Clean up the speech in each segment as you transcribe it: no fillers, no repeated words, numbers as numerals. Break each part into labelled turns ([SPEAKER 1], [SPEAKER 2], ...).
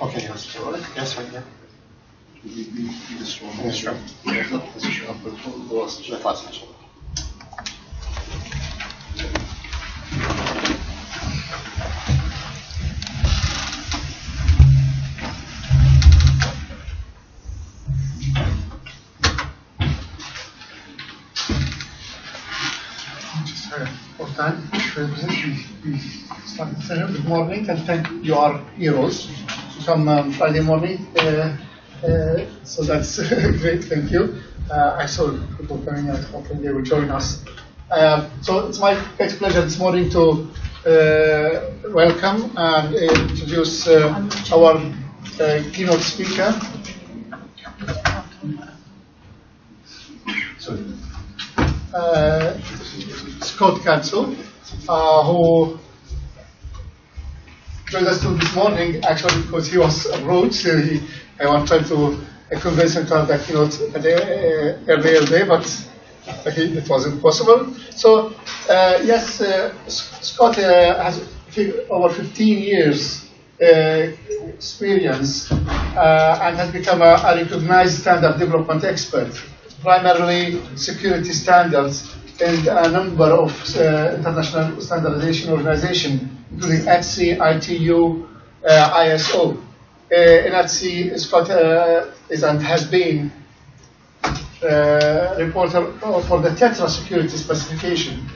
[SPEAKER 1] Okay, yes. Yes, right here. This room.
[SPEAKER 2] Time. We started session. Good morning, and thank you, our heroes, to come Friday morning. So that's great. Thank you. I saw people coming, and hopefully they will join us. So it's my great pleasure this morning to welcome and introduce our keynote speaker. Scott Katsu, who joined us this morning, actually because he was abroad, so I was trying to convince him to have that keynote earlier day, but it wasn't possible. So, yes, Scott has over 15 years experience and has become a recognized standard development expert, primarily security standards and a number of international standardization organizations, including ETSI, ITU, ISO. In ETSI, Scott is and has been reporter for the Tetra security specification,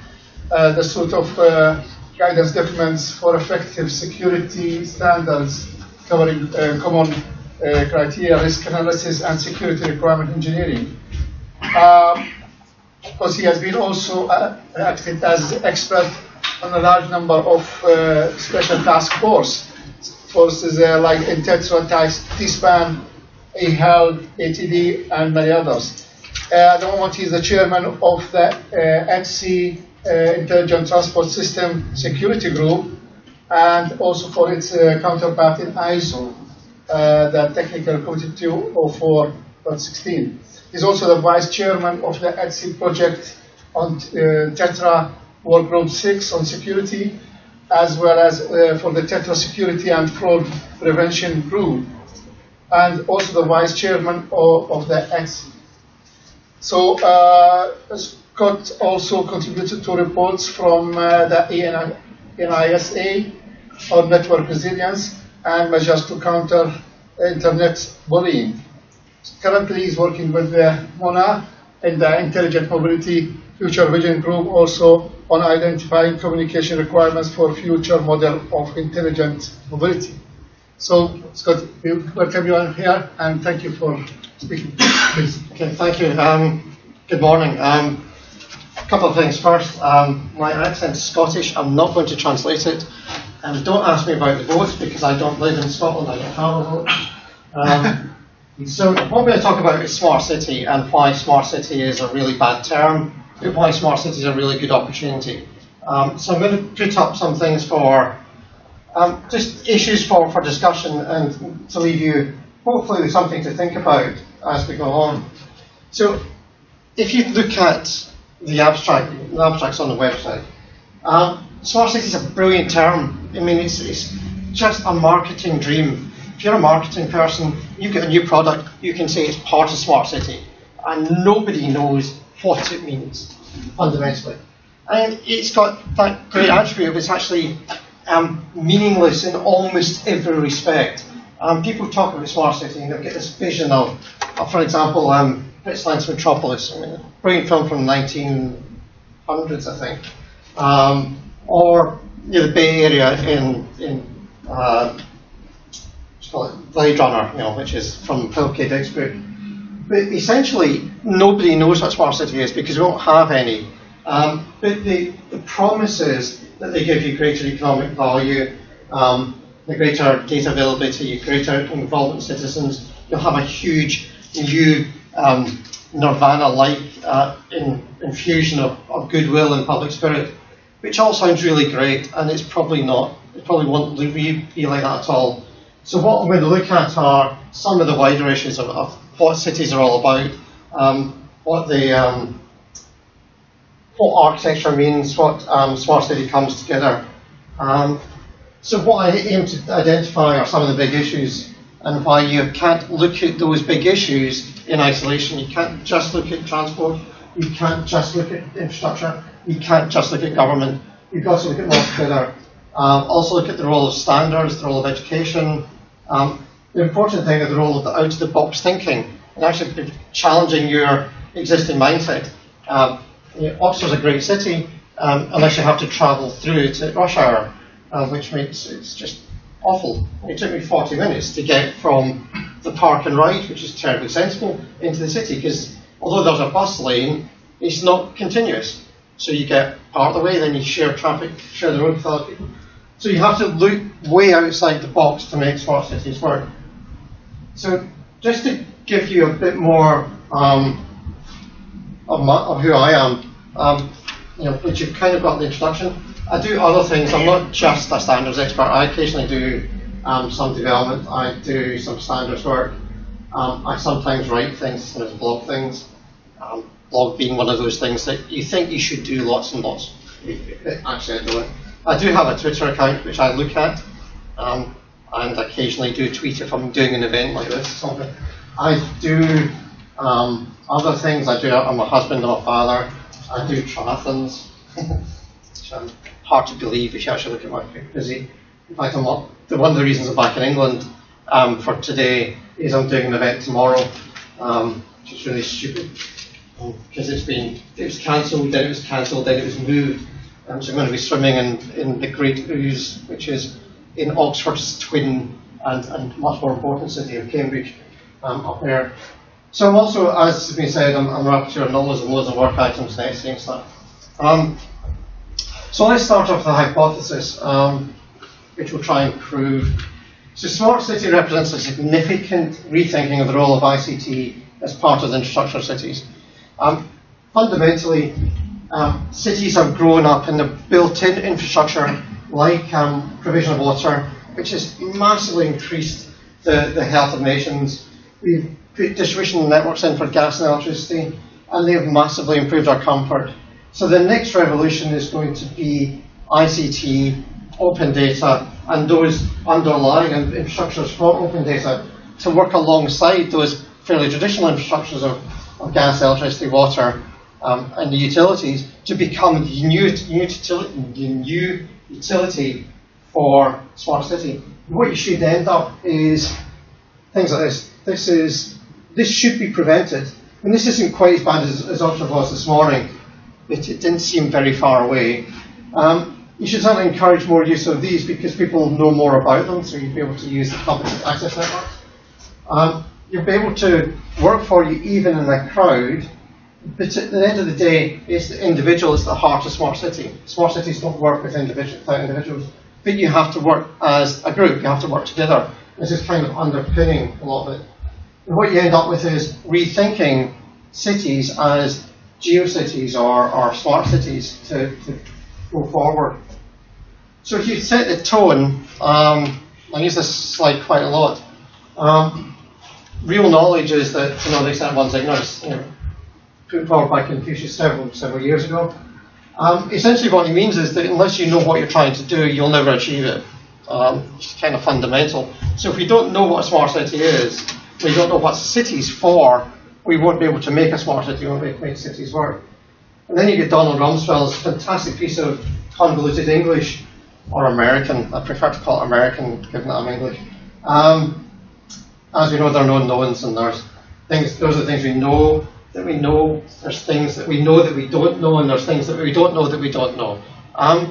[SPEAKER 2] the sort of guidance documents for effective security standards covering common criteria, risk analysis, and security requirement engineering. Because he has been also acted as expert on a large number of special task forces like Tetra, T-SPAN, EHELD, ATD, and many others. At the moment, he is the chairman of the ETSI Intelligent Transport System Security Group, and also for its counterpart in ISO, the Technical Committee 204.16. He's also the vice chairman of the ETSI project on Tetra Work Group 6 on security, as well as for the Tetra Security and Fraud Prevention Group, and also the vice chairman of the ETSI. So Scott also contributed to reports from the NISA on network resilience and measures to counter internet bullying. Currently, he's working with MONA and the Intelligent Mobility Future Vision Group also on identifying communication requirements for future model of intelligent mobility. So, Scott, we welcome you on here and thank you for speaking. Please.
[SPEAKER 1] Okay, thank you. Good morning. A couple of things. First, my accent's Scottish. I'm not going to translate it. And don't ask me about the vote because I don't live in Scotland. I don't have a vote. So what I'm going to talk about is smart city and why smart city is a really bad term, but why smart city is a really good opportunity. So I'm going to put up some things for just issues for discussion and to leave you hopefully with something to think about as we go on. So if you look at the abstracts on the website, smart city is a brilliant term. I mean, it's just a marketing dream. If you're a marketing person, you get a new product, you can say it's part of smart city, and nobody knows what it means fundamentally. And it's got that great attribute of it's actually meaningless in almost every respect. People talk about smart city and they get this vision of for example, Fritz Lang's Metropolis, I mean, a brilliant film from the 1900s, I think, or the Bay Area in Blade Runner, which is from Philip K. Dick's book. But essentially, nobody knows what smart city is because we don't have any. But the promises that they give you greater economic value, the greater data availability, greater involvement in citizens, you'll have a huge new nirvana-like infusion of goodwill and public spirit, which all sounds really great, and it's probably not. It probably won't be like that at all. So what I'm going to look at are some of the wider issues of what cities are all about, what architecture means, what smart city comes together. So what I aim to identify are some of the big issues and why you can't look at those big issues in isolation. You can't just look at transport, you can't just look at infrastructure, you can't just look at government. You've got to look at more together. Also look at the role of standards, the role of education. The important thing is the role of the out-of-the-box thinking and actually challenging your existing mindset. Oxford's a great city, unless you have to travel through it at rush hour, which makes it's just awful. It took me 40 minutes to get from the park and ride, which is terribly sensible, into the city, because although there's a bus lane, it's not continuous. So you get part of the way, then you share traffic, share the road with other people. So you have to look way outside the box to make smart cities work. So just to give you a bit more of who I am, which you've kind of got the introduction. I do other things. I'm not just a standards expert. I occasionally do some development. I do some standards work. I sometimes write things, sometimes blog things. Blog being one of those things that you think you should do lots and lots. Actually, I don't. I do have a Twitter account which I look at, and occasionally do tweet if I'm doing an event like this. Something. I do other things. I'm a husband, I'm a father. I do triathlons, which are hard to believe if you actually look at my busy. In fact, one of the reasons I'm back in England for today is I'm doing an event tomorrow, which is really stupid. Because it was cancelled, then it was cancelled, then it was moved. So I'm going to be swimming in the Great Ouse, which is in Oxford's twin and much more important city of Cambridge, up there. So I'm also, as has been said, I'm a rapporteur on loads and loads of work items next and stuff. So let's start off with the hypothesis, which we'll try and prove. So smart city represents a significant rethinking of the role of ICT as part of the infrastructure of cities. Fundamentally, cities have grown up in the built-in infrastructure like provision of water, which has massively increased the health of nations. We've put distribution networks in for gas and electricity, and they've massively improved our comfort. So the next revolution is going to be ICT, open data, and those underlying infrastructures for open data to work alongside those fairly traditional infrastructures of gas, electricity, water, and the utilities to become the new utility for smart city. What you should end up is things like this. This should be prevented. And this isn't quite as bad as Oxford was this morning. It didn't seem very far away. You should certainly encourage more use of these because people know more about them, so you'll be able to use the public access networks. You'll be able to work for you even in a crowd, but at the end of the day, it's the individual that's the heart of smart city. Smart cities don't work with without individuals, but you have to work as a group, you have to work together. This is kind of underpinning a lot of it. And what you end up with is rethinking cities as geocities or smart cities to go forward. So if you set the tone, I use this slide quite a lot. Real knowledge is that to know the extent one's ignorance, put forward by Confucius several years ago. Essentially what he means is that unless you know what you're trying to do, you'll never achieve it. It's kind of fundamental. So if we don't know what a smart city is, we don't know what city's for, we won't be able to make a smart city, we won't be able to make cities work. And then you get Donald Rumsfeld's fantastic piece of convoluted English, or American, I prefer to call it American given that I'm English. As we know, there are no knowns, and there's things, those are the things we know, there's things that we know that we don't know, and there's things that we don't know that we don't know.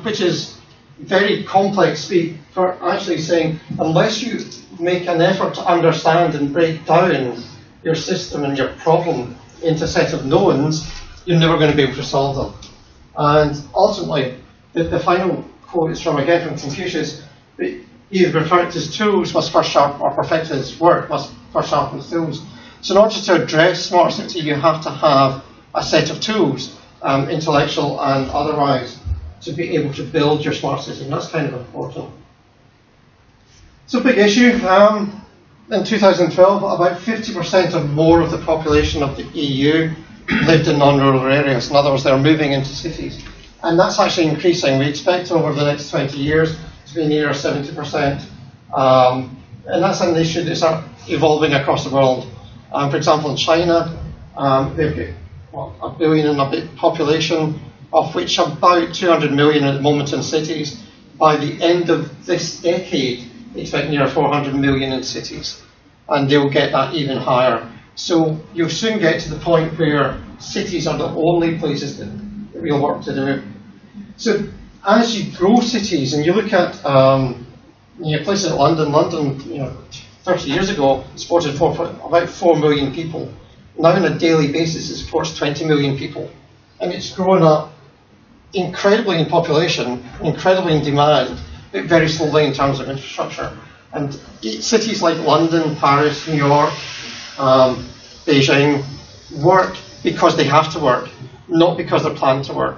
[SPEAKER 1] Which is very complex speak for actually saying, unless you make an effort to understand and break down your system and your problem into a set of knowns, you're never going to be able to solve them. And ultimately, the final quote is from Confucius, he referred to his tools must first sharpen, or perfect his work must first sharpen his tools. So in order to address smart city, you have to have a set of tools, intellectual and otherwise, to be able to build your smart city, and that's kind of important. So big issue. In 2012, about 50% or more of the population of the EU lived in non-rural areas. In other words, they're moving into cities. And that's actually increasing. We expect over the next 20 years to be near 70% and that's an issue that's evolving across the world. For example, in China, they've got 1 billion and a bit population, of which about 200 million at the moment in cities. By the end of this decade, they expect near 400 million in cities, and they'll get that even higher. So you'll soon get to the point where cities are the only places that real work to do. So as you grow cities, and you look at places like London, 30 years ago supported about 4 million people. Now on a daily basis it supports 20 million people. And it's grown up incredibly in population, incredibly in demand, but very slowly in terms of infrastructure. And cities like London, Paris, New York, Beijing work because they have to work, not because they're planned to work.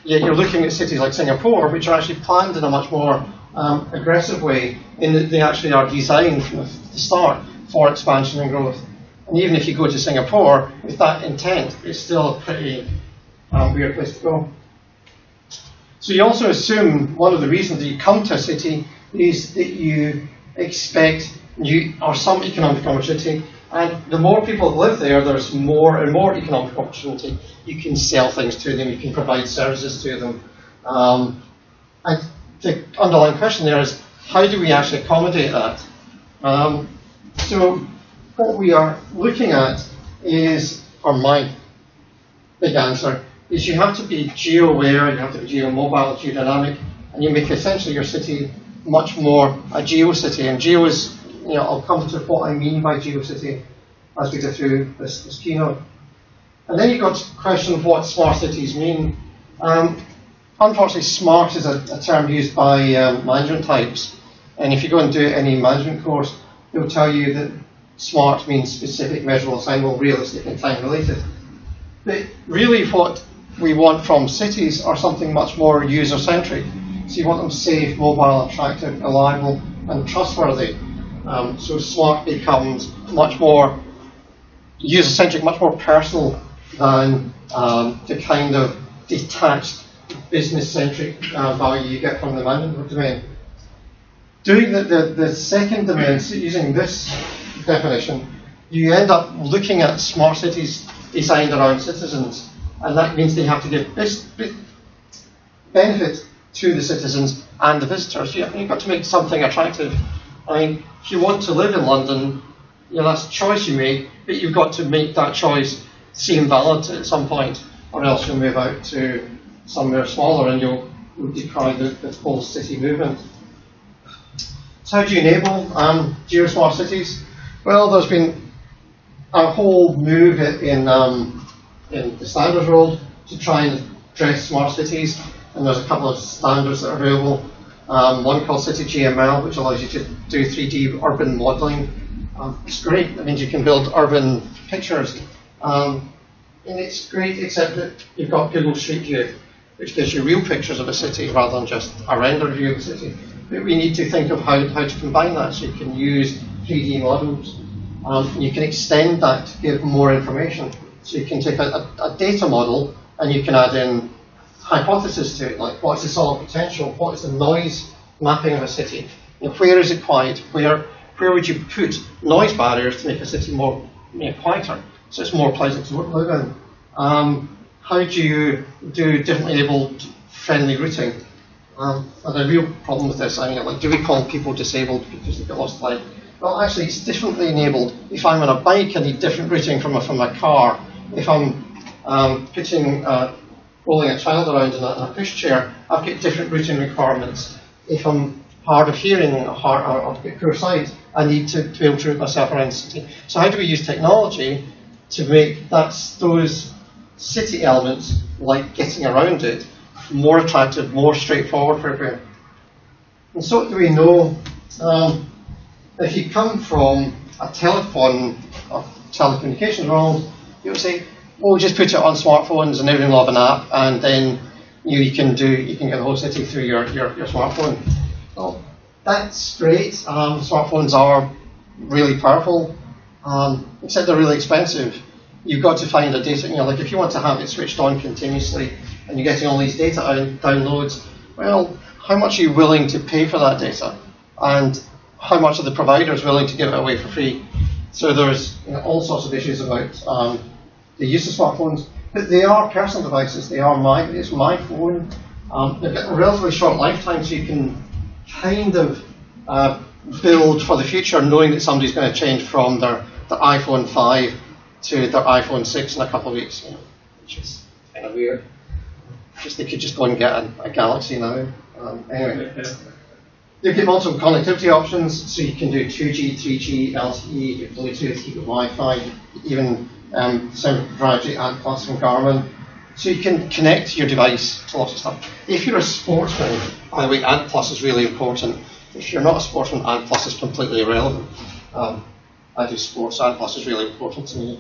[SPEAKER 1] Yet you're looking at cities like Singapore, which are actually planned in a much more aggressive way, in that they actually are designed from the start for expansion and growth. And even if you go to Singapore with that intent, it's still a pretty weird place to go. So you also assume one of the reasons that you come to a city is that you expect some economic opportunity, and the more people that live there, there's more and more economic opportunity. You can sell things to them, you can provide services to them. And the underlying question there is, how do we actually accommodate that? So what we are looking at is, or my big answer, is you have to be geo-aware, you have to be geo-mobile, geodynamic, and you make essentially your city much more a geo-city. And geo is, I'll come to what I mean by geo-city as we go through this keynote. And then you've got to question what smart cities mean. Unfortunately, smart is a term used by management types. And if you go and do any management course, they'll tell you that smart means specific, measurable, assignable, realistic, and time-related. But really what we want from cities are something much more user-centric. So you want them safe, mobile, attractive, reliable, and trustworthy. So smart becomes much more user-centric, much more personal than the kind of detached, business-centric value you get from the management domain. Doing the second dimension, using this definition, you end up looking at smart cities designed around citizens, and that means they have to give benefit to the citizens and the visitors. You've got to make something attractive. I mean, if you want to live in London, that's a choice you make, but you've got to make that choice seem valid at some point, or else you'll move out to somewhere smaller and you'll decry the whole city movement. So how do you enable geo-smart cities? Well, there's been a whole move in the standards world to try and address smart cities, and there's a couple of standards that are available. One called CityGML, which allows you to do 3D urban modeling. It's great. That means you can build urban pictures. And it's great, except that you've got Google Street View, which gives you real pictures of a city rather than just a rendered view of the city. But we need to think of how to combine that, so you can use 3D models. You can extend that to give more information. So you can take a data model and you can add in hypotheses to it, like what's the solid potential, what is the noise mapping of a city, where is it quiet, where would you put noise barriers to make a city more quieter, so it's more pleasant to live in. How do you do differently abled friendly routing? There's a real problem with this. Do we call people disabled because they've got lost light? Well, actually, it's differently enabled. If I'm on a bike, I need different routing from a car. If I'm rolling a child around in a pushchair, I've got different routing requirements. If I'm hard of hearing or I've got poor sight, I need to be able to route myself around the city. So how do we use technology to make those city elements, like getting around it, more attractive, more straightforward for everyone? And so what do we know? If you come from a telephone or telecommunications world, you'll say, well, just put it on smartphones and everyone will have an app, and then you can get the whole city through your smartphone. Well, that's great. Smartphones are really powerful, except they're really expensive. You've got to find a data, like if you want to have it switched on continuously and you're getting all these data downloads, well, how much are you willing to pay for that data? And how much are the providers willing to give it away for free? So there's all sorts of issues about the use of smartphones, but they are personal devices. It's my phone. They've got a relatively short lifetime, so you can kind of build for the future, knowing that somebody's going to change from their iPhone 5 to their iPhone 6 in a couple of weeks, which is kind of weird. They could just go and get a Galaxy now. Anyway, you get multiple connectivity options, so you can do 2G, 3G, LTE, Bluetooth, you get Wi-Fi, even some proprietary ANT Plus from Garmin. So you can connect your device to lots of stuff. If you're a sportsman, by the way, ANT Plus is really important. If you're not a sportsman, ANT Plus is completely irrelevant. I do sports, ANT Plus is really important to me.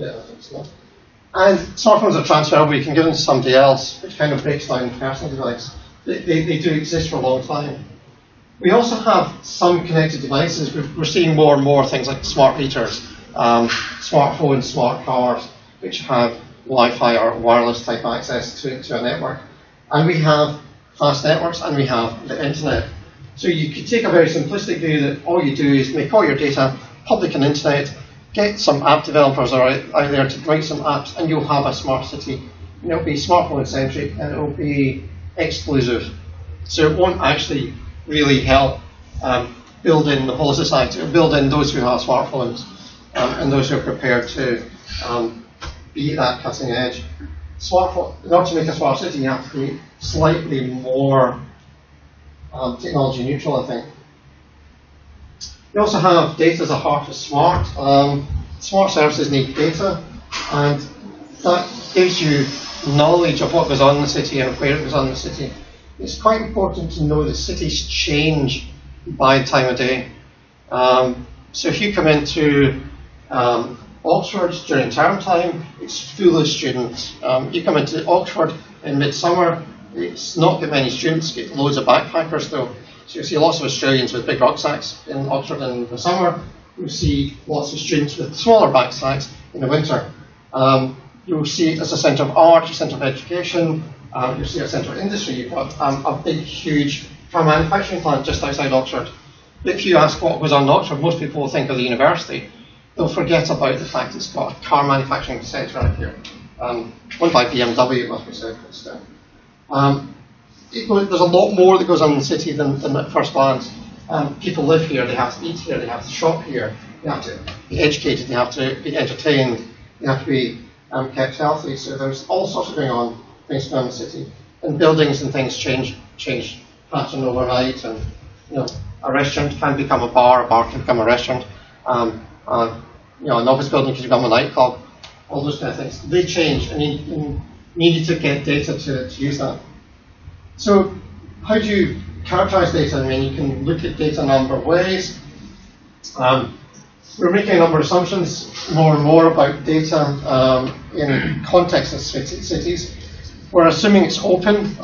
[SPEAKER 1] And smartphones are transferable. You can give them to somebody else, which kind of breaks down the personal device. They do exist for a long time. We also have some connected devices. We're seeing more and more things like smart meters, smartphones, smart cars, which have Wi-Fi or wireless type access to a network. And we have fast networks and we have the internet. So you could take a very simplistic view that all you do is make all your data public on internet, get some app developers out there to write some apps, and you'll have a smart city. And it'll be smartphone centric and it'll be exclusive. So it won't actually really help build in the whole society, or build in those who have smartphones and those who are prepared to be that cutting edge. In order to make a smart city, you have to be slightly more technology neutral, I think. You also have data as a heart of smart. Smart services need data, and that gives you knowledge of what goes on in the city and where it goes on in the city. It's quite important to know that cities change by time of day. So if you come into Oxford during term time, it's full of students. You come into Oxford in midsummer, it's not got many students, get loads of backpackers though. So you see lots of Australians with big rucksacks in Oxford in the summer. You see lots of students with smaller backpacks in the winter. You'll see it as a centre of art, a centre of education. You'll see a centre of industry. You've got a big, huge car manufacturing plant just outside Oxford. But if you ask what goes on in Oxford, most people will think of the university. They'll forget about the fact it's got a car manufacturing centre out here. Owned by BMW, it must be said. There's a lot more that goes on in the city than at first glance. People live here, they have to eat here, they have to shop here, they have to be educated, they have to be entertained, they have to be kept healthy. So there's all sorts of things going on in the city. And buildings and things change pattern overnight. And a restaurant can become a bar can become a restaurant. An office building can become a nightclub. All those kind of things. They change, and you need to get data to use that. So how do you characterize data? I mean, you can look at data in a number of ways. We're making a number of assumptions more and more about data in context of cities. We're assuming it's open.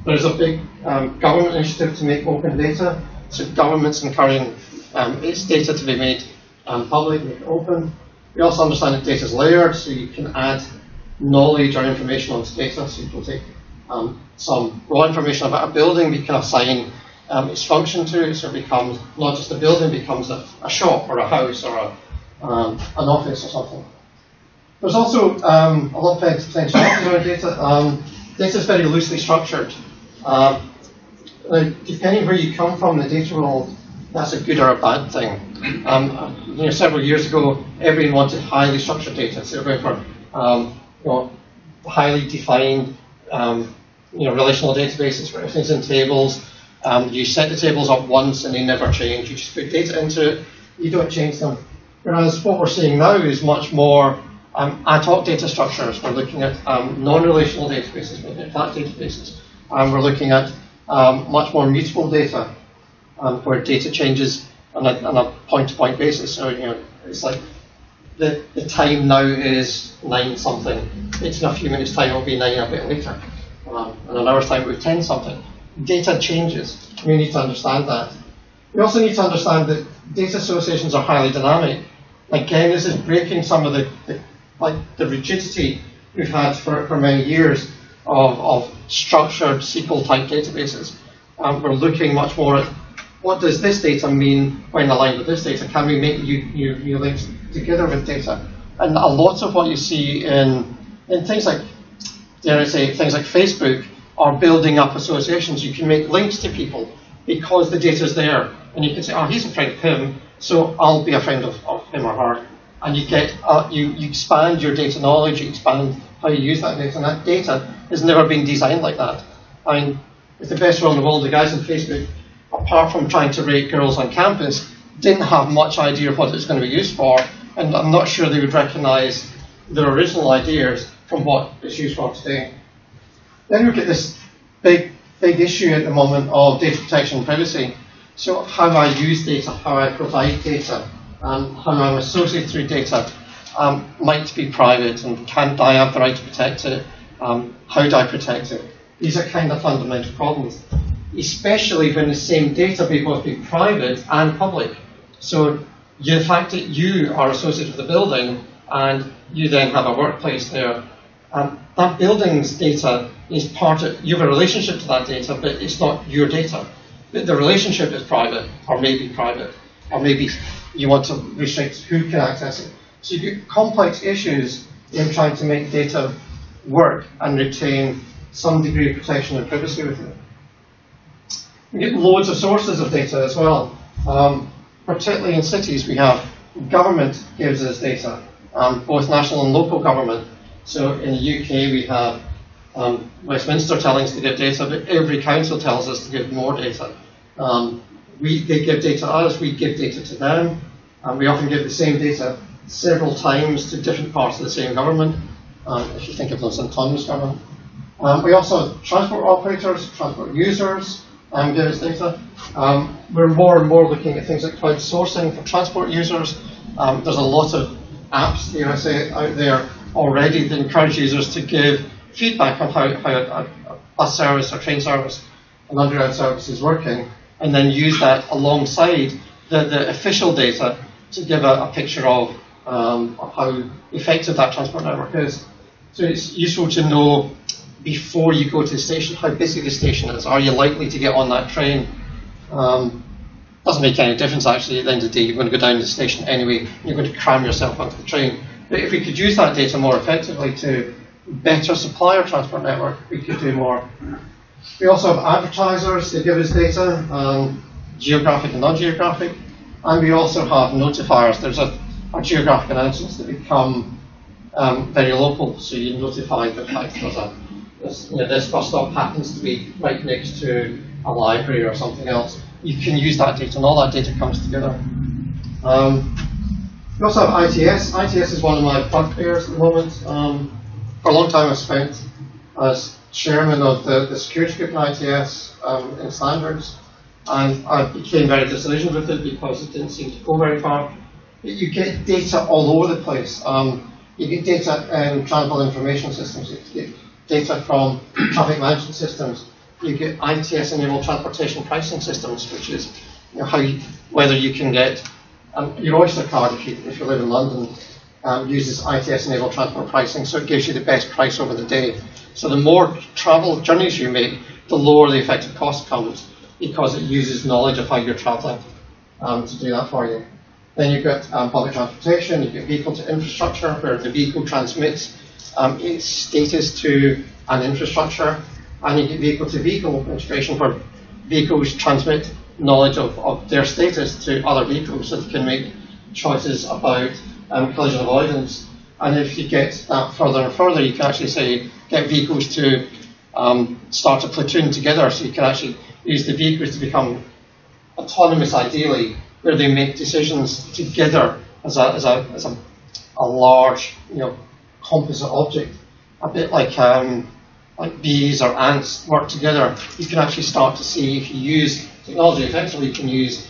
[SPEAKER 1] There's a big government initiative to make open data. So government's encouraging its data to be made public, make it open. We also understand that data is layered, so you can add knowledge or information onto data. So you can take some raw information about a building, we can assign its function to it, so it becomes not just a building, it becomes a shop or a house or an office or something. There's also a lot of potential around data. Data is very loosely structured. Depending where you come from in the data world, that's a good or a bad thing. Several years ago, everyone wanted highly structured data, so they were for highly defined relational databases where everything's in tables. You set the tables up once and they never change. You just put data into it, you don't change them. Whereas what we're seeing now is much more ad hoc data structures. We're looking at non-relational databases, we're looking at flat databases. We're looking at much more mutable data, where data changes on a point-to-point basis. So it's like the time now is 9 something. It's in a few minutes' time, it'll be 9 a bit later. In an hour's time, it'll be 10 something. Data changes. We need to understand that. We also need to understand that data associations are highly dynamic. Again, this is breaking some of the rigidity we've had for many years of structured SQL-type databases. We're looking much more at what does this data mean when aligned with this data? Can we make new links together with data? And a lot of what you see in things like, dare I say, things like Facebook are building up associations. You can make links to people because the data is there. And you can say, oh, he's a friend of him, so I'll be a friend of him or her. And you get, you expand your data knowledge, you expand how you use that data, and that data has never been designed like that. I mean, with the best will in the world, the guys on Facebook, apart from trying to rate girls on campus, didn't have much idea of what it was going to be used for, and I'm not sure they would recognize their original ideas from what it's used for today. Then we get this big issue at the moment of data protection and privacy. So how I use data, how I provide data, how I'm associated through data might be private, and can't I have the right to protect it? How do I protect it? These are kind of fundamental problems, especially when the same data may both be private and public. So the fact that you are associated with the building and you then have a workplace there, that building's data is part of, you have a relationship to that data, but it's not your data. The relationship is private, or maybe private, or maybe you want to restrict who can access it. So you get complex issues in trying to make data work and retain some degree of protection and privacy with it. We get loads of sources of data as well. Particularly in cities, we have government gives us data, both national and local government. So in the UK, we have Westminster telling us to give data, but every council tells us to give more data. They give data to us, we give data to them, and we often give the same data several times to different parts of the same government, if you think of those autonomous government. We also have transport operators, transport users give us data. We're more and more looking at things like crowdsourcing for transport users. There's a lot of apps, dare I say, out there already that encourage users to give feedback on how a bus service or train service, an underground service is working, and then use that alongside the official data to give a picture of how effective that transport network is. So it's useful to know before you go to the station how busy the station is. Are you likely to get on that train? Doesn't make any difference actually. At the end of the day, you're going to go down to the station anyway. You're going to cram yourself onto the train. But if we could use that data more effectively to better supply our transport network, we could do more. We also have advertisers. They give us data, geographic and non-geographic. And we also have notifiers. There's a geographic announcements that become very local. So you notify the fact this bus stop happens to be right next to a library or something else. You can use that data, and all that data comes together. We also have ITS. ITS is one of my bugbears at the moment. For a long time I've spent as chairman of the security group in ITS in standards, and I became very disillusioned with it because it didn't seem to go very far. You get data all over the place. You get data in transport information systems, you get data from traffic management systems, you get ITS-enabled transportation pricing systems, which is whether you can get your Oyster card if you live in London uses ITS-enabled transport pricing, so it gives you the best price over the day. So the more travel journeys you make, the lower the effective cost comes, because it uses knowledge of how you're traveling to do that for you. Then you've got public transportation, you've got vehicle to infrastructure, where the vehicle transmits its status to an infrastructure, and you get vehicle to vehicle integration, where vehicles transmit knowledge of their status to other vehicles so they can make choices about collision avoidance. And if you get that further and further, you can actually say get vehicles to start a platoon together, so you can actually use the vehicles to become autonomous, ideally, where they make decisions together as a large, composite object, a bit like bees or ants work together. You can actually start to see, if you use technology effectively, you can use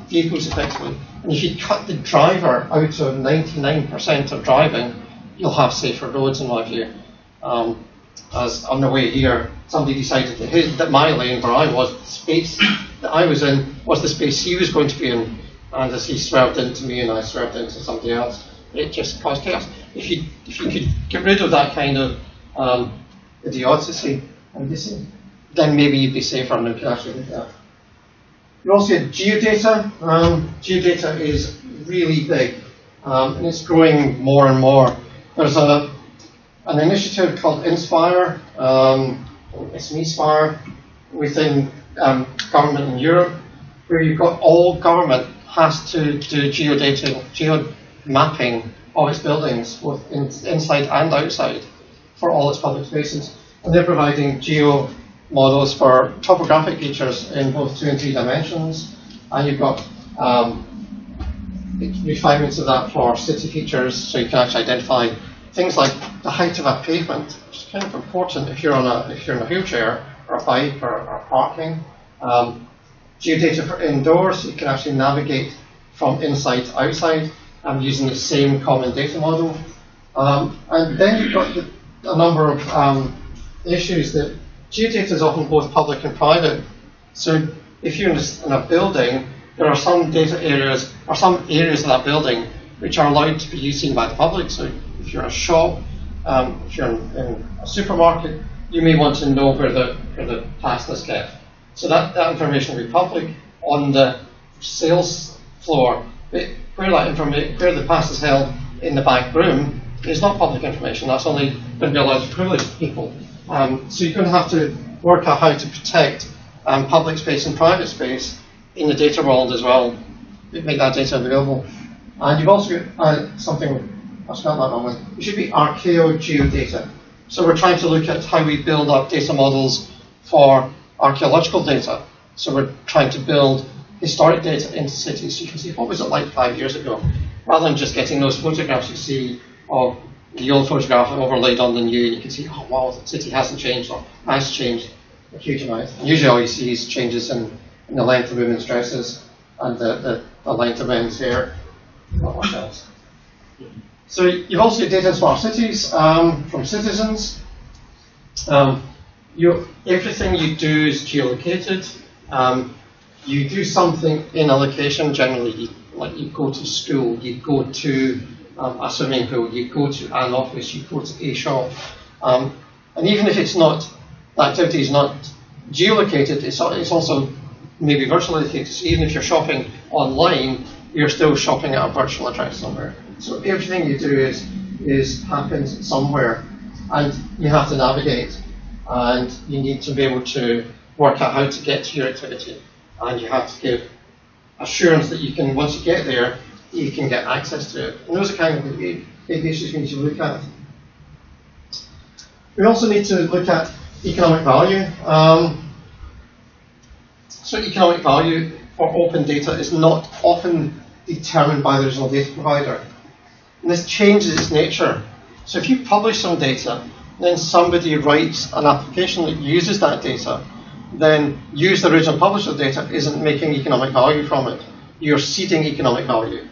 [SPEAKER 1] vehicles effectively. And if you cut the driver out of 99% of driving, you'll have safer roads, in my view. As on the way here, somebody decided that my lane where I was, the space that I was in, was the space he was going to be in. And as he swerved into me and I swerved into somebody else, it just caused chaos. If you could get rid of that kind of idiocy, then maybe you'd be safer and you could actually do that. You also get geodata. Geodata is really big, and it's growing more and more. There's an initiative called Inspire, SMEspire, within government in Europe, where you've got all government has to do geo-mapping of its buildings, both inside and outside, for all its public spaces. And they're providing geo models for topographic features in both 2 and 3 dimensions. And you've got refinements of that for city features, so you can actually identify things like the height of a pavement, which is kind of important if you're in a wheelchair or a bike or parking. Geodata for indoors, you can actually navigate from inside to outside using the same common data model. And then you've got a number of issues that geodata is often both public and private. So if you're in a building, there are some data areas or some areas of that building which are allowed to be seen by the public. So if you're in a shop, if you're in a supermarket, you may want to know where the pasta is kept. So that information will be public on the sales floor. Where the pasta is held in the back room is not public information. That's only going to be allowed to privileged people. So you're going to have to work out how to protect public space and private space in the data world as well. Make that data available. And you've also got something, I've spelled that wrong. It should be archaeogeodata. So we're trying to look at how we build up data models for archaeological data. So we're trying to build historic data into cities so you can see what was it like 5 years ago, rather than just getting those photographs you see of the old photograph overlaid on the new. You can see, oh wow, the city hasn't changed or has changed a huge amount. And usually all you see is changes in the length of women's dresses and the length of men's hair, not much else. So you've also got data in smart cities from citizens. Everything you do is geolocated. You do something in a location, generally, like you go to school, you go to a swimming pool, you go to an office, you go to a shop. And even if it's not, the activity is not geolocated, it's also maybe virtually located. So even if you're shopping online, you're still shopping at a virtual address somewhere. So everything you do happens somewhere, and you have to navigate, and you need to be able to work out how to get to your activity, and you have to give assurance that you can, once you get there, you can get access to it. And those are kind of the big issues we need to look at. We also need to look at economic value. So economic value for open data is not often determined by the original data provider. And this changes its nature. So if you publish some data, then somebody writes an application that uses that data, then use the original publisher data isn't making economic value from it. You're seeding economic value.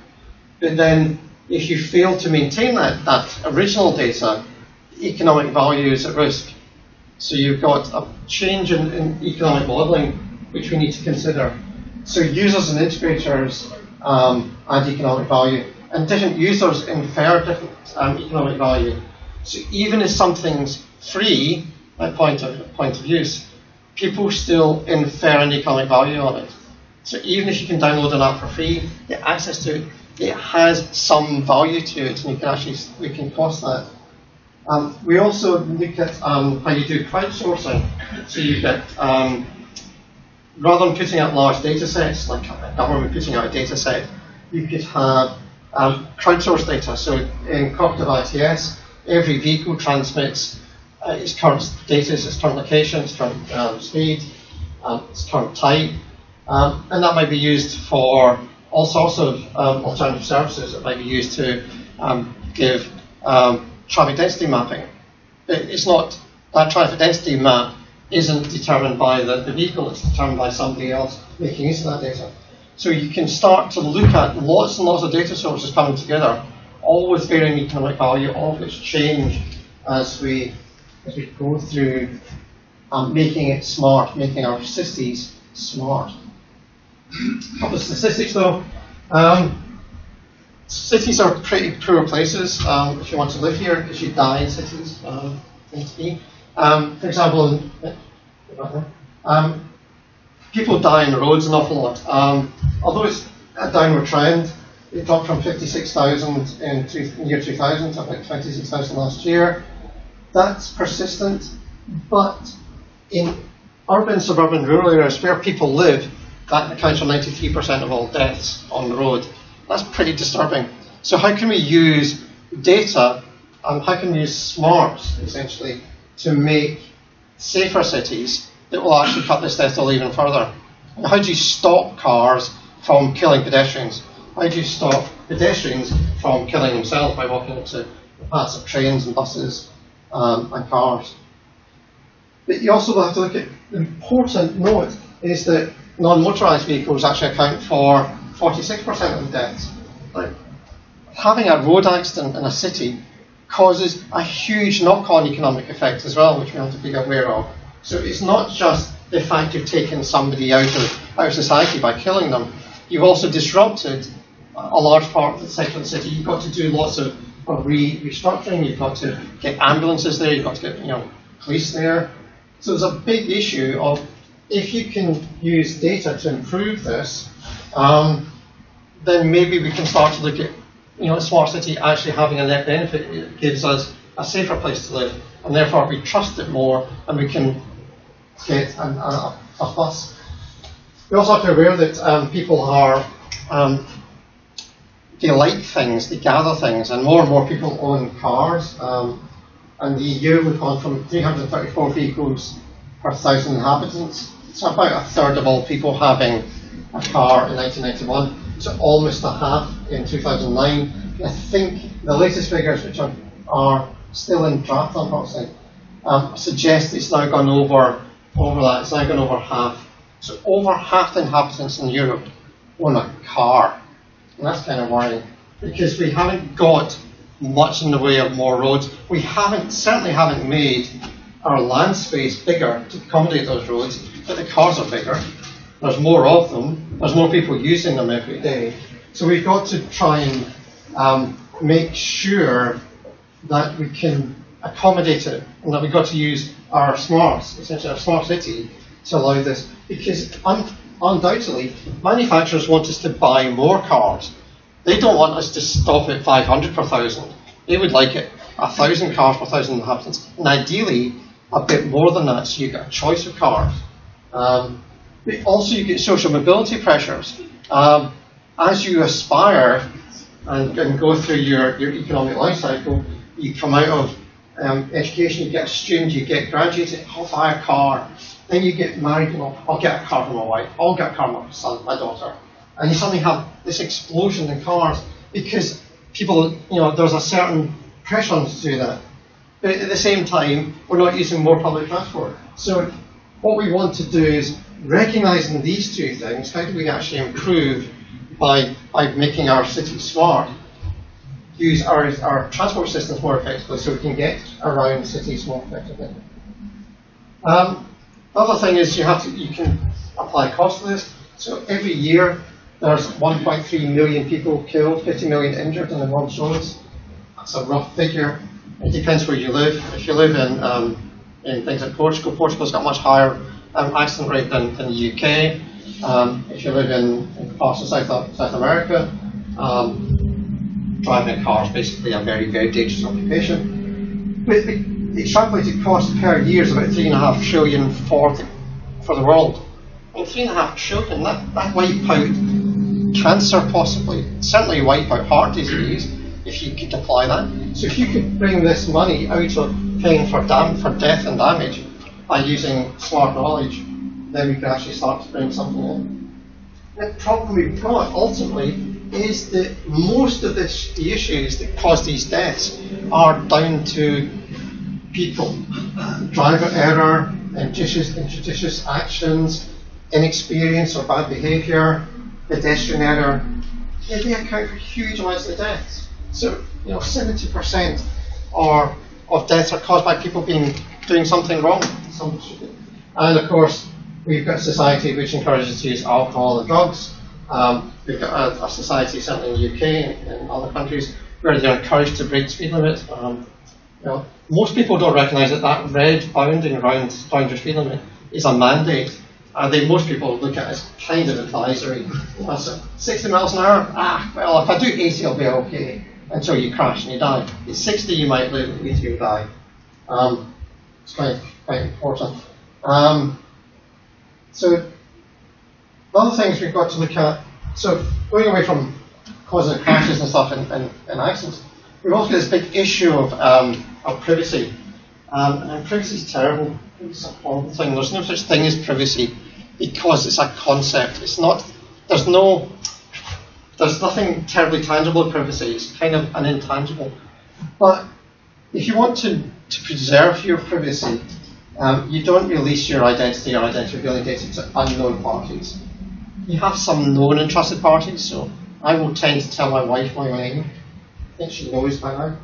[SPEAKER 1] But then if you fail to maintain that original data, economic value is at risk. So you've got a change in economic modeling which we need to consider. So users and integrators add economic value, and different users infer different economic value. So even if something's free at point of use, people still infer an economic value on it. So even if you can download an app for free, get access to it, it has some value to it, and we can cost that. We also look at how you do crowdsourcing. So you get, rather than putting out large data sets, like a government putting out a data set, you could have crowdsourced data. So in cooperative ITS, every vehicle transmits its current status, its current location, its current speed, its current type, and that might be used for all sorts of alternative services. It might be used to give traffic density mapping. It's not, that traffic density map isn't determined by the vehicle, it's determined by somebody else making use of that data. So you can start to look at lots and lots of data sources coming together, all with varying economic value, all of which change as we go through making it smart, making our cities smart. A couple of statistics though. Cities are pretty poor places if you want to live here, because you die in cities. For example, people die on the roads an awful lot. Although it's a downward trend, it dropped from 56,000 in year 2000 to about 26,000 last year. That's persistent, but in urban, suburban, rural areas where people live, that accounts for 93% of all deaths on the road. That's pretty disturbing. So how can we use data and how can we use smarts, essentially, to make safer cities that will actually cut this death toll even further? How do you stop cars from killing pedestrians? How do you stop pedestrians from killing themselves by walking into the paths of trains and buses and cars? But you also have to look at the important note is that non-motorised vehicles actually account for 46% of the deaths. Like, having a road accident in a city causes a huge knock-on economic effect as well, which we have to be aware of. So it's not just the fact you've taken somebody out of society by killing them. You've also disrupted a large part of the sector of the city. You've got to do lots of restructuring. You've got to get ambulances there. You've got to get police there. So there's a big issue of if you can use data to improve this, then maybe we can start to look at a smart city actually having a net benefit. It gives us a safer place to live, and therefore we trust it more, and we can get a plus. We also have to be aware that people are they like things, they gather things, and more people own cars. And the EU, we've gone from 334 vehicles per 1,000 inhabitants, so about a third of all people having a car in 1991, so almost a half in 2009. I think the latest figures, which are still in draft, unfortunately, suggest it's now gone over that. It's now gone over half. So over half the inhabitants in Europe own a car, and that's kind of worrying because we haven't got much in the way of more roads. We certainly haven't made our land space bigger to accommodate those roads, but the cars are bigger. There's more of them. There's more people using them every day. So we've got to try and make sure that we can accommodate it, and that we've got to use our smarts, essentially our smart city, to allow this. Because undoubtedly, manufacturers want us to buy more cars. They don't want us to stop at 500 per 1,000. They would like it 1,000 cars per 1,000 inhabitants, and ideally a bit more than that, so you get a choice of cars. But also you get social mobility pressures. As you aspire and go through your economic life cycle, you come out of education, you get a student, you get graduated, I'll buy a car. Then you get married, I'll get a car for my wife, I'll get a car for my son, my daughter. And you suddenly have this explosion in cars because people, there's a certain pressure on them to do that. But at the same time, we're not using more public transport. So what we want to do is, recognising these two things, how do we actually improve by making our city smart, use our transport systems more effectively so we can get around cities more effectively. The other thing is you can apply cost to this. So every year there's 1.3 million people killed, 50 million injured on the world's roads. That's a rough figure. It depends where you live. If you live in things like Portugal's got a much higher accident rate than the UK. If you live in parts of South America, driving a car is basically a very, very dangerous occupation. But the extrapolated cost per year is about $3.5 trillion for the world. And $3.5 trillion, that wipe out cancer possibly, certainly wipe out heart disease if you could apply that. So if you could bring this money out of paying for death and damage by using smart knowledge, then we can actually start to bring something in. The problem we've got ultimately is that most of the issues that cause these deaths are down to people. Driver error, injudicious actions, inexperience or bad behaviour, pedestrian error. Yeah, they account for huge amounts of deaths. So 70% of deaths are caused by people doing something wrong. And of course, we've got a society which encourages to use alcohol and drugs. We've got a society, certainly in the UK and in other countries, where they're encouraged to break speed limits. Most people don't recognise that red bounding around your speed limit is a mandate, I think most people look at it as kind of advisory. So 60 miles an hour, well, if I do 80, I'll be okay, until you crash and you die. At 60, you might live, at 80, you'll die. It's quite important. So, other things we've got to look at, so going away from causing crashes and stuff in accidents, we've also got this big issue of privacy. And privacy is terrible. It's a horrible thing. There's no such thing as privacy because it's a concept. It's not. There's nothing terribly tangible in privacy. It's kind of an intangible. But if you want to preserve your privacy, you don't release your identity or identity revealing data to unknown parties. You have some known and trusted parties. So I will tend to tell my wife my name. I think she knows by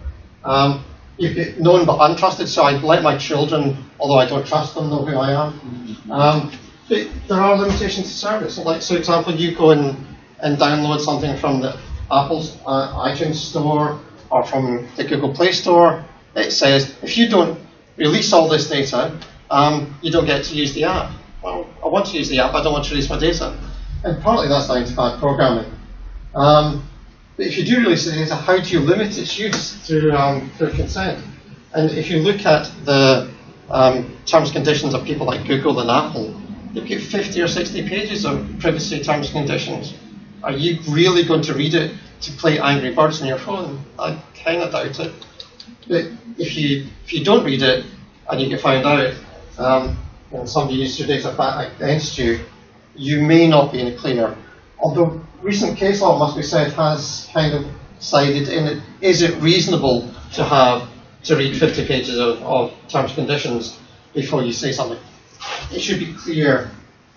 [SPEAKER 1] now. You get known but untrusted, so I let my children, although I don't trust them, know who I am. But there are limitations to service. So, for example, you go and download something from the Apple's iTunes store or from the Google Play Store. It says, if you don't release all this data, you don't get to use the app. Well, I want to use the app, I don't want to release my data. And partly that's down to bad programming. But if you do release the data, how do you limit its use through consent? And if you look at the terms and conditions of people like Google and Apple, they've got 50 or 60 pages of privacy terms and conditions. Are you really going to read it to play Angry Birds on your phone? I kind of doubt it. But if you don't read it and you get found out, and somebody used your data back against you, you may not be in the clear. Although recent case law, must be said, has kind of sided in it. Is it reasonable to read 50 pages of terms and conditions before you say something? It should be clear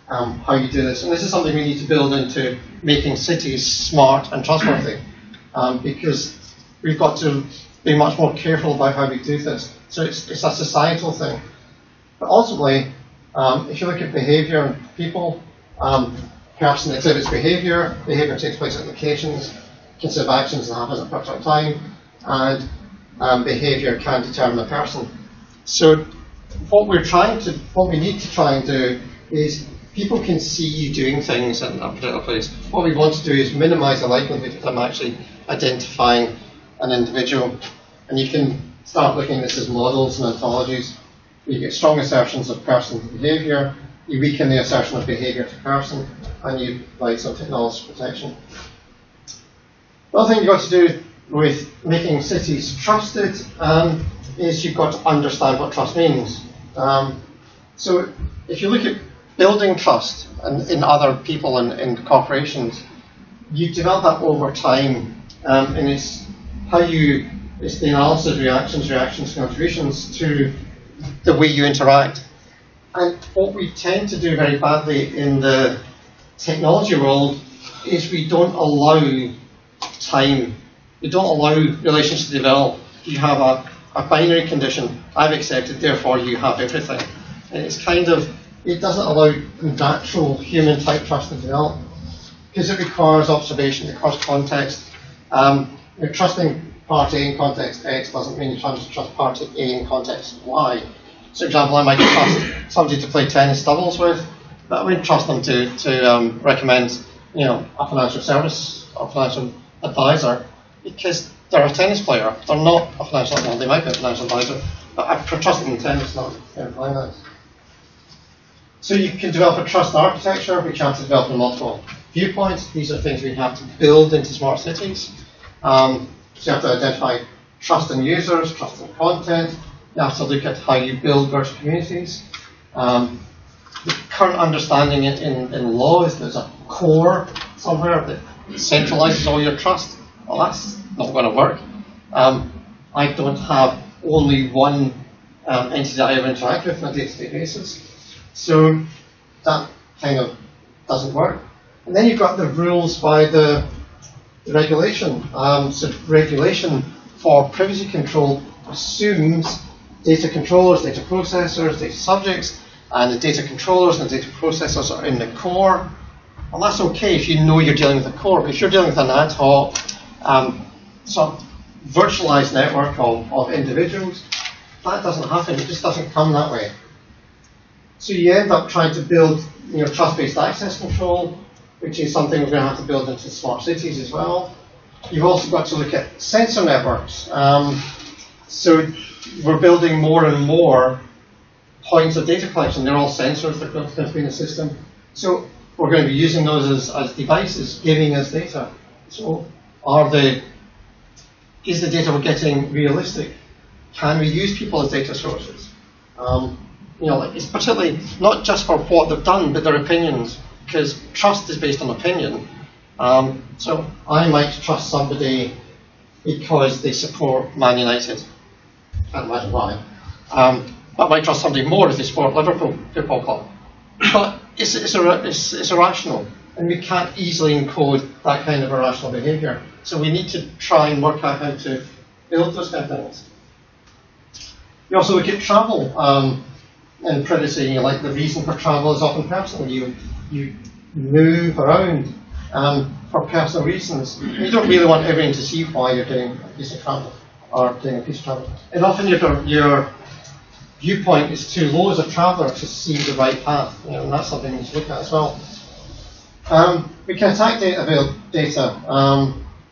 [SPEAKER 1] how you do this. And this is something we need to build into making cities smart and trustworthy, because we've got to be much more careful about how we do this. So it's a societal thing. But ultimately, if you look at behavior and people, person exhibits behavior takes place at locations, consider actions that happen at a particular time, and behavior can determine a person. So what we need to try and do is people can see you doing things in a particular place. What we want to do is minimize the likelihood of them actually identifying an individual. And you can start looking at this as models and ontologies. You get strong assertions of person to behavior, you weaken the assertion of behavior to person, and you apply some technology protection. The other thing you've got to do with making cities trusted is you've got to understand what trust means. So if you look at building trust in other people and in corporations, you develop that over time, and it's the analysis of reactions, contributions to the way you interact. And what we tend to do very badly in the technology world is we don't allow time. We don't allow relations to develop. You have a binary condition. I've accepted, therefore you have everything. And it doesn't allow natural human type trust to develop, because it requires observation, it requires context. You're trusting party in context X doesn't mean you trust party A in context Y. So, for example, I might trust somebody to play tennis doubles with, but I wouldn't trust them to recommend, a financial service or financial advisor, because they're a tennis player. They're not a financial advisor. They might be a financial advisor, but I trust them in tennis, not in finance. So you can develop a trust architecture, which you have to develop in multiple viewpoints. These are things we have to build into smart cities. So you have to identify trust in users, trust in content. You have to look at how you build virtual communities. The current understanding in law is there's a core somewhere that centralizes all your trust. Well, that's not going to work. I don't have only one entity that I ever interact with on a day-to-day basis. So that kind of doesn't work. And then you've got the rules by the regulation. So regulation for privacy control assumes data controllers, data processors, data subjects, and the data controllers and the data processors are in the core. And that's okay if you know you're dealing with the core. But if you're dealing with an ad hoc, sort of virtualized network of individuals, that doesn't happen. It just doesn't come that way. So you end up trying to build trust-based access control, which is something we're going to have to build into smart cities as well. You've also got to look at sensor networks. So we're building more and more points of data collection. They're all sensors that are going to be in the system. So we're going to be using those as devices giving us data. So is the data we're getting realistic? Can we use people as data sources? It's particularly not just for what they've done, but their opinions, because trust is based on opinion. So I might trust somebody because they support Man United. Can't imagine why. But I might trust somebody more if they support Liverpool Football Club. But it's irrational, and we can't easily encode that kind of irrational behaviour. So we need to try and work out how to build those kind of things. You also look at travel and privacy. Like the reason for travel is often personal. You move around for personal reasons. You don't really want everyone to see why you're doing a piece of travel or doing a piece of travel. And often your viewpoint is too low as a traveller to see the right path. And that's something we need to look at as well. We can attack data.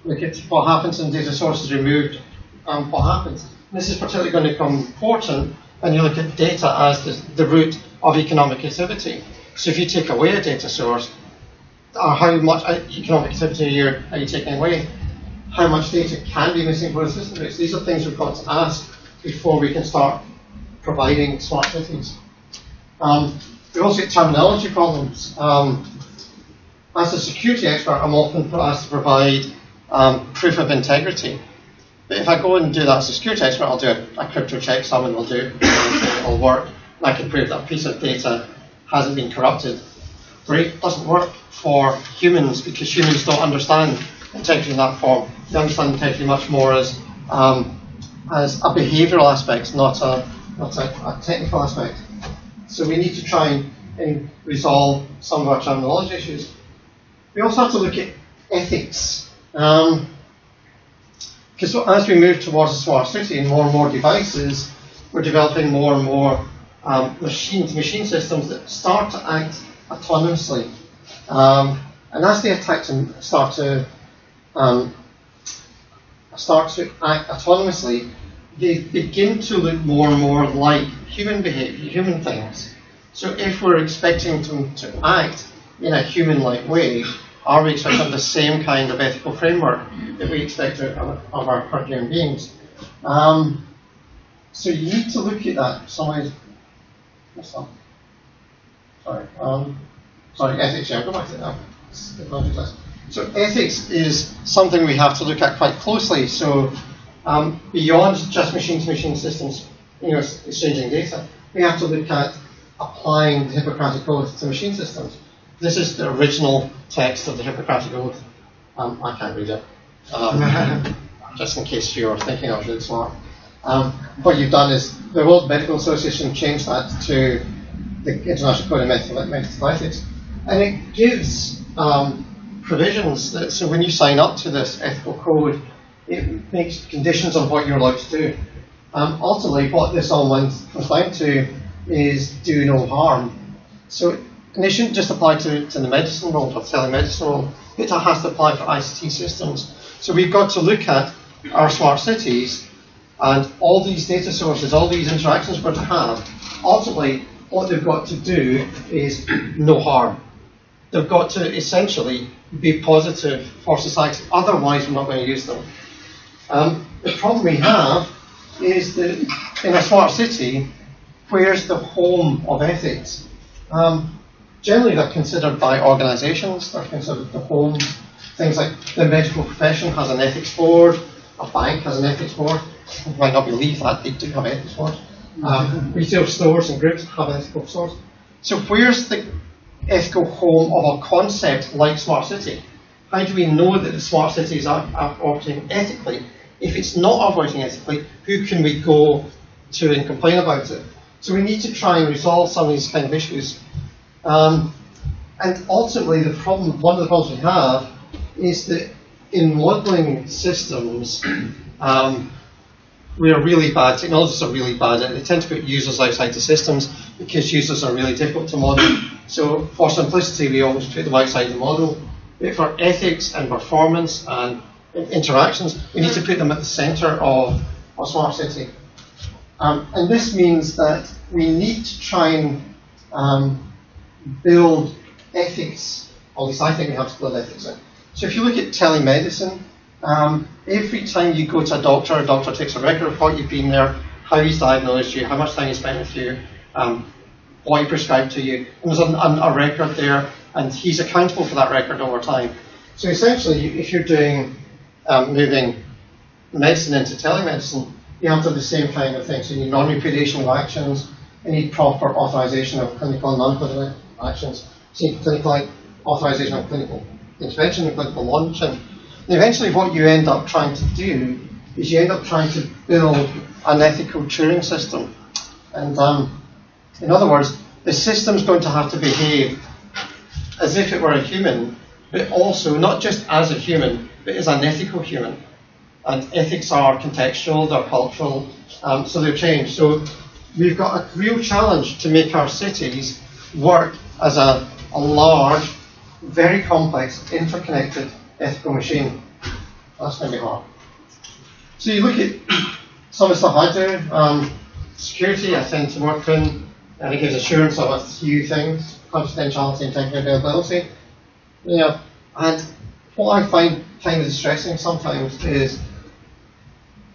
[SPEAKER 1] Look at what happens when data sources removed. What happens? And this is particularly going to become important when you look at data as the root of economic activity. So if you take away a data source, or how much economic activity are you taking away? How much data can be missing for the system? These are things we've got to ask before we can start providing smart cities. We also get terminology problems. As a security expert, I'm often asked to provide proof of integrity. But if I go and do that as a security expert, I'll do a crypto check, someone will do, it'll work, and I can prove that a piece of data hasn't been corrupted. Great, it doesn't work for humans because humans don't understand integrity in that form. They understand integrity much more as a behavioural aspect, not a technical aspect. So we need to try and resolve some of our terminology issues. We also have to look at ethics. Because as we move towards a smart city and more devices, we're developing more and more machine systems that start to act autonomously. And as they start to act autonomously, they begin to look more and more like human behavior, human things. So if we're expecting them to act in a human-like way, are we expecting the same kind of ethical framework that we expect of our current human beings? So you need to look at that. Sorry, ethics, yeah, go back to that. So ethics is something we have to look at quite closely. So beyond just machine-to-machine systems, exchanging data, we have to look at applying the Hippocratic Oath to machine systems. This is the original text of the Hippocratic Oath. I can't read it, just in case you're thinking I was really smart. What you've done is the World Medical Association changed that to the International Code of Medical Ethics, and it gives provisions that, so when you sign up to this ethical code, it makes conditions on what you're allowed to do. Ultimately, what this all comes down to is do no harm. So, and it shouldn't just apply to the medicine world or telemedicine world, it has to apply for ICT systems. So we've got to look at our smart cities and all these data sources, all these interactions we're going to have. Ultimately, what they've got to do is no harm. They've got to essentially be positive for society, otherwise we're not going to use them. The problem we have is that in a smart city, where's the home of ethics? Generally they're considered by organisations, they're considered the home. Things like the medical profession has an ethics board, a bank has an ethics board. You might not believe that, they do have ethics boards. Retail stores and groups have ethical stores. So where's the ethical home of a concept like smart city? How do we know that the smart cities are operating ethically? If it's not operating ethically, who can we go to and complain about it? So we need to try and resolve some of these kind of issues. And ultimately, one of the problems we have is that in modelling systems, we are really bad, technologists are really bad at it. They tend to put users outside the systems because users are really difficult to model. So for simplicity, we always put them outside the model. But for ethics and performance and interactions, we need to put them at the center of a smart city. And this means that we need to try and build ethics, or at least I think we have to build ethics in. So if you look at telemedicine, every time you go to a doctor takes a record of what you've been there, how he's diagnosed you, how much time he spent with you, what he prescribed to you. And there's a record there, and he's accountable for that record over time. So essentially, if you're doing moving medicine into telemedicine, you have to have the same kind of thing. So you need non-repudiation actions, you need proper authorization of clinical and non-clinical actions, so you need clinical authorization of clinical intervention and clinical monitoring. And eventually what you end up trying to do is you end up trying to build an ethical Turing system. And in other words, the system's going to have to behave as if it were a human, but also not just as a human, but as an ethical human. And ethics are contextual, they're cultural, so they've changed. So we've got a real challenge to make our cities work as a large, very complex, interconnected ethical machine. That's going to be hard. So you look at some of the stuff I do. Security, I tend to work in, and it gives assurance of a few things, confidentiality and technical availability. Yeah, and what I find kind of distressing sometimes is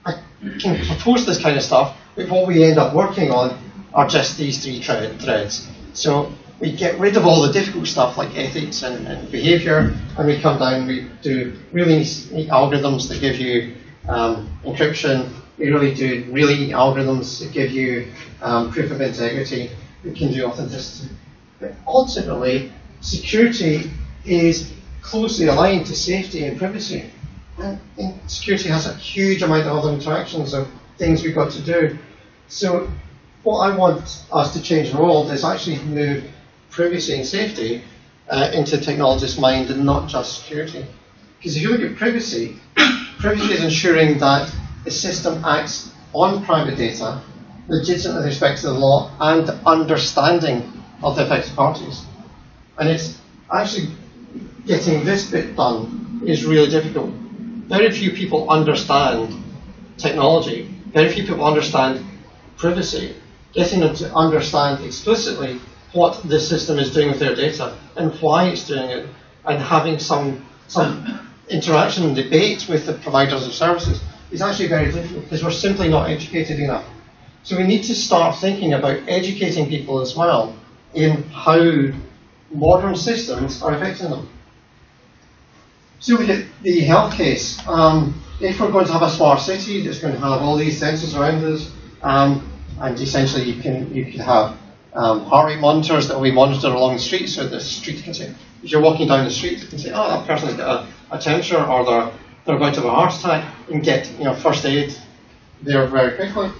[SPEAKER 1] I can propose this kind of stuff, but what we end up working on are just these three threads. So we get rid of all the difficult stuff like ethics and behavior, and we come down and we do really neat algorithms that give you encryption. We really do really neat algorithms that give you proof of integrity. We can do authenticity. But ultimately, security is closely aligned to safety and privacy. And security has a huge amount of other interactions of things we've got to do. So what I want us to change in the world is actually move privacy and safety into technologists' mind and not just security. Because if you look at privacy, privacy is ensuring that the system acts on private data, legitimate with respect to the law, and understanding of the affected parties. And it's actually getting this bit done is really difficult. Very few people understand technology. Very few people understand privacy. Getting them to understand explicitly what the system is doing with their data and why it's doing it, and having some interaction and debate with the providers of services is actually very difficult because we're simply not educated enough. So we need to start thinking about educating people as well in how modern systems are affecting them. So we get the health case. If we're going to have a smart city that's going to have all these sensors around us, and essentially you can have heart rate monitors that will be monitored along the street, so the street can say, if you're walking down the street, you can say, oh, that person's got a temperature, or they're about to have a heart attack, and get first aid there very quickly.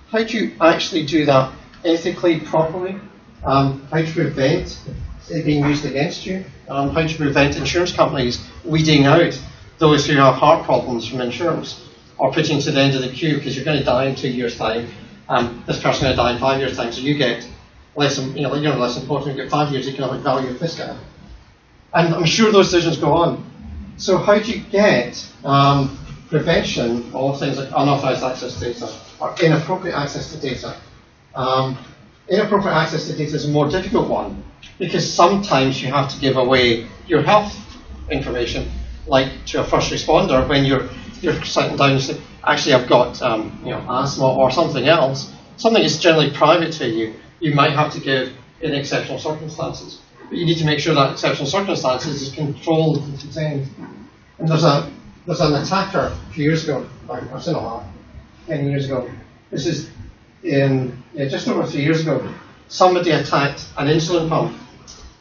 [SPEAKER 1] How do you actually do that ethically, properly? How do you prevent it being used against you? How do you prevent insurance companies weeding out those who have heart problems from insurance, or putting to the end of the queue because you're going to die in 2 years' time, this person's going to die in 5 years' time, so you get less, you're less important, you get 5 years economic value of this guy. And I'm sure those decisions go on. So how do you get prevention of things like unauthorized access to data or inappropriate access to data? Inappropriate access to data is a more difficult one because sometimes you have to give away your health information, like to a first responder when you're sitting down and say, actually I've got asthma or something else, something that's generally private to you, you might have to give in exceptional circumstances. But you need to make sure that exceptional circumstances is controlled and contained. And there's an attacker a few years ago, I've seen a lot, 10 years ago. This is just over 3 years ago. Somebody attacked an insulin pump.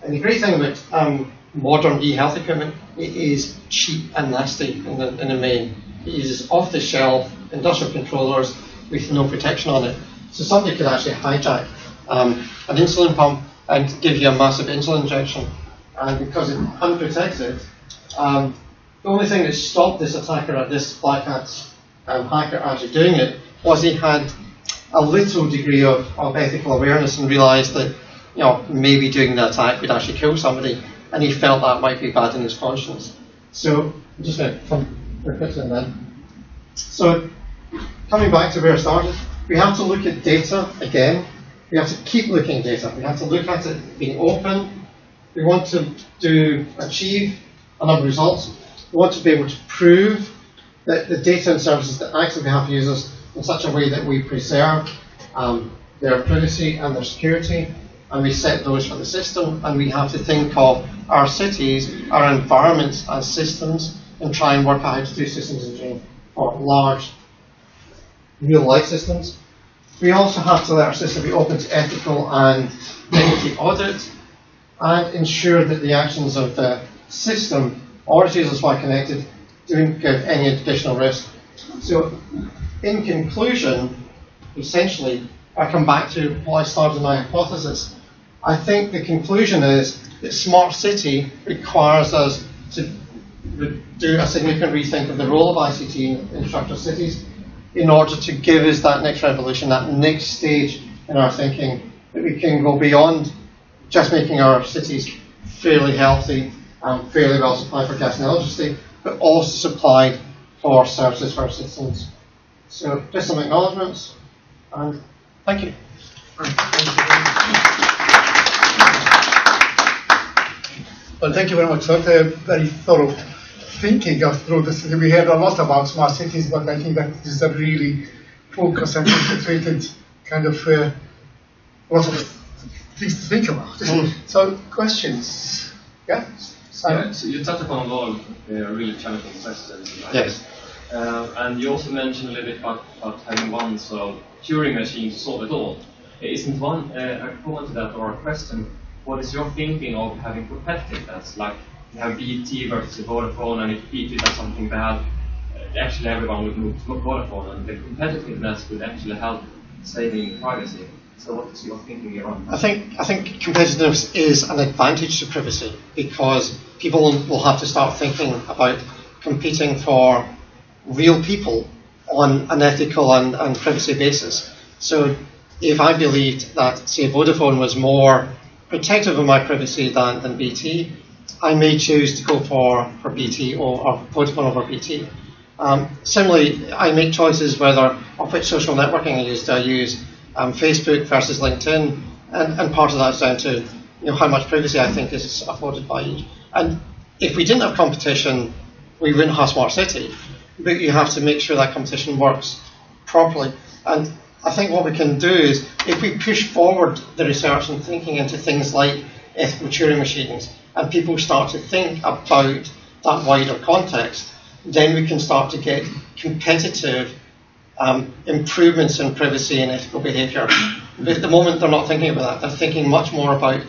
[SPEAKER 1] And the great thing about modern e-health equipment, it is cheap and nasty in the main. It uses off-the-shelf industrial controllers with no protection on it. So somebody could actually hijack an insulin pump and give you a massive insulin injection. And because it's unprotected, the only thing that stopped this attacker, this black hat hacker actually doing it, was he had a little degree of ethical awareness and realised that, maybe doing the attack would actually kill somebody, and he felt that might be bad in his conscience. So, I'm just going to come quickly in then. So, coming back to where I started, we have to look at data again. We have to keep looking at data. We have to look at it being open. We want to achieve a number of results. We want to be able to prove that the data and services that access behalf of users in such a way that we preserve their privacy and their security, and we set those for the system, and we have to think of our cities, our environments as systems, and try and work out how to do systems engineering for large real-life systems. We also have to let our system be open to ethical and integrity audit, and ensure that the actions of the system or its users while connected don't give any additional risk. So, in conclusion, essentially, I come back to what I started in my hypothesis. I think the conclusion is that smart city requires us to do a significant rethink of the role of ICT in infrastructure cities in order to give us that next revolution, that next stage in our thinking, that we can go beyond just making our cities fairly healthy and fairly well supplied for gas and electricity, but also supplied for services for our citizens. So, just some acknowledgements, and thank you.
[SPEAKER 2] Well, thank you very much for the very thorough thinking through this. We heard a lot about smart cities, but I think that this is a really focused and concentrated kind of lot of things to think about. So, questions? Yeah?
[SPEAKER 3] Yeah, so you touched upon a lot of really challenging questions.
[SPEAKER 1] Yes.
[SPEAKER 3] And you also mentioned a little bit about having one sort of Turing machine to solve it all. Isn't one a comment to that or a question? What is your thinking of having competitiveness? Like you have BT versus Vodafone, and if BT does something bad, actually everyone would move to Vodafone, and the competitiveness would actually help saving privacy. So what is your thinking around that?
[SPEAKER 1] I think competitiveness is an advantage to privacy, because people will have to start thinking about competing for real people on an ethical and privacy basis. So if I believed that, say, Vodafone was more protective of my privacy than BT, I may choose to go for BT or Vodafone over BT. Similarly, I make choices whether of which social networking I use. Do I use Facebook versus LinkedIn? And part of that is down to how much privacy I think is afforded by each. And if we didn't have competition, we wouldn't have smart city. But you have to make sure that competition works properly. And I think what we can do is, if we push forward the research and thinking into things like ethical Turing machines, and people start to think about that wider context, then we can start to get competitive improvements in privacy and ethical behaviour. But at the moment, they're not thinking about that. They're thinking much more about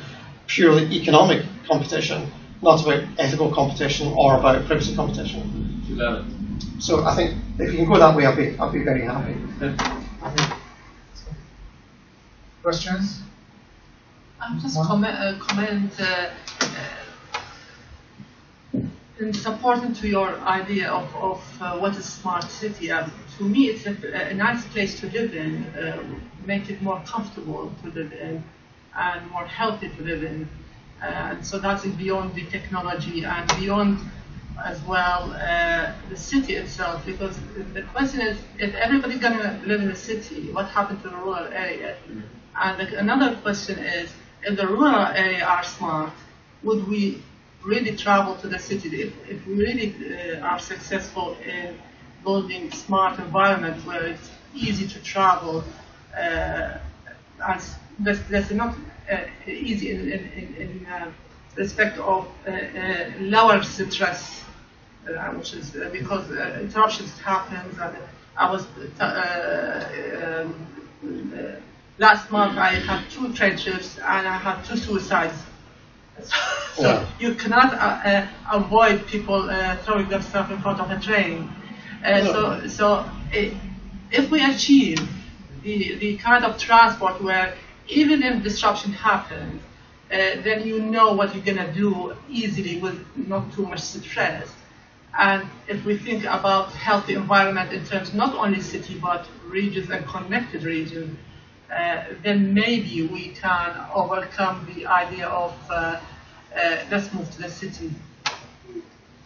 [SPEAKER 1] purely economic competition, not about ethical competition or about privacy competition. So I think if you can go that way, I'll be very happy.
[SPEAKER 2] Questions?
[SPEAKER 4] I'll just comment in supporting to your idea of what is smart city. To me, it's a nice place to live in, make it more comfortable to live in, and more healthy to live in. And so that is beyond the technology and beyond as well the city itself, because the question is, if everybody's going to live in the city, what happened to the rural area? And another question is, if the rural area are smart, would we really travel to the city? If we really are successful in building smart environment where it's easy to travel, and that's not easy in respect of lower stress, which is because interruptions happens. And I was last month I had 2 train trips and I had 2 suicides. So you cannot avoid people throwing themselves in front of a train. So if we achieve the kind of transport where even if disruption happens, then you know what you're going to do easily with not too much stress. And if we think about healthy environment in terms not only city but regions and connected regions, then maybe we can overcome the idea of let's move to the city.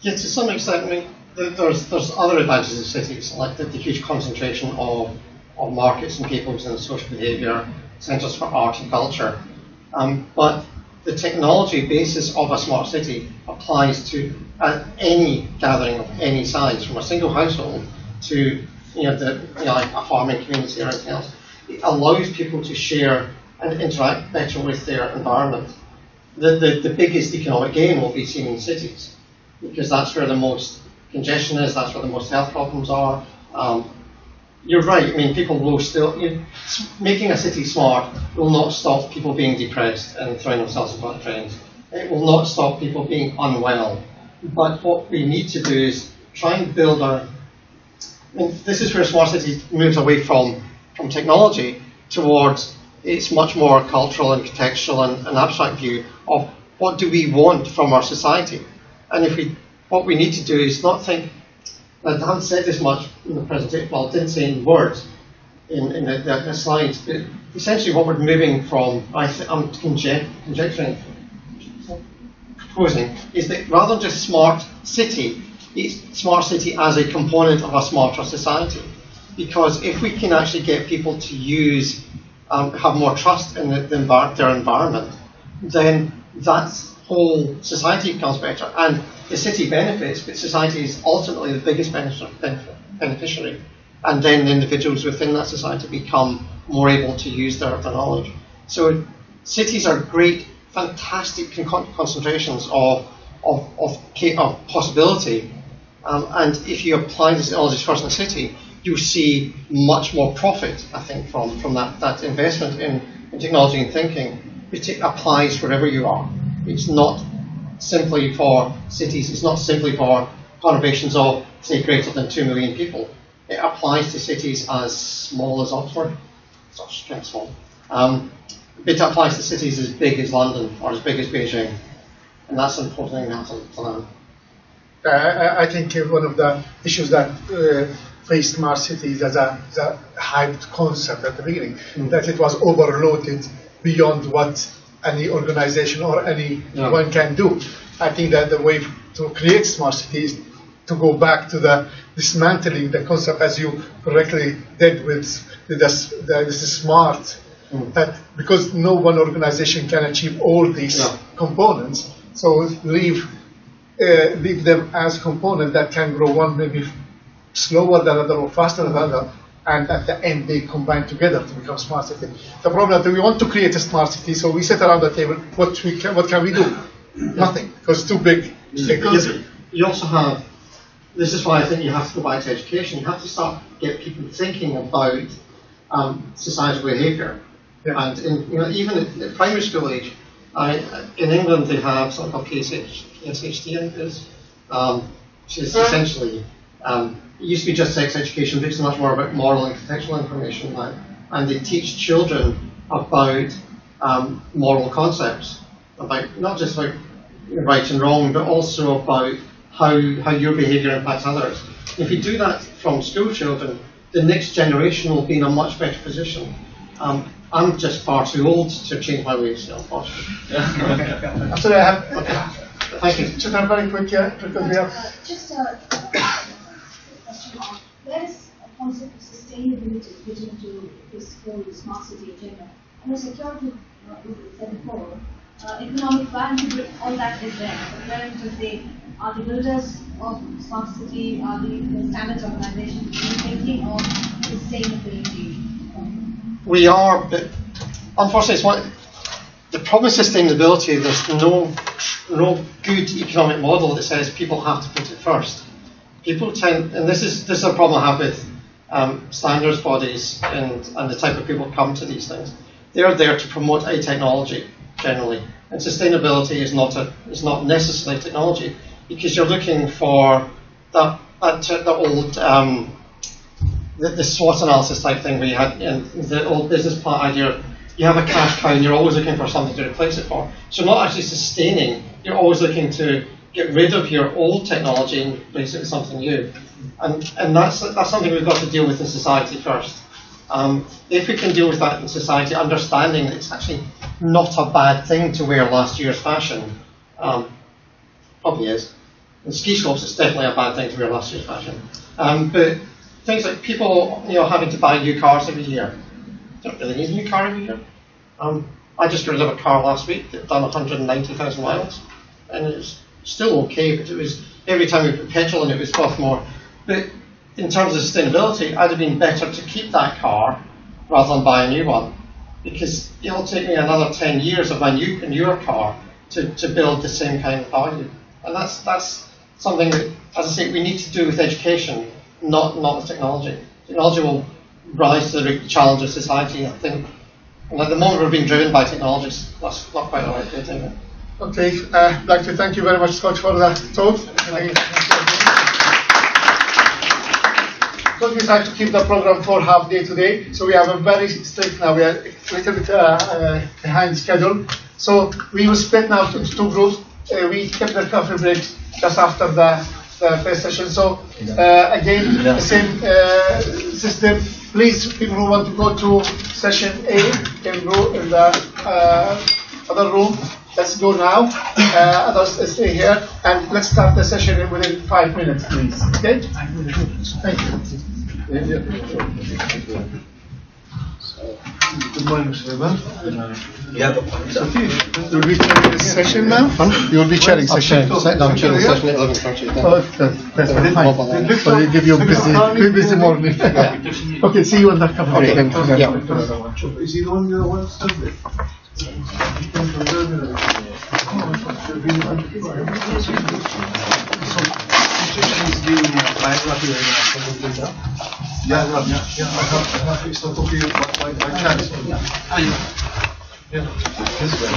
[SPEAKER 1] Yeah, to some extent. I mean, there's other advantages of cities, like the huge concentration of markets and peoples and social behaviour, centres for art and culture. But the technology basis of a smart city applies to any gathering of any size, from a single household to like a farming community or anything else. It allows people to share and interact better with their environment. The biggest economic gain will be seen in cities, because that's where the most congestion is, that's where the most health problems are. You're right, I mean, people will still, making a city smart will not stop people being depressed and throwing themselves into the drains. It will not stop people being unwell. But what we need to do is try and build this is where smart cities moves away from technology towards its much more cultural and contextual and abstract view of what do we want from our society. And what we need to do is not think, I haven't said this much in the presentation, well, I didn't say in words in the slides, but essentially what we're moving from, I'm conjecturing, proposing, is that rather than just smart city, it's smart city as a component of a smarter society. Because if we can actually get people to use, have more trust in their environment, then that whole society becomes better. And the city benefits, but society is ultimately the biggest beneficiary. And then the individuals within that society become more able to use their knowledge. So cities are great, fantastic concentrations of possibility. And if you apply this technology first in the city, you see much more profit, I think, from that investment in technology and thinking. It applies wherever you are. It's not simply for cities, it's not simply for conurbations of, say, greater than 2 million people. It applies to cities as small as Oxford. It's not kind of small. But it applies to cities as big as London or as big as Beijing. And that's an important thing now to learn.
[SPEAKER 2] I think one of the issues that faced smart cities as a hyped concept at the beginning, that it was overloaded beyond what any organization or anyone can do. I think that the way to create smart cities is to go back to the dismantling the concept, as you correctly did with this is smart, that because no one organization can achieve all these components, so leave them as components that can grow, one maybe slower than another or faster than another, and at the end they combine together to become smart city. The problem is that we want to create a smart city, so we sit around the table, what can we do? Nothing, because it's too big.
[SPEAKER 1] You also have, this is why I think you have to go back to education. You have to get people thinking about societal behaviour. And even at primary school age, in England they have something called PSHD, I think it is, which is essentially, it used to be just sex education, but it's much more about moral and contextual information now. And they teach children about moral concepts, about not just about right and wrong, but also about how your behaviour impacts others. If you do that from school children, the next generation will be in a much better position. I'm just far too old to change my ways, unfortunately.
[SPEAKER 2] Actually, I have.
[SPEAKER 1] Thank you.
[SPEAKER 2] Just a very quick, because we have.
[SPEAKER 5] Just a question on where is a concept of sustainability fitting into this whole smart city agenda? And the security, you said before, economic value, all that is there. But where are the builders of smart city, are the standards organizations thinking of sustainability?
[SPEAKER 1] We are, but unfortunately, the problem with sustainability, there's no good economic model that says people have to put it first. People tend, and this is a problem I have with standards bodies and the type of people who come to these things. They're there to promote a technology generally, and sustainability is not necessarily technology, because you're looking for the old the SWOT analysis type thing where you had the old business plan idea. You have a cash cow and you're always looking for something to replace it for. So you're not actually sustaining, you're always looking to get rid of your old technology and replace it with something new. And that's something we've got to deal with in society first. If we can deal with that in society, understanding that it's actually not a bad thing to wear last year's fashion, probably is. In ski slopes, it's definitely a bad thing to wear last year's fashion. But things like people, having to buy new cars every year. Don't really need a new car every year. I just got rid of a car last week that done 190,000 miles, and it was still okay, but it was every time we put petrol in it was cost more. But in terms of sustainability, I'd have been better to keep that car rather than buy a new one, because it'll take me another 10 years of my newer car to build the same kind of value. And that's something that, as I say, we need to do with education, not with technology. Technology will rise to the challenge of society, I think. And at the moment we're being driven by technologies. That's not quite the right way to think.
[SPEAKER 2] Okay, I'd like to thank you very much, Scott, for that talk. So we decided to keep the program for half day today, so we have a very strict now. We are a little bit behind schedule. So we will split now into two groups. We kept the coffee break just after the first session. So again, the same system. Please, people who want to go to session A can go in the other room. Let's go now. Others stay here, and let's start the session within 5 minutes, please. Okay? Thank you. Good morning, Mr. Weber. You'll be chairing this session now? You'll be chairing session.
[SPEAKER 1] I'm chairing session at 11:30.
[SPEAKER 2] Oh, that's fine. So we give you a busy morning. Okay, see you on that couple of days.
[SPEAKER 1] Yeah.
[SPEAKER 2] Is he the one you want to do? Yeah, I have it's not okay by chance. This way.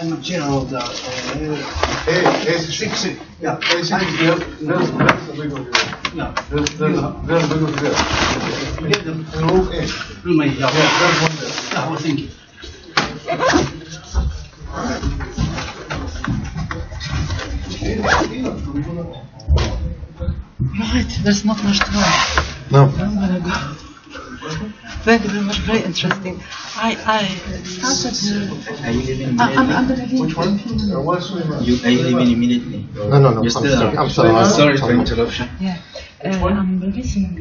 [SPEAKER 6] I'm general.
[SPEAKER 2] Yeah, there's a big one here.
[SPEAKER 6] No.
[SPEAKER 2] There's a big one here.
[SPEAKER 6] Get them.
[SPEAKER 2] Room A.
[SPEAKER 6] Room A, yeah.
[SPEAKER 2] Yeah, there's one there.
[SPEAKER 6] Yeah, well, thank you. Right, there's not much time.
[SPEAKER 1] No.
[SPEAKER 6] I'm gonna go. Thank you very much, very interesting. I started
[SPEAKER 7] Are you leaving
[SPEAKER 6] I'm
[SPEAKER 7] immediately?
[SPEAKER 6] gonna leave.
[SPEAKER 2] Which one?
[SPEAKER 7] Are you leaving immediately?
[SPEAKER 1] No.
[SPEAKER 7] You're still
[SPEAKER 1] I'm sorry.
[SPEAKER 7] Sorry for interruption.
[SPEAKER 6] Yeah. I'm releasing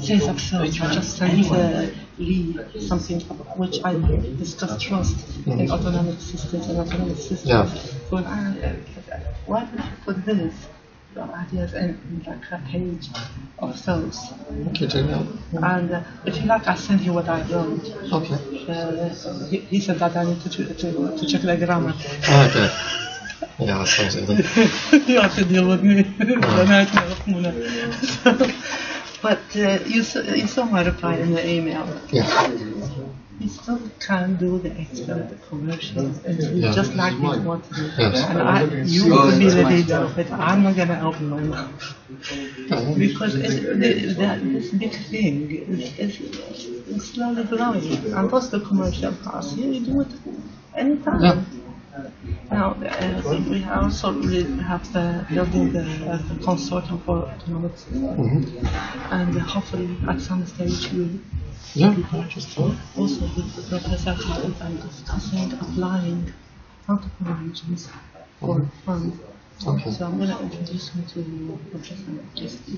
[SPEAKER 6] sales episodes. I just sent Lee something which I discussed trust in autonomic systems and autonomic systems.
[SPEAKER 1] Yeah.
[SPEAKER 6] So why don't you put this, your ideas, in like a page of those?
[SPEAKER 1] Okay, do that.
[SPEAKER 6] And if you like, I'll send you what I wrote.
[SPEAKER 1] Okay.
[SPEAKER 6] He said that I need to check the grammar.
[SPEAKER 1] Okay. Yeah, that sounds good.
[SPEAKER 6] You have to deal with me. The nightmare of Muna. But you saw my reply in the email.
[SPEAKER 1] Yeah.
[SPEAKER 6] We still can do the expert commercials, and
[SPEAKER 1] Yeah.
[SPEAKER 6] just like we want to do.
[SPEAKER 1] Yes.
[SPEAKER 6] And you will be the leader of it. I'm not going to open my mouth. Because this big thing is slowly growing. And that's the commercial parts. Here you do it anytime.
[SPEAKER 1] Yeah.
[SPEAKER 6] Now, we also have the building the consortium for autonomous systems, and hopefully at some stage we
[SPEAKER 1] Yeah.
[SPEAKER 6] also with the Professor I'm discussing applying multiple regions for funds.
[SPEAKER 1] Okay.
[SPEAKER 6] So I'm going to introduce him to Professor just to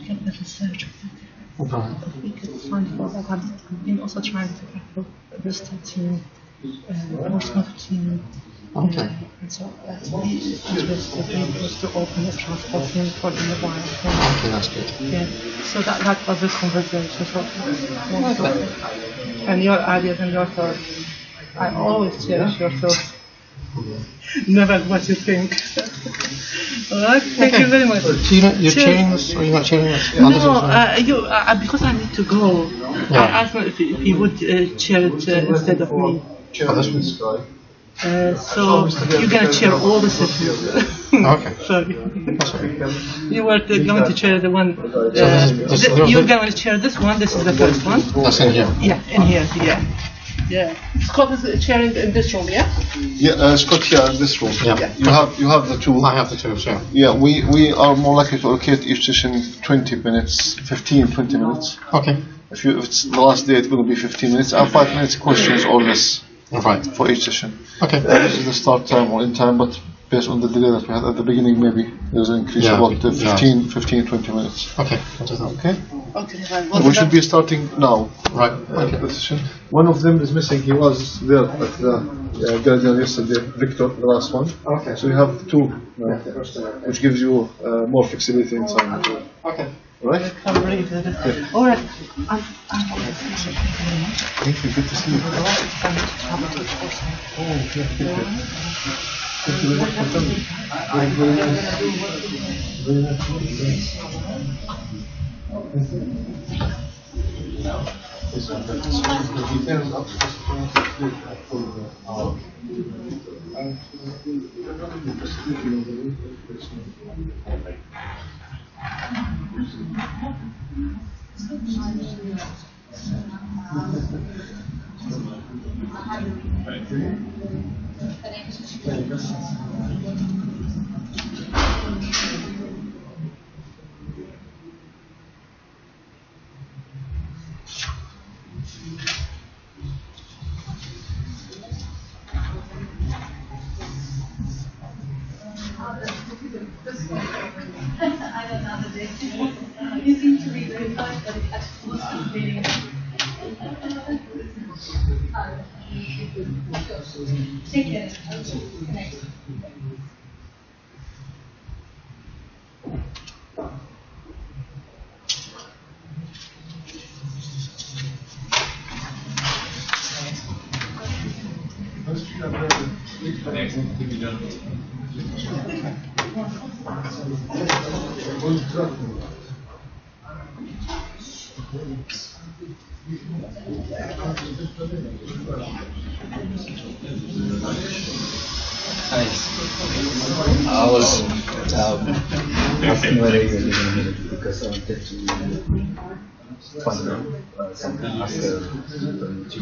[SPEAKER 6] get the research of it.
[SPEAKER 1] Right.
[SPEAKER 6] If we could find for that, I've been also trying to get the Bristol team, Portsmouth team.
[SPEAKER 1] Okay.
[SPEAKER 6] And so we interested to open the transport team for the mobile phone.
[SPEAKER 1] Okay, that's good.
[SPEAKER 6] Yeah. So that was the conversation. So, and your ideas and your thoughts. I always cherish your thoughts. Never what you think. Alright, thank you very much.
[SPEAKER 1] So you're chairing this, or you're not chairing this?
[SPEAKER 6] No, because I need to go.
[SPEAKER 1] Yeah.
[SPEAKER 6] I asked him if he would chair it instead of me.
[SPEAKER 1] Oh, this one.
[SPEAKER 6] So you're gonna chair all the sessions.
[SPEAKER 1] Okay.
[SPEAKER 6] Sorry. You were going to chair the one. You're going to chair this one. This is the first one.
[SPEAKER 1] That's in here.
[SPEAKER 6] Yeah, in here. Yeah.
[SPEAKER 4] Yeah. Scott is chairing in this room, yeah?
[SPEAKER 8] Yeah, Scott here in this room.
[SPEAKER 1] Yeah.
[SPEAKER 8] You have the two.
[SPEAKER 1] I have the two, sure.
[SPEAKER 8] Yeah, we are more likely to allocate each session 20 minutes, 15, 20 minutes.
[SPEAKER 1] Okay.
[SPEAKER 8] If it's the last day, it's going to be 15 minutes and 5 minutes questions or less.
[SPEAKER 1] Right.
[SPEAKER 8] For each session.
[SPEAKER 1] Okay.
[SPEAKER 8] This is the start time or end time, but based on the delay that we had at the beginning, maybe there's an increase about 15, 20 minutes.
[SPEAKER 1] Okay.
[SPEAKER 8] Okay.
[SPEAKER 4] Okay.
[SPEAKER 8] We should be starting now.
[SPEAKER 1] Right.
[SPEAKER 8] Okay. The session. One of them is missing. He was there at the Guardian yesterday, Victor, the last one.
[SPEAKER 1] Okay.
[SPEAKER 8] So you have two, which gives you more flexibility in time.
[SPEAKER 1] Okay.
[SPEAKER 8] Right?
[SPEAKER 6] I can't believe that. All right.
[SPEAKER 8] Thank you. Good to see you. Thank you very much for coming. Very nice. Very
[SPEAKER 5] You seem to be very much, but it actually was meaning. Take care. I'll connect.
[SPEAKER 7] I was asking whether you were living in it because I wanted to find out something after going to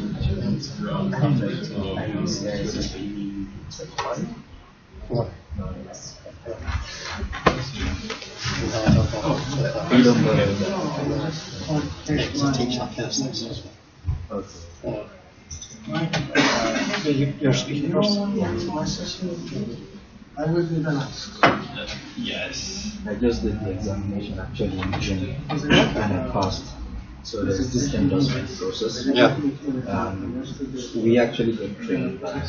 [SPEAKER 7] you don't know
[SPEAKER 1] You're speaking first.
[SPEAKER 2] I will be the last.
[SPEAKER 3] Yes.
[SPEAKER 7] I just did the examination actually in June and I passed. So there's this endorsement process.
[SPEAKER 1] Yeah.
[SPEAKER 7] We actually got trained by a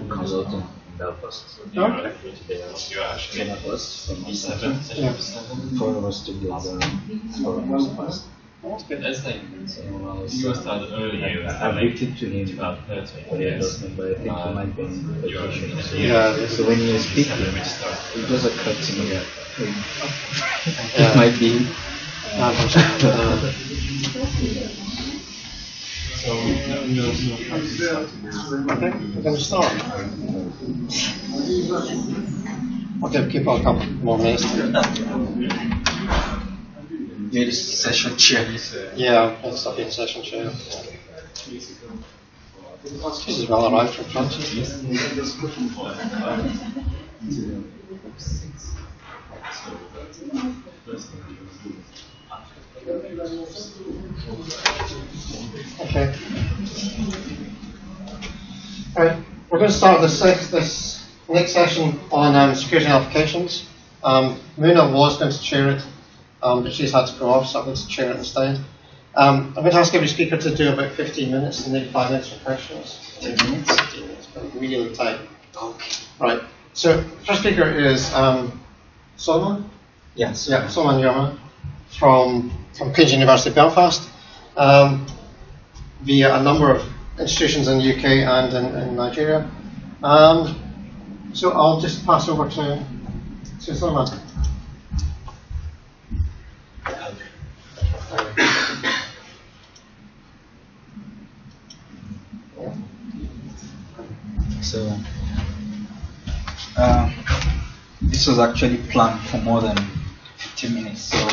[SPEAKER 7] consultant in Belfast. They are trained us from E7. 4 of us took the exam, 4 of us passed.
[SPEAKER 3] That's like
[SPEAKER 7] So
[SPEAKER 3] started earlier.
[SPEAKER 7] I waited to him for the endorsement, but I think he might be in vacation.
[SPEAKER 1] Yeah.
[SPEAKER 7] So when he was speaking, it just occurred to me that it might be.
[SPEAKER 1] Okay, we're going to start. Okay, keep on a couple more minutes.
[SPEAKER 7] You're the session chair.
[SPEAKER 1] Yeah, let's stop in session chair. This is well arrived from France. Okay. Right, we're going to start this next session on security applications. Muna was going to chair it, but she's had to go off, so I'm going to chair it instead. I'm going to ask every speaker to do about 15 minutes and then 5 minutes for questions. 15 minutes? 15 minutes, but really tight. Okay. Right. So, first speaker is Solomon?
[SPEAKER 7] Yes.
[SPEAKER 1] Yeah, Solomon Yerma from Queen's University Belfast, via a number of institutions in the UK and in Nigeria. So I'll just pass over to Solomon.
[SPEAKER 7] So this was actually planned for more than 15 minutes. So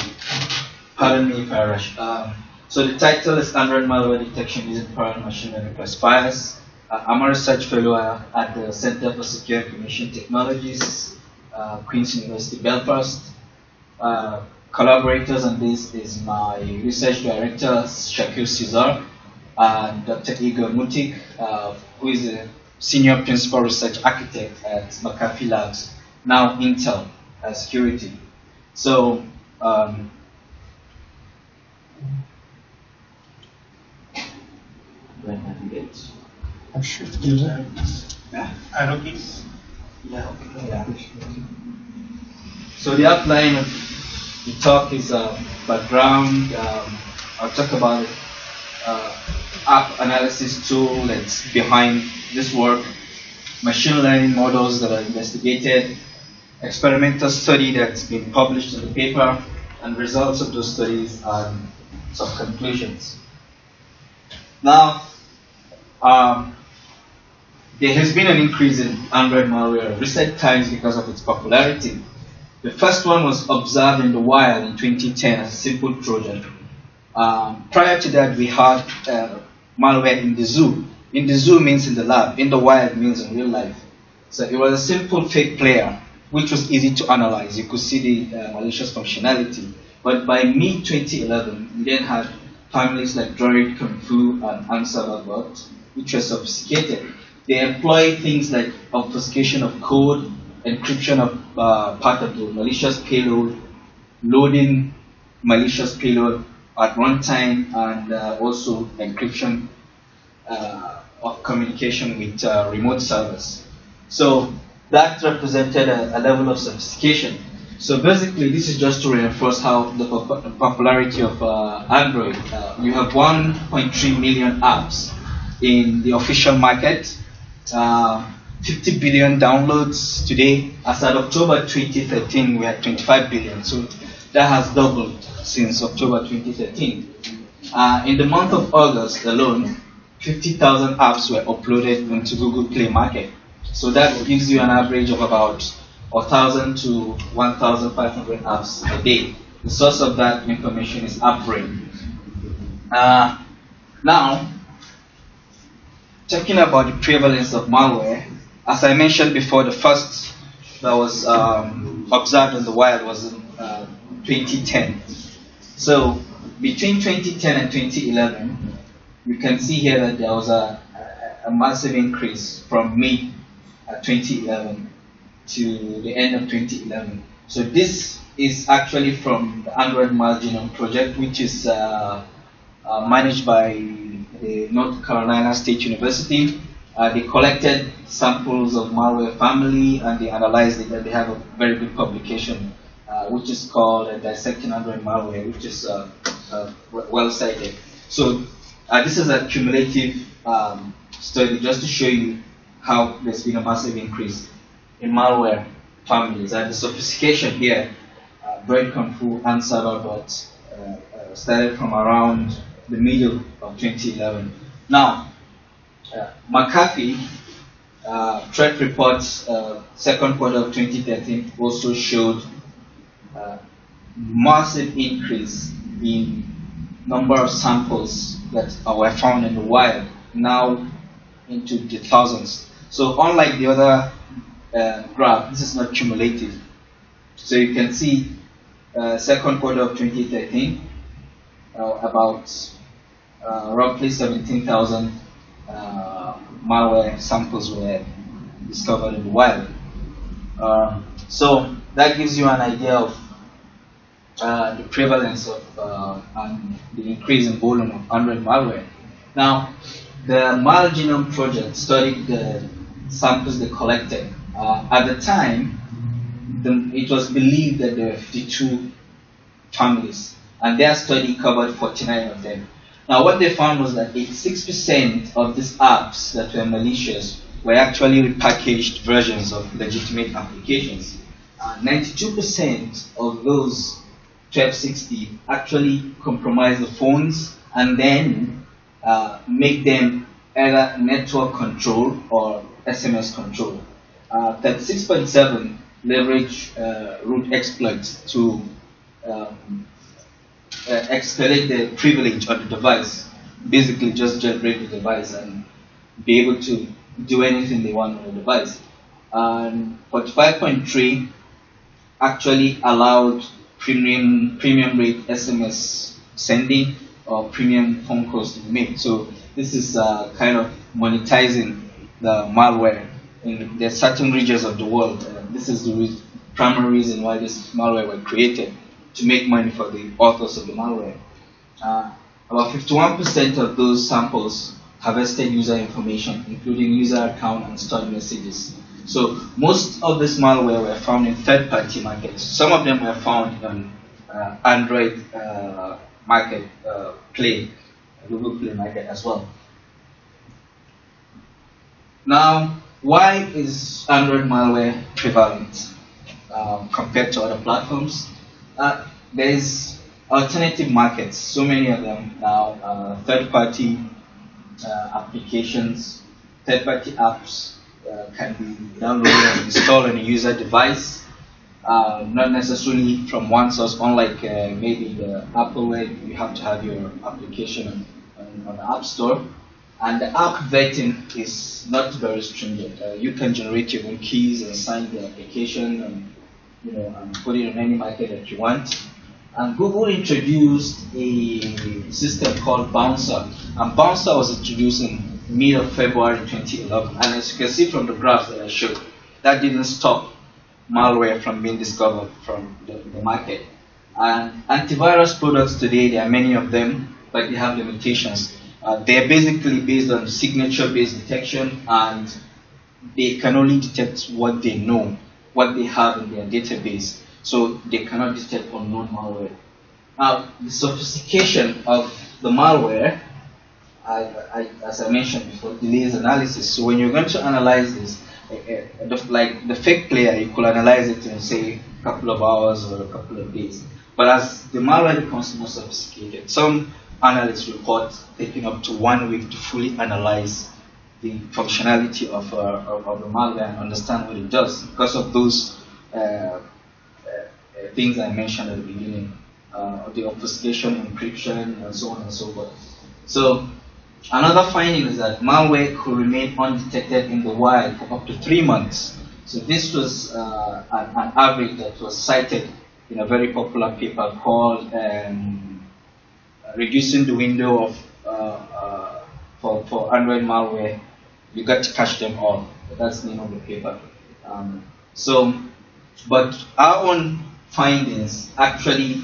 [SPEAKER 7] pardon me if I rush. So the title is Android Malware Detection Using Parallel Machine Learning Classifiers. I'm a research fellow at the Center for Secure Information Technologies, Queen's University, Belfast. Collaborators on this is my research director, Shakir Cesar, and Dr. Igor Mutik, who is a senior principal research architect at McAfee Labs, now Intel Security. So,
[SPEAKER 8] I'm sure it gives it.
[SPEAKER 7] So the outline of the talk is background. I'll talk about app analysis tool that's behind this work, machine learning models that are investigated, experimental study that's been published in the paper, and results of those studies and some conclusions. Now, there has been an increase in Android malware in recent times because of its popularity. The first one was observed in the wild in 2010 as a simple Trojan. Prior to that, we had malware in the zoo. In the zoo means in the lab. In the wild means in real life. So it was a simple fake player, which was easy to analyze. You could see the malicious functionality. But by mid-2011, we then had families like Droid, Kung Fu, and AnswerBot, which were sophisticated. They employ things like obfuscation of code, encryption of part of the malicious payload, loading malicious payload at runtime, and also encryption of communication with remote servers. So that represented a level of sophistication. So basically, this is just to reinforce how the popularity of Android. You have 1.3 million apps in the official market, 50 billion downloads today. As at October 2013, we had 25 billion. So that has doubled since October 2013. In the month of August alone, 50,000 apps were uploaded into Google Play Market. So that gives you an average of about 1,000 to 1,500 apps a day. The source of that information is AppBrain. Now, talking about the prevalence of malware, as I mentioned before, the first that was observed in the wild was in 2010. So between 2010 and 2011, you can see here that there was a massive increase from mid-2011 to the end of 2011. So this is actually from the Android Malware Genome Project, which is managed by the North Carolina State University. They collected samples of malware family and they analyzed it, and they have a very good publication which is called Dissecting Android Malware, which is well cited. So this is a cumulative study just to show you how there's been a massive increase in malware families. And the sophistication here, Droid, Kung Fu, and AnswerBot started from around the middle of 2011. Now, McAfee threat reports second quarter of 2013 also showed massive increase in number of samples that were found in the wild, now into the thousands. So unlike the other graph, this is not cumulative. So you can see second quarter of 2013, about roughly 17,000 malware samples were discovered in the wild. So that gives you an idea of the prevalence of and the increase in volume of Android malware. Now, the Malware Genome Project studied the samples they collected. At the time, it was believed that there were 52 families, and their study covered 49 of them. Now, what they found was that 86% of these apps that were malicious were actually repackaged versions of legitimate applications. 92% of those 1260 actually compromise the phones and then make them either network control or SMS control. 36.7 leverage root exploits to
[SPEAKER 9] escalate the privilege on the device, basically just jailbreak the device and be able to do anything they want on the device. And 45.3 actually allowed premium rate SMS sending or premium phone calls to be made. So this is kind of monetizing the malware in the certain regions of the world. This is the primary reason why this malware were created, to make money for the authors of the malware. About 51% of those samples harvested user information, including user account and stored messages. So most of this malware were found in third-party markets. Some of them were found on Android market, Google Play market as well. Now, why is Android malware prevalent compared to other platforms? There is alternative markets, so many of them now, third-party applications, third-party apps can be downloaded and installed on a user device, not necessarily from one source, unlike maybe the Apple, where you have to have your application on the App Store. And the app vetting is not very stringent. You can generate your own keys and sign the application, and and put it on any market that you want. And Google introduced a system called Bouncer, and Bouncer was introduced in mid of February 2011. And as you can see from the graph that I showed, that didn't stop malware from being discovered from the market. And antivirus products today, there are many of them, but they have limitations. They're basically based on signature-based detection, and they can only detect what they know, what they have in their database. So they cannot detect unknown malware. Now, the sophistication of the malware, as I mentioned before, delays analysis. So when you're going to analyze this, like the fake player, you could analyze it in, say, a couple of hours or a couple of days. But as the malware becomes more sophisticated, some analysts report taking up to 1 week to fully analyze the functionality of the malware and understand what it does, because of those things I mentioned at the beginning, the obfuscation, encryption, and so on and so forth. So another finding is that malware could remain undetected in the wild for up to 3 months. So this was an average that was cited in a very popular paper called Reducing the Window of for Android malware. You got to catch them all. That's the name of the paper. But our own findings actually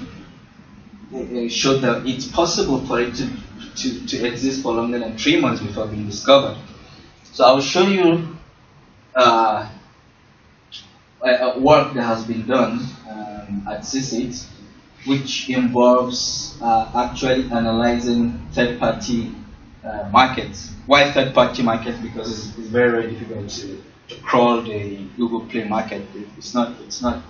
[SPEAKER 9] showed that it's possible for it to exist for longer than 3 months before being discovered. So I'll show you work that has been done at CSIT, which involves actually analyzing third-party markets. Why third-party markets? Because it's very, very difficult to crawl the Google Play market. It's not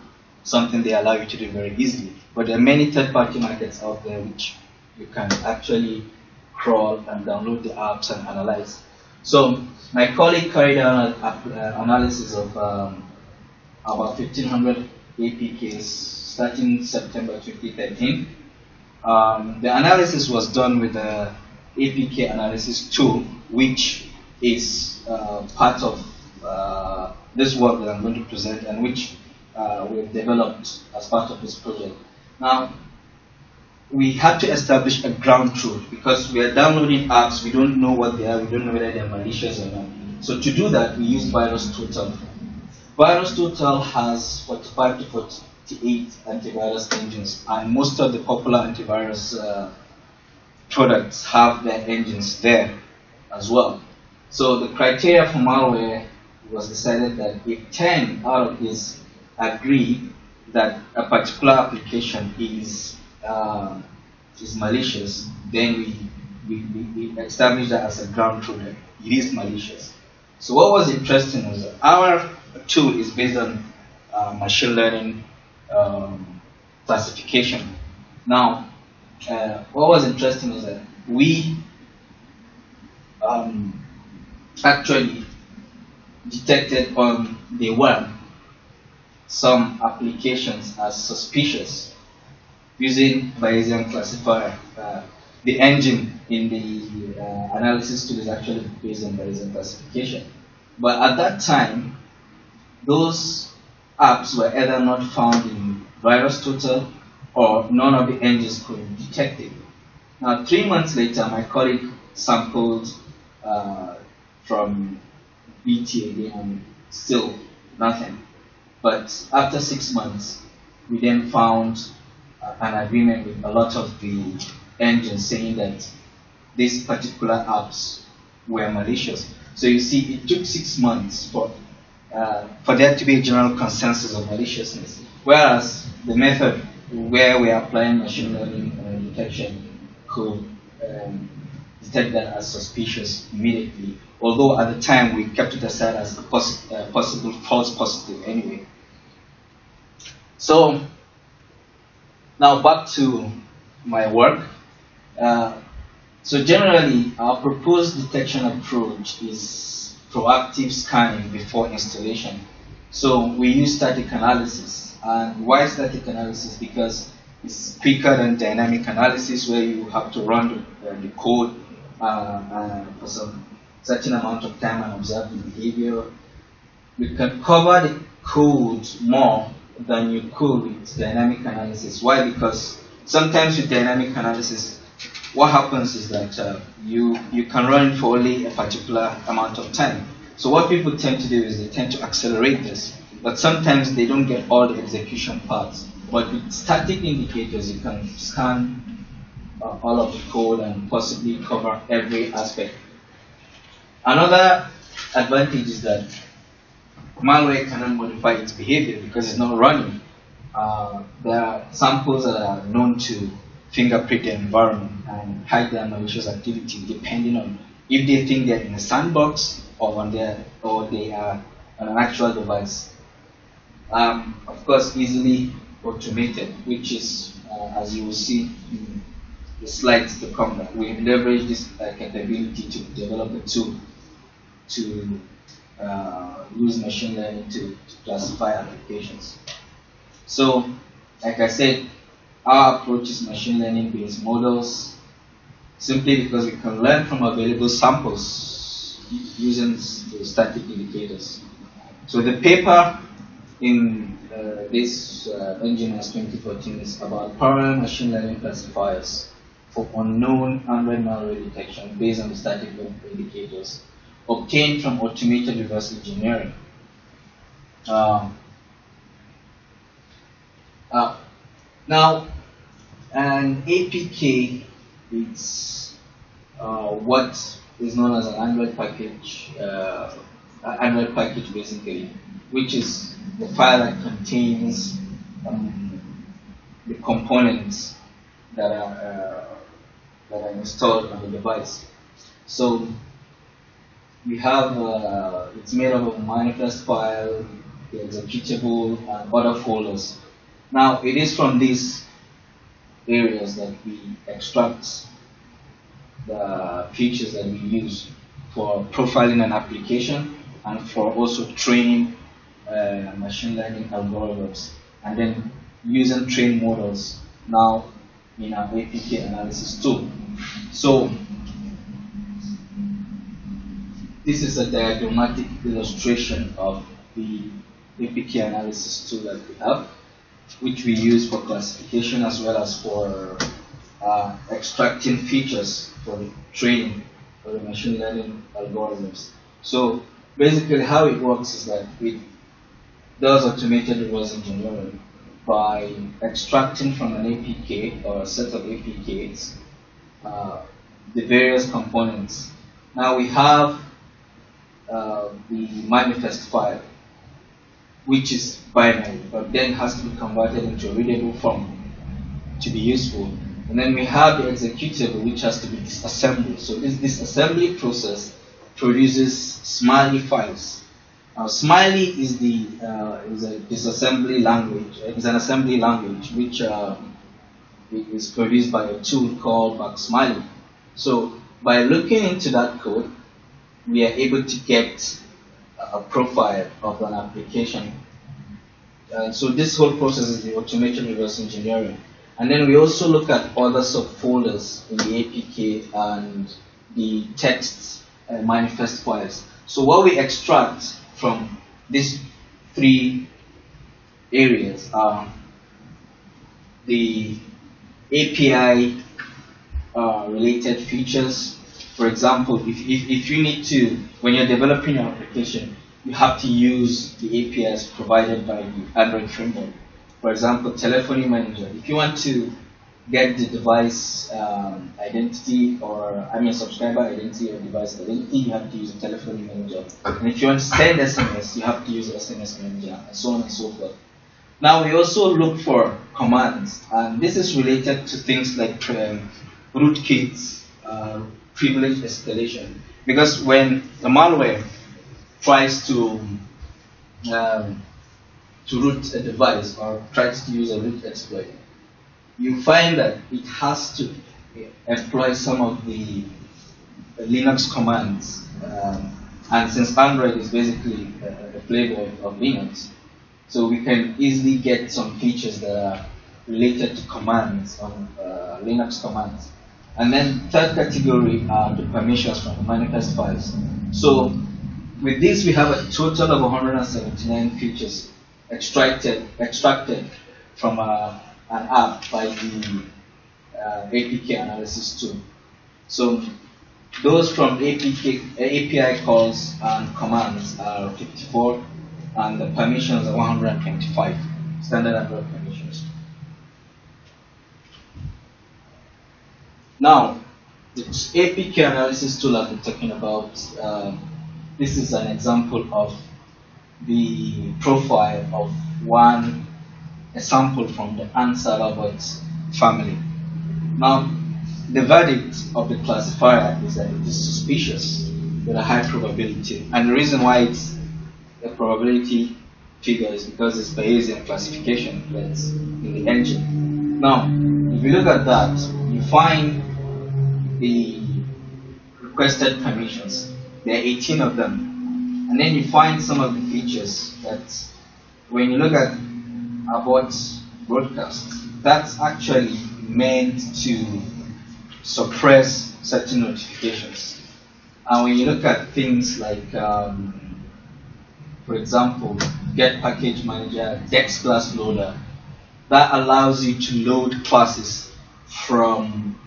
[SPEAKER 9] something they allow you to do very easily. But there are many third-party markets out there which you can actually crawl and download the apps and analyze. So my colleague carried out an analysis of about 1,500 APKs starting September 2013. The analysis was done with the APK analysis tool, which is part of this work that I'm going to present, and which we've developed as part of this project. Now, we had to establish a ground truth, because we are downloading apps, we don't know what they are, we don't know whether they're malicious or not. So to do that, we used VirusTotal. VirusTotal has 45 to 48 antivirus engines, and most of the popular antivirus products have their engines there as well. So the criteria for malware was decided that if 10 out of these agree that a particular application is malicious, then we establish that as a ground truth that it is malicious. So what was interesting was that our tool is based on machine learning classification. Now, what was interesting is that we actually detected on day one some applications as suspicious. using Bayesian classifier. The engine in the analysis tool is actually based on Bayesian classification. But at that time, those apps were either not found in VirusTotal or none of the engines could detect it. Now, 3 months later, my colleague sampled from BT again, and still nothing. But after 6 months, we then found an agreement with a lot of the engines saying that these particular apps were malicious. So you see, it took 6 months for there to be a general consensus of maliciousness. Whereas the method where we are applying machine learning detection could detect that as suspicious immediately, although at the time we kept it aside as a possible false positive anyway. So now back to my work. So generally, our proposed detection approach is proactive scanning before installation. So we use static analysis. And why static analysis? Because it's quicker than dynamic analysis, where you have to run the code for some certain amount of time and observe the behavior. We can cover the code more than you could with dynamic analysis. Why? Because sometimes with dynamic analysis, what happens is that you can run it for only a particular amount of time. So what people tend to do is they tend to accelerate this, but sometimes they don't get all the execution parts. But with static indicators, you can scan all of the code and possibly cover every aspect. Another advantage is that malware cannot modify its behavior because it's not running. There are samples that are known to fingerprint the environment and hide their malicious activity depending on if they think they're in a sandbox or they are on an actual device. Of course, easily automated, which is, as you will see in the slides to come, that we leverage this capability to develop a tool to use machine learning to classify applications. So, like I said, our approach is machine learning based models, simply because we can learn from available samples using the static indicators. So the paper in this NGMAST 2014 is about parallel machine learning classifiers for unknown Android malware detection based on the static indicators obtained from automated reverse engineering. Now, an APK is what is known as an Android package basically, which is the file that contains the components that are installed on the device. So we have it's made up of a manifest file, the executable, and other folders. Now it is from these areas that we extract the features that we use for profiling an application and for also training machine learning algorithms, and then using trained models now in our APK analysis tool. So this is a diagrammatic illustration of the APK analysis tool that we have, which we use for classification as well as for extracting features for the training for the machine learning algorithms. So basically how it works is that it does automated reverse engineering by extracting from an APK or a set of APKs the various components. Now we have the manifest file, which is binary, but then has to be converted into a readable form to be useful. And then we have the executable, which has to be disassembled. So this disassembly process produces Smiley files. Now Smiley is a disassembly language. It's an assembly language which is produced by a tool called Smiley. So by looking into that code, we are able to get a profile of an application. So this whole process is the automation reverse engineering. And then we also look at other subfolders in the APK and the text manifest files. So what we extract from these three areas are the API related features. For example, if you need to, when you're developing your application, you have to use the APIs provided by the Android framework. For example, telephony manager. If you want to get the device identity, or subscriber identity or device identity, you have to use a telephony manager. And if you want to send SMS, you have to use SMS manager, and so on and so forth. Now we also look for commands, and this is related to things like rootkits, privilege escalation. Because when the malware tries to root a device or tries to use a root exploit, you find that it has to employ some of the Linux commands. And since Android is basically a flavor of Linux, so we can easily get some features that are related to commands on Linux commands. And then third category are the permissions from the manifest files. So with this, we have a total of 179 features extracted from an app by the APK analysis tool. So those from API calls and commands are 54, and the permissions are 125, standard Android permissions. Now, the APK analysis tool I've been talking about, this is an example of the profile of a sample from the AntServerbot family. Now, the verdict of the classifier is that it is suspicious with a high probability. And the reason why it's a probability figure is because it's Bayesian classification that's in the engine. Now, if you look at that, you find the requested permissions. There are 18 of them. And then you find some of the features that, when you look at about broadcast, that's actually meant to suppress certain notifications. And when you look at things like, for example, get package manager, dex class loader, that allows you to load classes from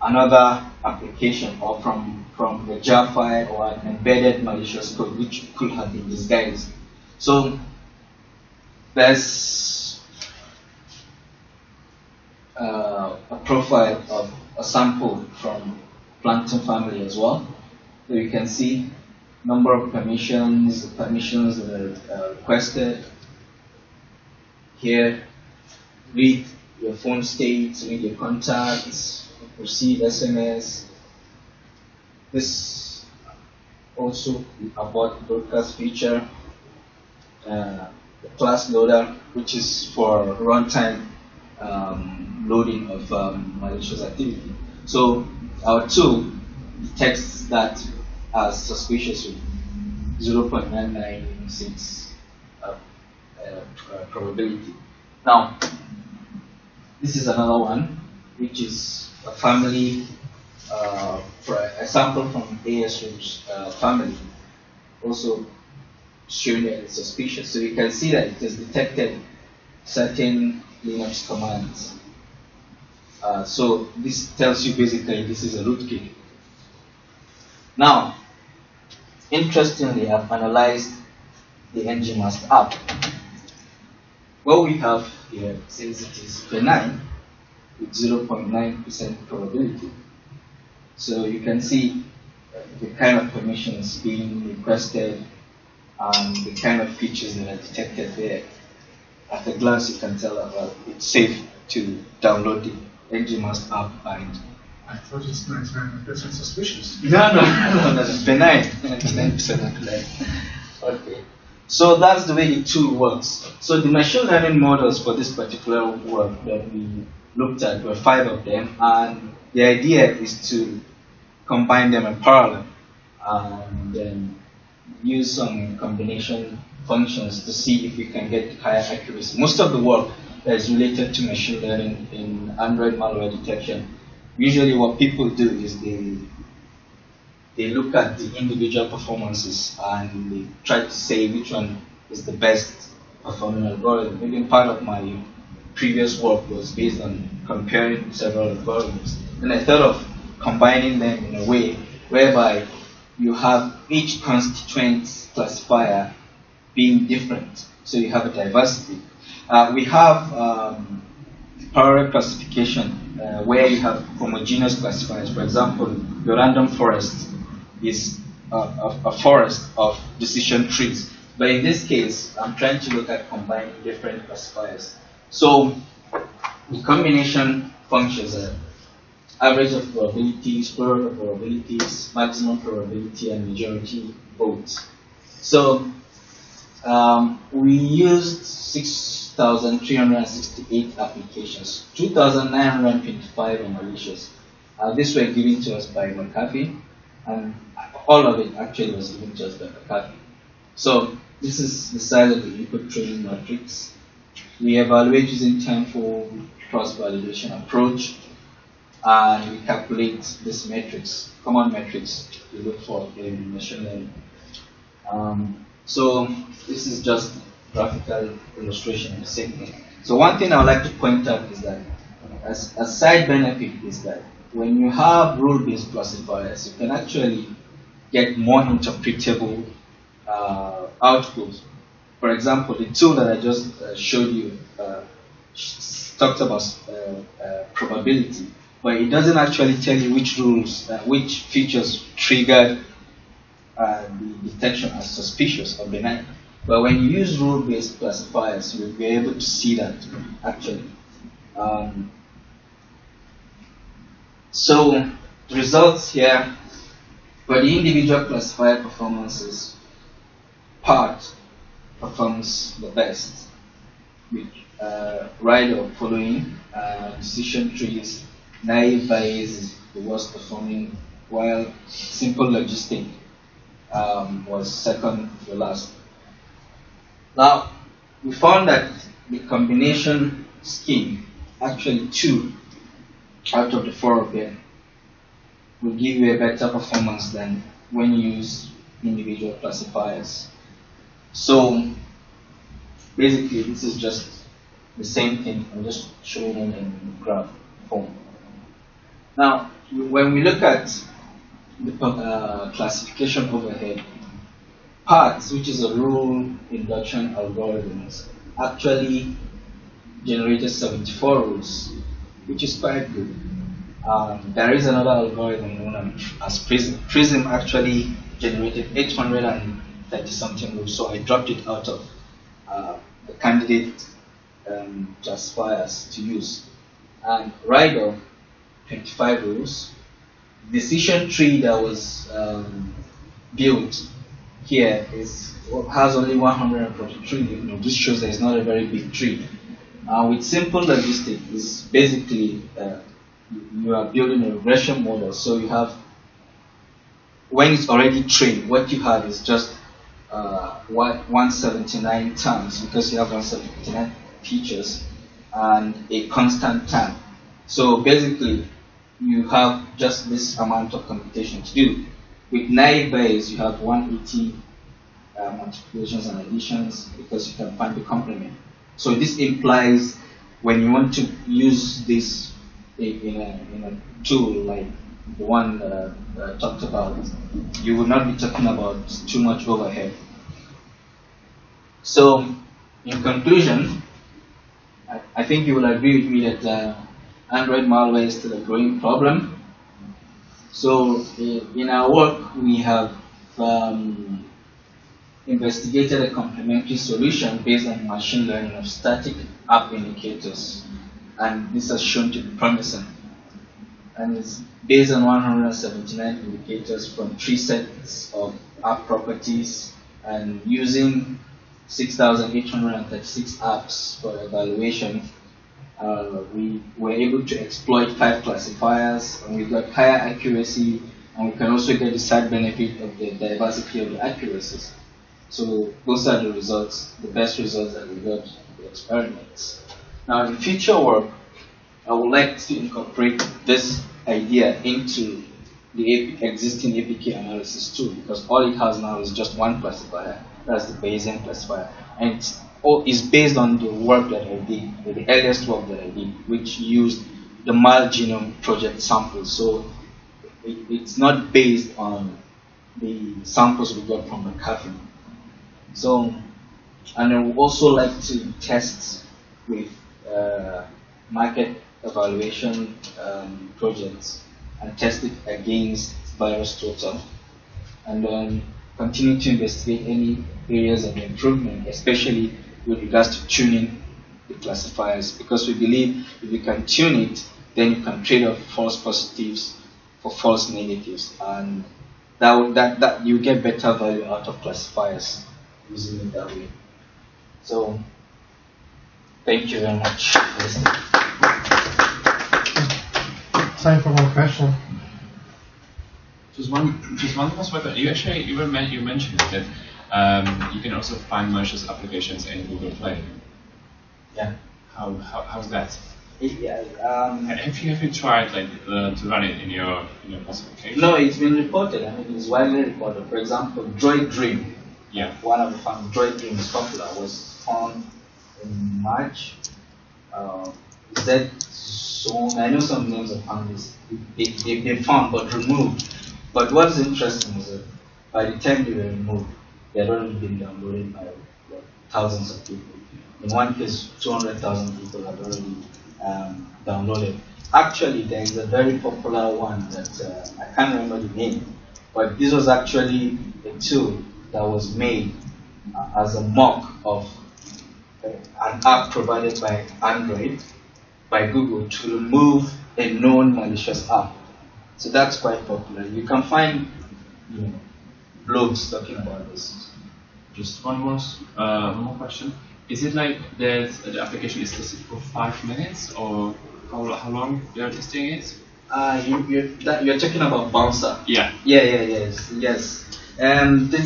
[SPEAKER 9] another application or from the jar file or an embedded malicious code which could have been disguised. So there's a profile of a sample from Plankton family as well. So you can see number of permissions that are requested. Here, read your phone states, read your contacts, receive SMS. This also about broadcast feature, the class loader, which is for runtime loading of malicious activity. So our tool detects that as suspicious with 0.996 probability. Now, this is another one, which is a family, for a sample from ASRoot's family, also showing that it's suspicious. So you can see that it has detected certain Linux commands. So this tells you basically this is a rootkit. Now, interestingly, I've analyzed the NGMAST app. What we have here says it is benign with 0.9% probability. So you can see the kind of permissions being requested and the kind of features that are detected there. At a glance, you can tell that it's safe to download the NGMAST app and
[SPEAKER 2] I thought it's 99% suspicious.
[SPEAKER 9] No, it's benign. 99% benign. Okay. So that's the way the tool works. So the machine learning models for this particular work that we looked at were 5 of them, and the idea is to combine them in parallel and then use some combination functions to see if we can get higher accuracy. Most of the work that is related to machine learning in Android malware detection. Usually what people do is they look at the individual performances and they try to say which one is the best performing algorithm. Even part of my previous work was based on comparing several algorithms. And I thought of combining them in a way whereby you have each constituent classifier being different. So you have a diversity. We have parallel classification where you have homogeneous classifiers. For example, your random forest is a forest of decision trees. But in this case, I'm trying to look at combining different classifiers. So the combination functions are average of probabilities, plural of probabilities, maximum probability, and majority votes. So we used 6,368 applications. 2,925 are malicious. These were given to us by McAfee, and all of it actually was given to us by McAfee. So this is the size of the input training matrix. We evaluate using tenfold cross-validation approach, and we calculate this matrix, common metrics we look for in machine learning. So this is just graphical illustration of the same thing. So one thing I would like to point out is that as a side benefit is that when you have rule-based classifiers, you can actually get more interpretable outputs. For example, the tool that I just showed you talked about probability, but it doesn't actually tell you which rules, which features triggered the detection as suspicious or benign. But when you use rule-based classifiers, you'll be able to see that actually. So the results here for the individual classifier performances, part performs the best, with rider following, decision trees, naive bias is the worst performing, while simple logistic was second to last. Now, we found that the combination scheme, actually 2 out of the 4 of them, will give you a better performance than when you use individual classifiers. So, basically, this is just the same thing. I'm just showing it in graph form. Now, when we look at the classification overhead, parts, which is a rule induction algorithms, actually generated 74 rules, which is quite good. There is another algorithm known as Prism. Prism actually generated 830 something rules, so I dropped it out of the candidate classifiers to use. And Rider, 25 rules. Decision tree that was built here has only 143. This shows that it's not a very big tree. With simple logistics, is basically you are building a regression model. So you have, when it's already trained, what you have is just 179 terms, because you have 179 features and a constant time. So basically, you have just this amount of computation to do. With naive Bayes, you have 180 multiplications and additions, because you can find the complement. So this implies when you want to use this in a tool like the one that I talked about, you will not be talking about too much overhead. So in conclusion, I think you will agree with me that Android malware is still a growing problem. So in our work, we have investigated a complementary solution based on machine learning of static app indicators, and this has shown to be promising. And it's based on 179 indicators from 3 sets of app properties, and using 6,836 apps for evaluation. We were able to exploit 5 classifiers, and we got higher accuracy, and we can also get the side benefit of the diversity of the accuracies. So those are the results, the best results that we got from the experiments. Now, in future work, I would like to incorporate this idea into the existing APK analysis tool, because all it has now is just one classifier. That's the Bayesian classifier, and it's based on the work that I did, the earliest work that I did, which used the Mile Genome Project samples. So it's not based on the samples we got from the cafe. So, and I would also like to test with market evaluation projects and test it against VirusTotal, and then continue to investigate any areas of improvement, especially with regards to tuning the classifiers, because we believe if you can tune it, then you can trade off false positives for false negatives, and that you get better value out of classifiers using it that way. So, thank you very much for listening.
[SPEAKER 1] Time for one question.
[SPEAKER 10] Just one last one. You mentioned that you can also find malicious applications in Google Play.
[SPEAKER 9] Yeah.
[SPEAKER 10] How's that?
[SPEAKER 9] Yeah.
[SPEAKER 10] Have you tried to run it in your classification?
[SPEAKER 9] No, it's been reported. I mean, it's widely reported. For example, Droid Dream.
[SPEAKER 10] Yeah.
[SPEAKER 9] One of the fans, Droid Dream is popular. Was found in March. Is that so? I know some names of families. They've been found but removed. But what's interesting is that by the time they were removed, they had already been downloaded by thousands of people. In one case, 200,000 people had already downloaded. Actually, there is a very popular one that I can't remember the name, but this was actually a tool that was made as a mock of an app provided by Android, by Google, to remove a known malicious app. So that's quite popular. You can find blogs talking about this.
[SPEAKER 10] Just one more question. Is it like that the application is tested for 5 minutes, or how long you are testing it?
[SPEAKER 9] You're talking about Bouncer.
[SPEAKER 10] Yeah.
[SPEAKER 9] Yes.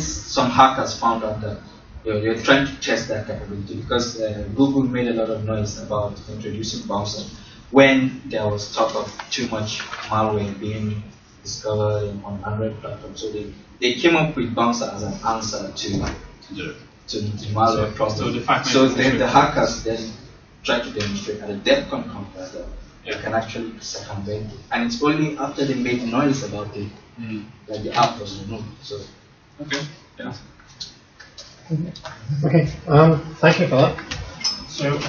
[SPEAKER 9] Some hackers found out that you're trying to test that capability, because Google made a lot of noise about introducing Bouncer when there was talk of too much malware being discovered on Android platforms. So they came up with Bouncer as an answer to the malware problem. So then the hackers then tried to demonstrate at a DEFCON conference that they can actually circumvent it. And it's only after they made noise about it that the app was removed. So
[SPEAKER 10] okay, yeah.
[SPEAKER 1] Okay, thank you for that. So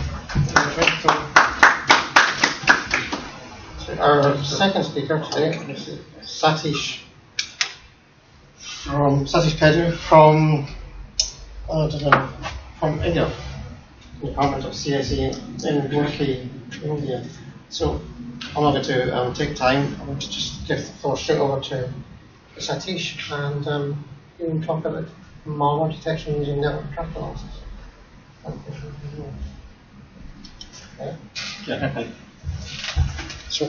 [SPEAKER 1] our second speaker today is Satish Pedru from India, Department of CSE in Roorkee, India. So I'm not going to take time. I'm going to just give the floor straight over to Satish, and you can talk about malware detection using network traffic analysis. Yeah. Okay. So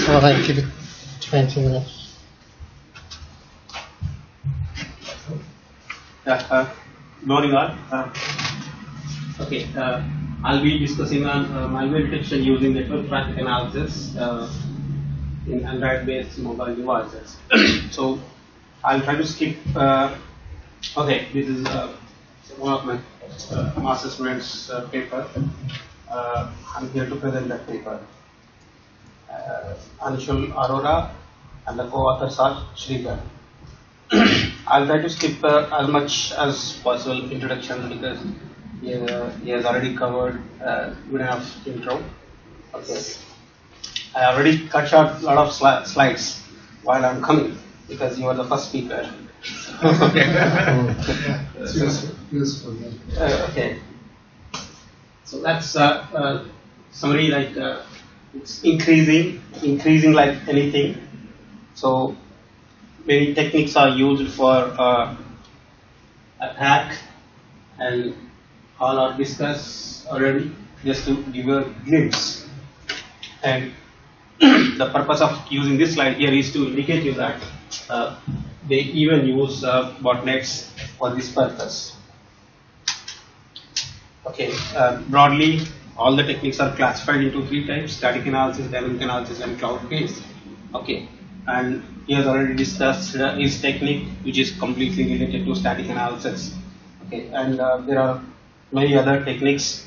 [SPEAKER 1] I'll give it 20 minutes.
[SPEAKER 11] Good morning all. I'll be discussing on malware detection using network traffic analysis in Android-based mobile devices. So I'll try to skip. This is one of my master students' paper. I'm here to present that paper. Anshul Arora and the co-authors are Sridhar. I'll try to skip as much as possible introduction, because he has already covered good enough intro. Okay. I already cut short a lot of slides while I'm coming, because you are the first speaker.
[SPEAKER 2] Useful.
[SPEAKER 11] Okay. So that's summary, it's increasing like anything. So many techniques are used for attack, and all are discussed already, just to give a glimpse. And the purpose of using this slide here is to indicate you that they even use botnets for this purpose. Okay, broadly all the techniques are classified into 3 types: static analysis, dynamic analysis, and cloud-based. Okay, and he has already discussed his technique, which is completely related to static analysis. Okay, and there are many other techniques.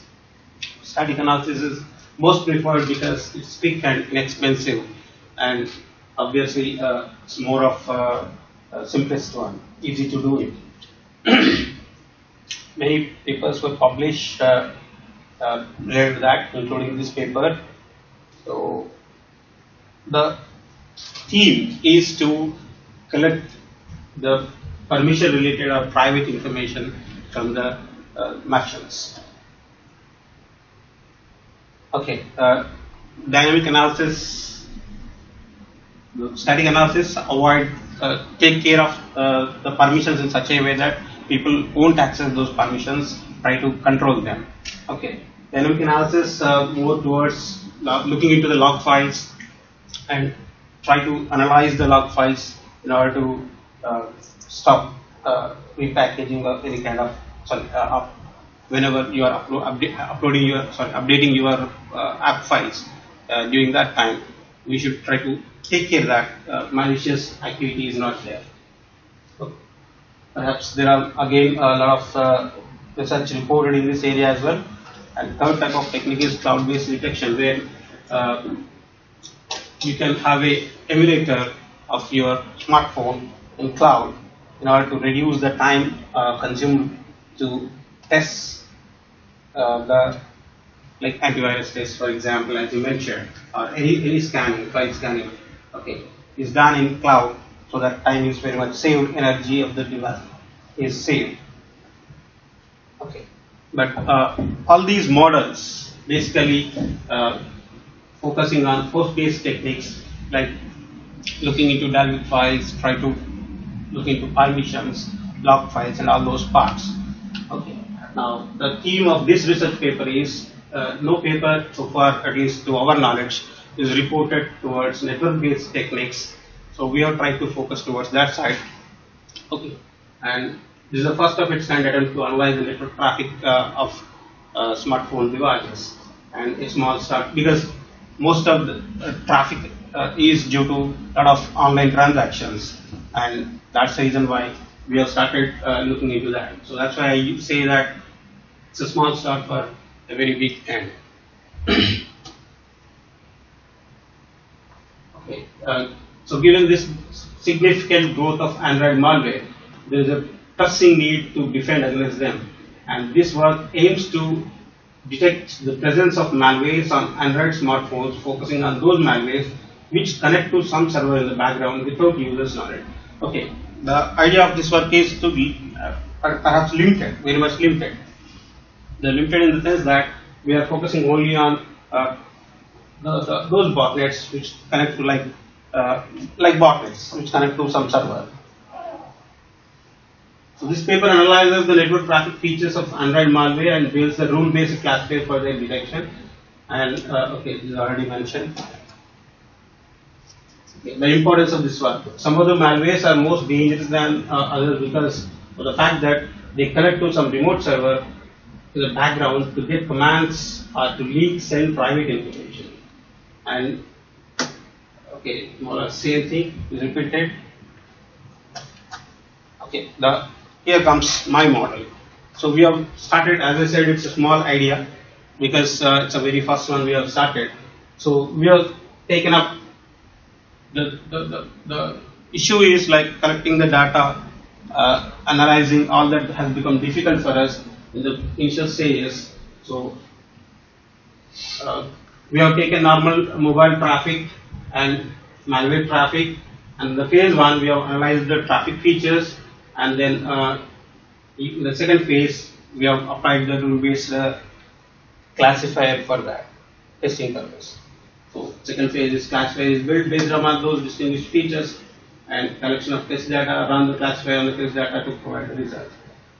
[SPEAKER 11] Static analysis is most preferred because it's quick and inexpensive, and obviously it's more of simplest one, easy to do it. Many papers were published related to that, including this paper. So the theme is to collect the permission related or private information from the merchants. Okay, dynamic analysis, static analysis take care of the permissions in such a way that people won't access those permissions, try to control them. Okay, dynamic analysis more towards looking into the log files and try to analyze the log files in order to stop repackaging or any kind of whenever you are updating your app files. During that time, we should try to take care that malicious activity is not there. So perhaps there are again a lot of research reported in this area as well. And third type of technique is cloud-based detection, where you can have a emulator of your smartphone in cloud in order to reduce the time consumed to test the antivirus test, for example, as you mentioned, or any scanning, file scanning. Okay, is done in cloud, so that time is very much saved, energy of the device is saved. Okay, but all these models basically focusing on host-based techniques like looking into dynamic files, try to look into permissions, log files, and all those parts. Okay. Now the theme of this research paper is no paper so far, at least to our knowledge, is reported towards network-based techniques. So we are trying to focus towards that side. Okay, and this is the first of its kind attempt to analyze the network traffic of smartphone devices, and a small start because most of the traffic is due to a lot of online transactions, and that's the reason why we have started looking into that. So that's why I say that it's a small start for a very big end. Okay, so given this significant growth of Android malware, there is a pressing need to defend against them, and this work aims to detect the presence of malwares on Android smartphones, focusing on those malwares which connect to some server in the background without users knowledge. Okay, the idea of this work is to be perhaps limited, very much limited. The limited in the sense that we are focusing only on those botnets which connect to like botnets which connect to some server. So this paper analyzes the network traffic features of Android malware and builds the rule-based classifier for their detection. And okay, this is already mentioned. Okay, the importance of this work. Some of the malwares are most dangerous than others because of the fact that they connect to some remote server to the background to get commands or to leak, send private information. And okay, more or less same thing is repeated. Okay, here comes my model. So we have started, as I said, it's a small idea because it's a very first one we have started. So we have taken up the issue is like collecting the data, analyzing all that has become difficult for us in the initial stages. So we have taken normal mobile traffic and malware traffic, and the phase one we have analyzed the traffic features, and then in the second phase we have applied the rule-based classifier for that testing purpose. So second phase is classifier is built based on those distinguished features, and collection of test data, run the classifier on the test data to provide the result.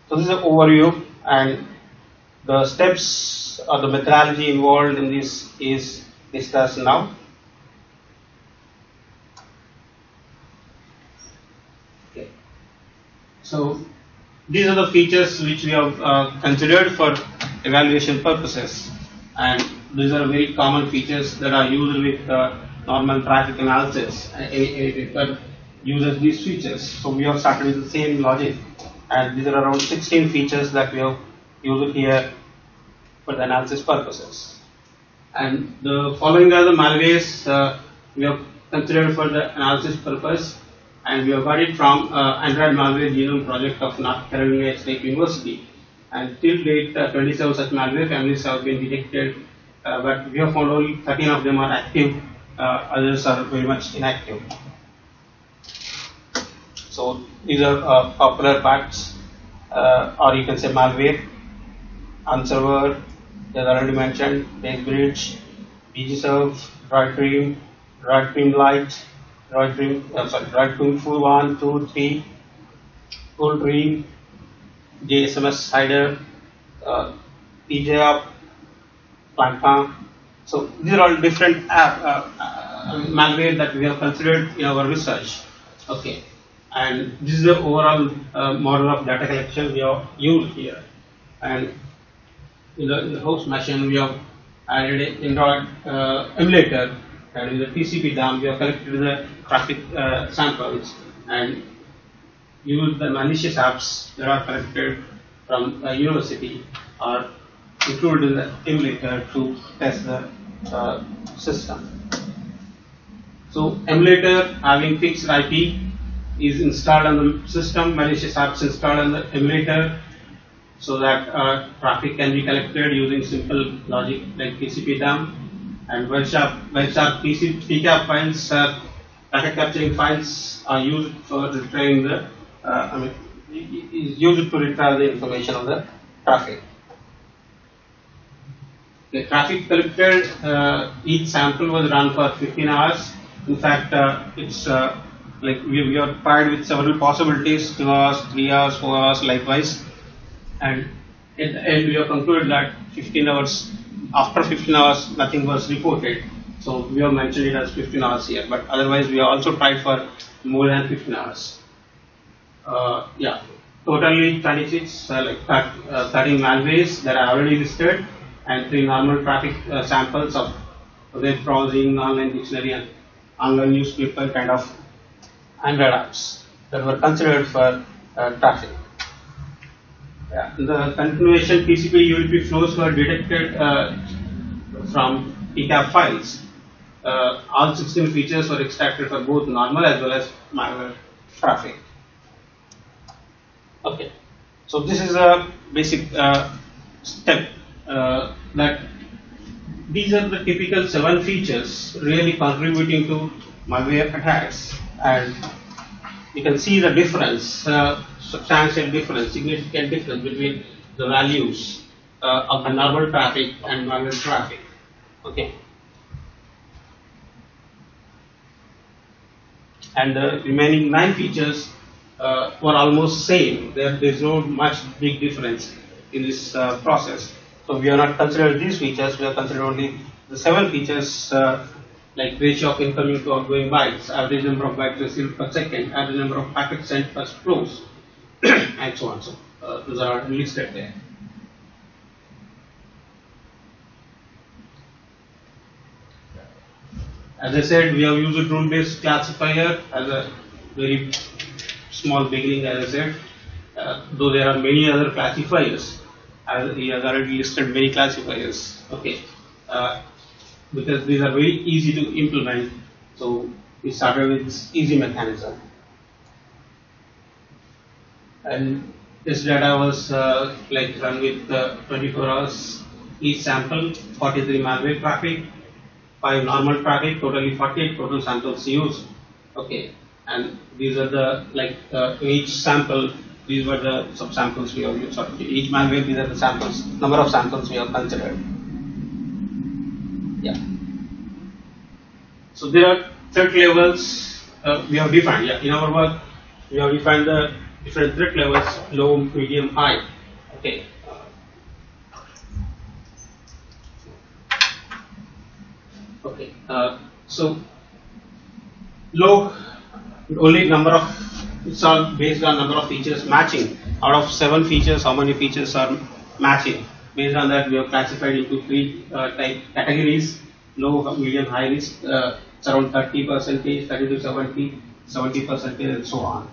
[SPEAKER 11] So this is an overview, and the steps or the methodology involved in this is discussed now. Okay. So these are the features which we have considered for evaluation purposes, and these are very common features that are used with normal traffic analysis. Any paper uses these features, so we have started with the same logic, and these are around 16 features that we have used here for the analysis purposes. And the following are the malwares we have considered for the analysis purpose, and we have got it from Android Malware Genome Project of North Carolina State University. And till date, 27 such malware families have been detected, but we have found only 13 of them are active, others are very much inactive. So these are popular parts, or you can say malware, unserver, as already mentioned, base bridge, BGServe, Droid Dream Lite, Droid Dream Full 1, 2, 3, Full Dream, JSMS Hider, PJUp, Platform. So these are all different malware that we have considered in our research. Okay, and this is the overall model of data collection we have used here. And in the host machine, we have added an Android emulator, and in the TCP DAM, we have collected the traffic samples and used the malicious apps that are collected from a university or included in the emulator to test the system. So emulator having fixed IP is installed on the system, malicious apps installed on the emulator, so that traffic can be collected using simple logic like TCP DAM, and web sharp PCAP files, packet capturing files are used for retrieving the used to retrieve the information of the traffic. The traffic collected, each sample was run for 15 hours. In fact, it's like we are tried with several possibilities: 2 hours, 3 hours, 4 hours, likewise. And at the end, we have concluded that 15 hours. After 15 hours, nothing was reported. So we have mentioned it as 15 hours here. But otherwise, we have also tried for more than 15 hours. Yeah, totally 26, 13 malwares that are already listed, and 3 normal traffic samples of web browsing, online dictionary, and online newspaper kind of Android apps that were considered for traffic. Yeah. The continuation TCP UDP flows were detected from PCAP files. All 16 features were extracted for both normal as well as malware traffic. Okay, so this is a basic step that these are the typical 7 features really contributing to malware attacks, and you can see the difference, substantial difference, significant difference between the values of the normal traffic and malware traffic. Okay, and the remaining 9 features were almost same. There is no much big difference in this process. So we have not considered these features. We have considered only the 7 features, like ratio of incoming to outgoing bytes, average number of bytes received per second, average number of packets sent per flows, and so on. So those are listed there. As I said, we have used rule-based classifier as a very small beginning, as I said, though there are many other classifiers. As he has already listed many classifiers. Okay, because these are very easy to implement, so we started with this easy mechanism. And this data was like run with 24 hours each sample, 43 malware traffic, 5 normal traffic, totally 48 total samples used. Okay, and these are the each sample. These were the subsamples we have used. So each malware, these are the samples, number of samples we have considered. Yeah. So there are threat levels we have defined. Yeah. In our work, we have defined the different threat levels: low, medium, high. Okay. Okay. So low, only number of. It's all based on number of features matching. Out of 7 features, how many features are matching? based on that, we have classified into three type categories: low, medium, high risk. It's around 30%, 30 to 70, 70%, and so on.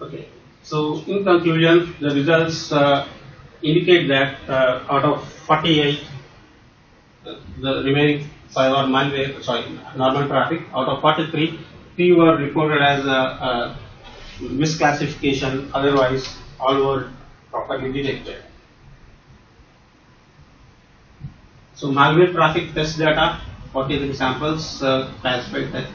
[SPEAKER 11] Okay. So in conclusion, the results indicate that out of 48, the remaining 5 are malware, normal traffic. Out of 43, 3 were reported as a misclassification, otherwise all were properly detected. So malware traffic test data, 43 samples classified that.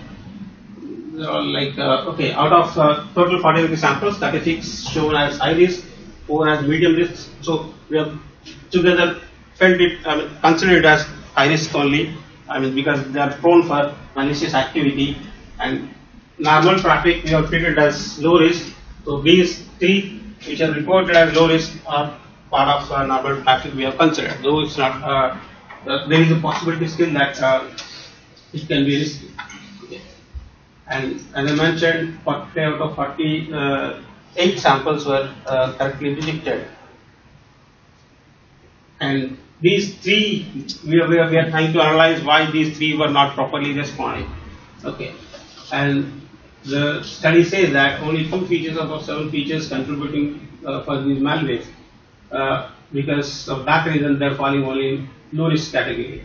[SPEAKER 11] Okay, out of total 43 samples, 36 shown as high risk, 4 as medium risk. So we have together felt it, considered it as high risk only. Because they are prone for malicious activity, and normal traffic we have treated as low risk. So these 3 which are reported as low risk are part of normal traffic we have considered. Though it's not, there is a possibility still that it can be risky. And as I mentioned, 40 out of 48 samples were correctly detected. And these 3, we are trying to analyze why these 3 were not properly responding. Okay. And the study says that only 2 features out of 7 features contributing for these malwares. Because of that reason, they are falling only in low risk category.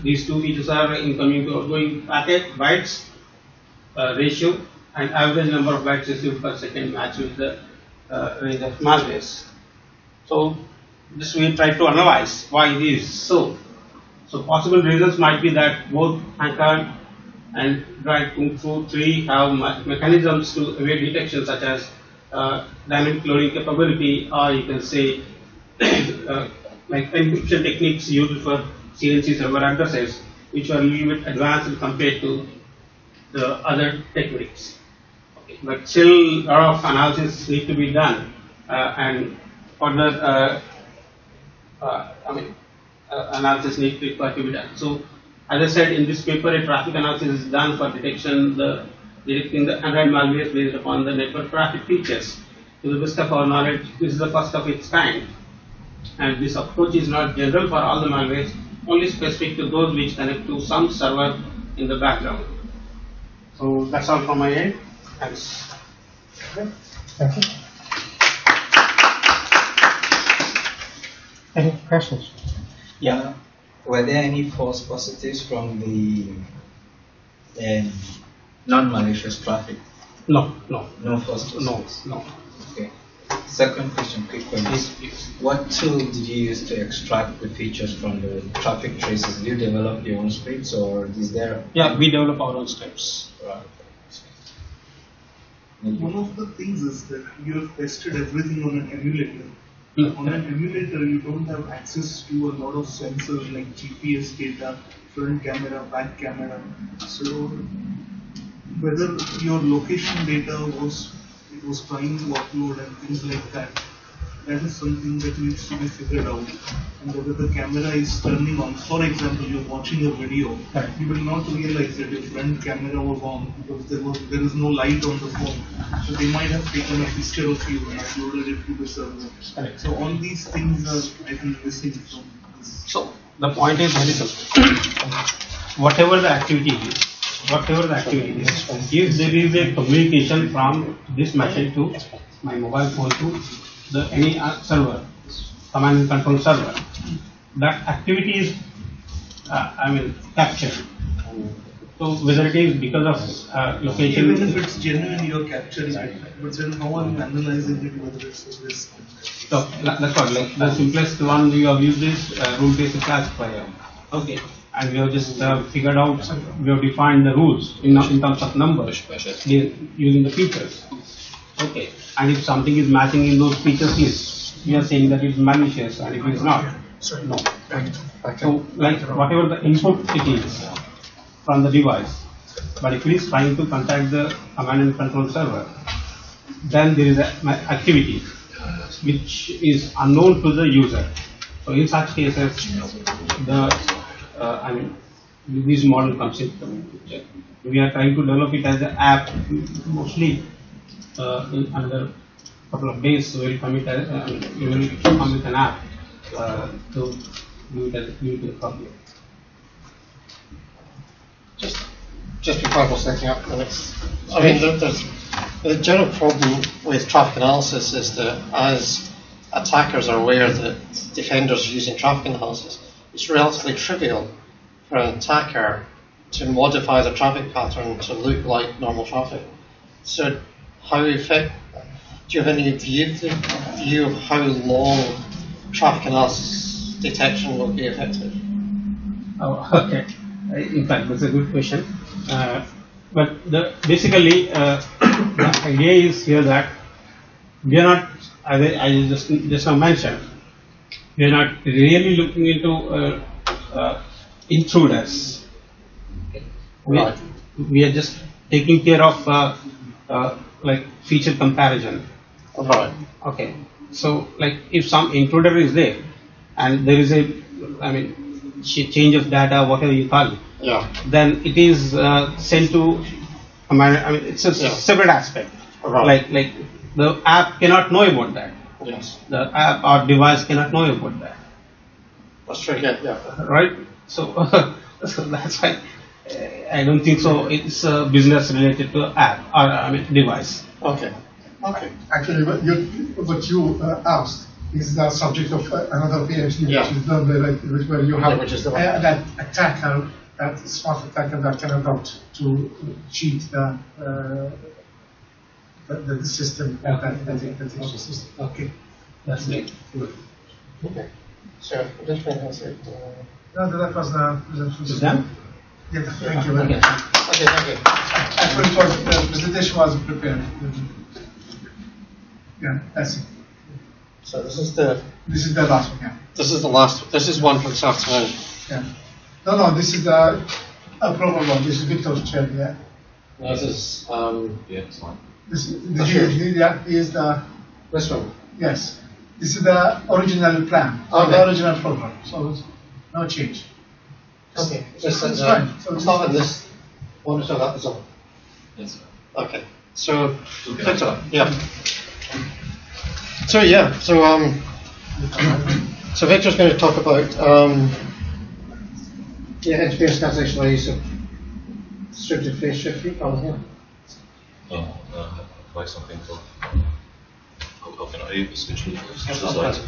[SPEAKER 11] These 2 features are incoming to outgoing packet bytes ratio and average number of bytes received per second match with the range of malwares. So this we try to analyze why it is so. So possible reasons might be that both Anchor and Drive Kung Fu 3 have mechanisms to evade detection, such as dynamic loading capability, or you can say like encryption techniques used for CNC server addresses, which are a little bit advanced compared to the other techniques. Okay. But still, a lot of analysis need to be done, and further analysis needs to be done. So, as I said, in this paper, a traffic analysis is done for detecting the Android malware based upon the network traffic features. To the best of our knowledge, this is the first of its kind, and this approach is not general for all the malwares, only specific to those which connect to some server in the background. So that's all from my end. Thanks.
[SPEAKER 1] Okay. Thank you. Any questions?
[SPEAKER 7] Yeah. Were there any false positives from the non-malicious traffic?
[SPEAKER 11] No.
[SPEAKER 7] No false positives?
[SPEAKER 11] No.
[SPEAKER 7] Okay. Second question, quick one.
[SPEAKER 11] Yes.
[SPEAKER 7] What tool did you use to extract the features from the traffic traces? Did you develop your own scripts, or is there?
[SPEAKER 11] Yeah, we develop our own scripts.
[SPEAKER 7] Right.
[SPEAKER 12] One of the things is that you have tested everything on an emulator. On an emulator, you don't have access to a lot of sensors like GPS data, front camera, back camera. So whether your location data was trying to upload and things like that, that is something that needs to be figured out. And whether the camera is turning on. For example, you're watching a video, you will not realize that your front camera was on because there is no light on the phone. So they might have taken a picture of you and uploaded it to the server. So all these things are, I think, missing from this.
[SPEAKER 11] So the point is very simple. Whatever the activity is, if there is a communication from this machine to my mobile phone to the any server, command and control server, that activity is captured. So whether it is because of location,
[SPEAKER 12] even if it's genuine, you're capturing it, but then how are you analyzing it, whether it's a risk?
[SPEAKER 11] So that's what, like the simplest one we have used is rule-based classifier. Okay. And we have just figured out, we have defined the rules in terms of numbers using the features. Okay. And if something is matching in those features list, we are saying that it's malicious, and if it is not, no. So, like whatever the input it is from the device, but if it is trying to contact the command and control server, then there is an activity which is unknown to the user. So, in such cases, this model comes into the picture. We are trying to develop it as an app, mostly in another couple of days we'll commit we will come with an app to give it to the public.
[SPEAKER 1] Just before I go setting up the next, I mean, there's the general problem with traffic analysis is that as attackers are aware that defenders are using traffic analysis, it's relatively trivial for an attacker to modify the traffic pattern to look like normal traffic. So, do you have any view of how long traffic analysis detection will be effective?
[SPEAKER 11] Oh, okay. In fact, that's a good question. But basically, the idea is here that we are not, as I just now mentioned, we are not really looking into intruders.
[SPEAKER 1] Right.
[SPEAKER 11] We are just taking care of like feature comparison.
[SPEAKER 1] Right.
[SPEAKER 11] Okay. So, like if some intruder is there, and there is a, I mean, change of data, whatever you call it,
[SPEAKER 1] yeah,
[SPEAKER 11] then it is sent to command. I mean, it's a separate aspect.
[SPEAKER 1] Right.
[SPEAKER 11] Like the app cannot know about that.
[SPEAKER 1] Yes.
[SPEAKER 11] The app or device cannot know about that.
[SPEAKER 1] That's true. Yeah.
[SPEAKER 11] Right. So, so that's why I don't think so. It's business related to app or I mean device.
[SPEAKER 1] Okay.
[SPEAKER 2] Actually, what you asked is the subject of another PhD,
[SPEAKER 1] Yeah.
[SPEAKER 2] which is done where you have
[SPEAKER 1] which is the one.
[SPEAKER 2] that attacker, that smart attacker that can adopt to cheat the system, the system. Okay.
[SPEAKER 11] That's it.
[SPEAKER 1] Okay. So, this one has it.
[SPEAKER 2] No, that was the
[SPEAKER 11] Is that?
[SPEAKER 2] Yeah, thank you very much.
[SPEAKER 1] Okay, thank you.
[SPEAKER 2] Actually, the presentation was prepared. Yeah, that's it.
[SPEAKER 1] So this is the
[SPEAKER 2] last one. Yeah.
[SPEAKER 1] This is the last. This is one for this afternoon.
[SPEAKER 2] Yeah. No, this is a proper one. This is Victor's chair. Yeah.
[SPEAKER 1] This is
[SPEAKER 10] Yeah, it's fine.
[SPEAKER 2] This is the.
[SPEAKER 1] This one.
[SPEAKER 2] Yes. This is the original plan.
[SPEAKER 1] Okay.
[SPEAKER 2] The original program. So no change.
[SPEAKER 1] Okay.
[SPEAKER 2] It's fine. So
[SPEAKER 1] it's not in this one. So that is all.
[SPEAKER 10] Yes.
[SPEAKER 1] Okay. So Victor. Yeah. So yeah. So Victor's going to talk about interference cancellation use of distributed phase shift recall here.
[SPEAKER 13] Apply something for. How can I switch the slides?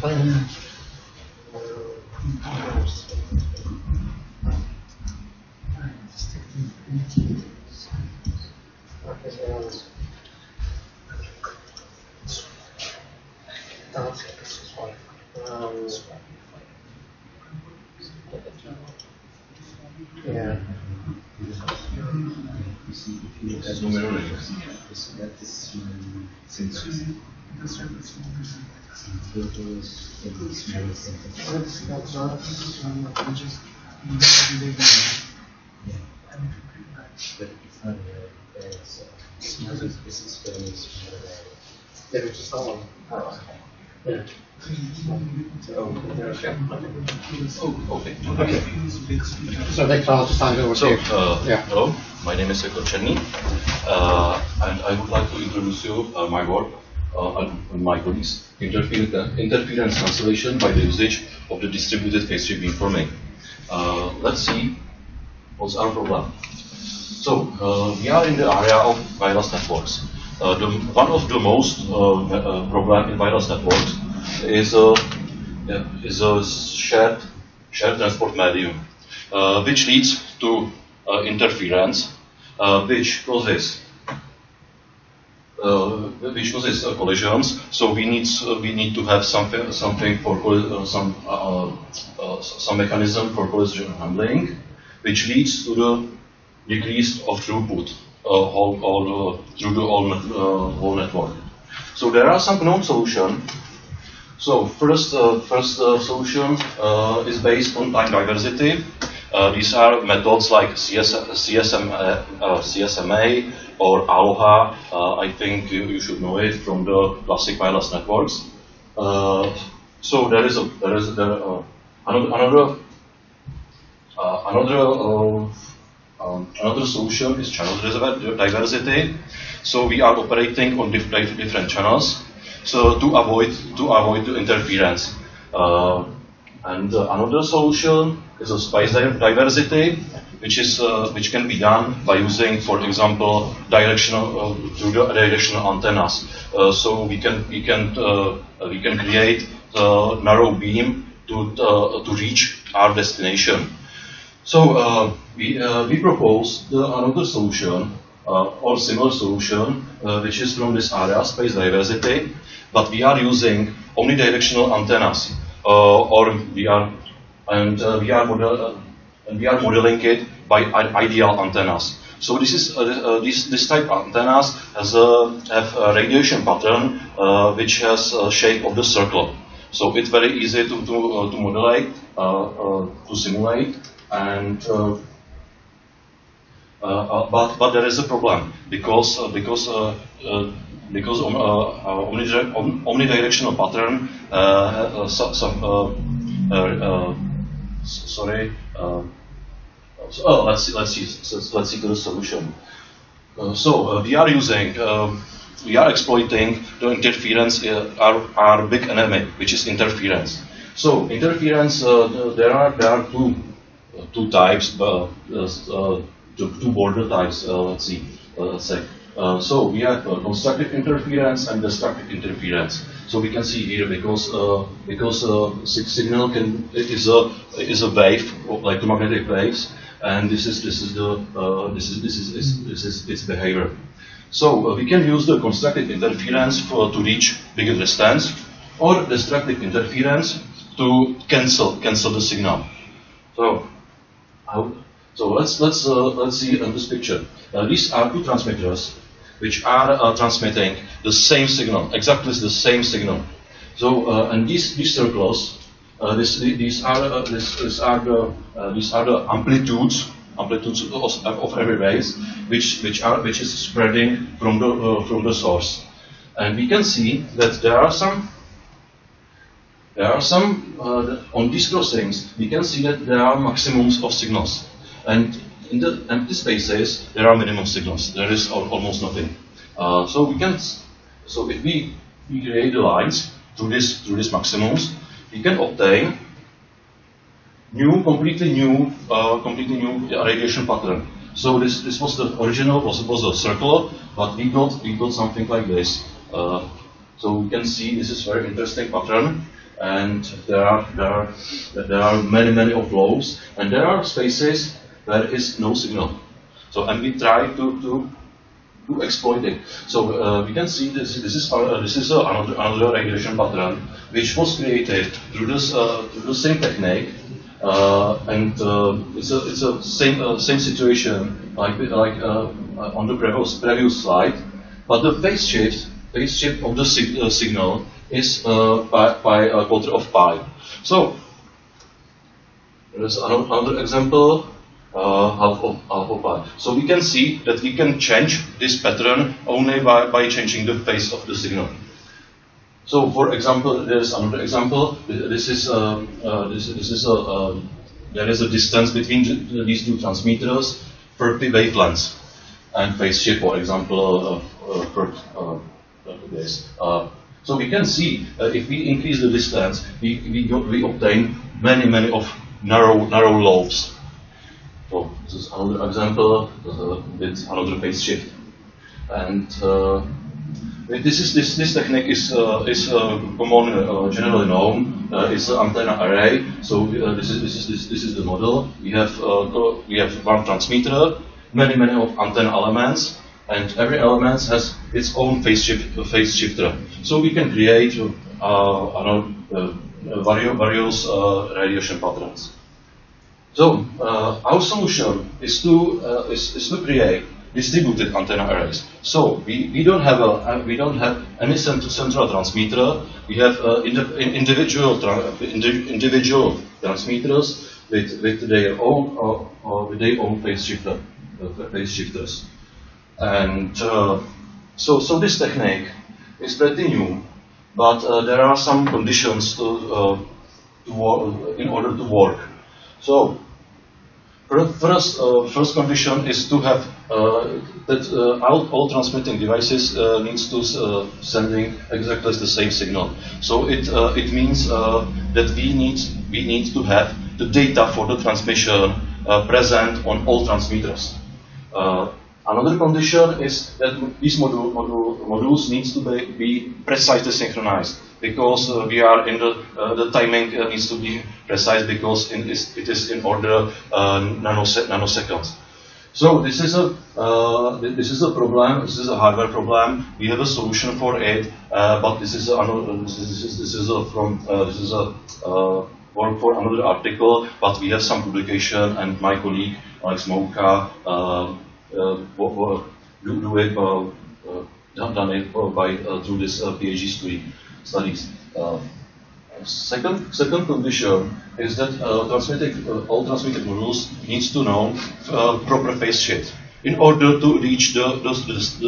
[SPEAKER 1] Yeah.
[SPEAKER 13] There's no mirroring.
[SPEAKER 1] Yeah, which is that one. Yeah.
[SPEAKER 13] Okay.
[SPEAKER 1] So Victor, I'll just hand over to you.
[SPEAKER 13] Hello, my name is Victor Černý, and I would like to introduce you my work and my colleagues, interference cancellation by the usage of the distributed phase shift beamforming. Let's see what's our problem. So we are in the area of wireless networks. One of the most problem in wireless networks is a shared transport medium, which leads to interference, which causes collisions. So we need to have something for some mechanism for collision handling, which leads to the decrease of throughput through the whole network. So there are some known solutions. So first solution is based on time diversity. These are methods like CSMA or Aloha. I think you should know it from the classic wireless networks. So there is another Another solution is channel diversity. So we are operating on different channels, so to avoid the interference. Another solution is a space diversity, which can be done by using, for example, directional antennas. So we can create the narrow beam to reach our destination. So we propose another solution or similar solution, which is from this area, space diversity, but we are using omnidirectional antennas, or we are modeling it by ideal antennas. So this type of antennas have a radiation pattern which has a shape of the circle. So it's very easy to modulate, to simulate, and but there is a problem because omnidirectional pattern let's see the solution. We are exploiting the interference, our big enemy, which is interference. So interference, there are two types, two border types. Let's say. So we have constructive interference and destructive interference. So we can see here because signal is a wave, like electromagnetic waves, and this is its behavior. So we can use the constructive interference to reach bigger distance, or destructive interference to cancel the signal. So let's see in this picture. These are two transmitters which are transmitting the same signal, exactly the same signal. So and these circles, these are the amplitudes of every wave, which is spreading from the source, and we can see that there are some on these crossings. We can see that there are maximums of signals, and in the empty spaces there are minimum signals. There is almost nothing. So if we create the lines through these maximums, we can obtain completely new radiation pattern. So this was the original, was a circle, but we got something like this. So we can see this is very interesting pattern, and there are many of lobes, and there are spaces where there is no signal. So and we try to exploit it. So we can see this is another radiation pattern which was created through the same technique, and it's a same situation like on the previous slide, but the phase shift of the signal is by a quarter of pi. So there is another example. Half of pi. So we can see that we can change this pattern only by changing the phase of the signal. So, for example, there is another example. There is a distance between these two transmitters, 30 wavelengths, and phase shift, for example, so we can see if we increase the distance, we obtain many of narrow lobes. So this is another example with another phase shift, and this technique is common, generally known. It's an antenna array. So this is the model. We have one transmitter, many of antenna elements, and every element has its own phase shifter. So we can create various radiation patterns. So our solution is to create distributed antenna arrays. So we don't have any central transmitter. We have individual transmitters with their own phase shifters. And so this technique is pretty new, but there are some conditions in order to work. So First condition is to have that all transmitting devices needs to sending exactly the same signal. So it means that we need to have the data for the transmission present on all transmitters. Another condition is that these modules needs to be precisely synchronized, because we are in the timing needs to be precise, because it is in order nanoseconds. So this is a problem. This is a hardware problem. We have a solution for it, but this is work for another article. But we have some publication, and my colleague Alex Mouka done it through this PhD studies. Second condition is that all transmitting modules needs to know proper phase shift in order to reach the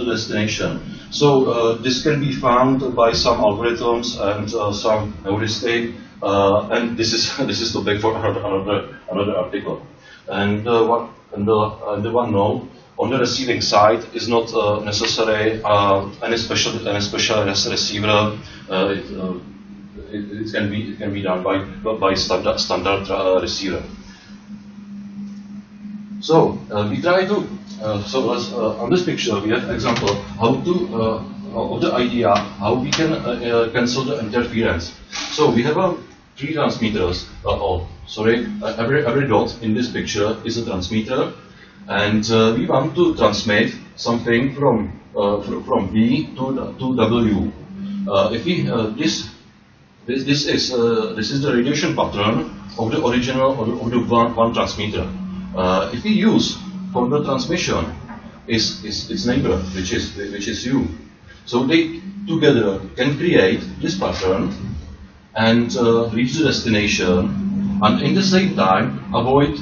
[SPEAKER 13] destination. So this can be found by some algorithms and some heuristic, and this is topic for another article. And the one node on the receiving side is not necessary any special receiver. It can be done by standard receiver. So we try to on this picture we have example how to of the idea how we can cancel the interference. So we have three transmitters. Every dot in this picture is a transmitter, and we want to transmit something from B to W. If we this is the radiation pattern of the original of the one transmitter. If we use for the transmission is its neighbor, which is U. So they together can create this pattern and reach the destination, and in the same time avoid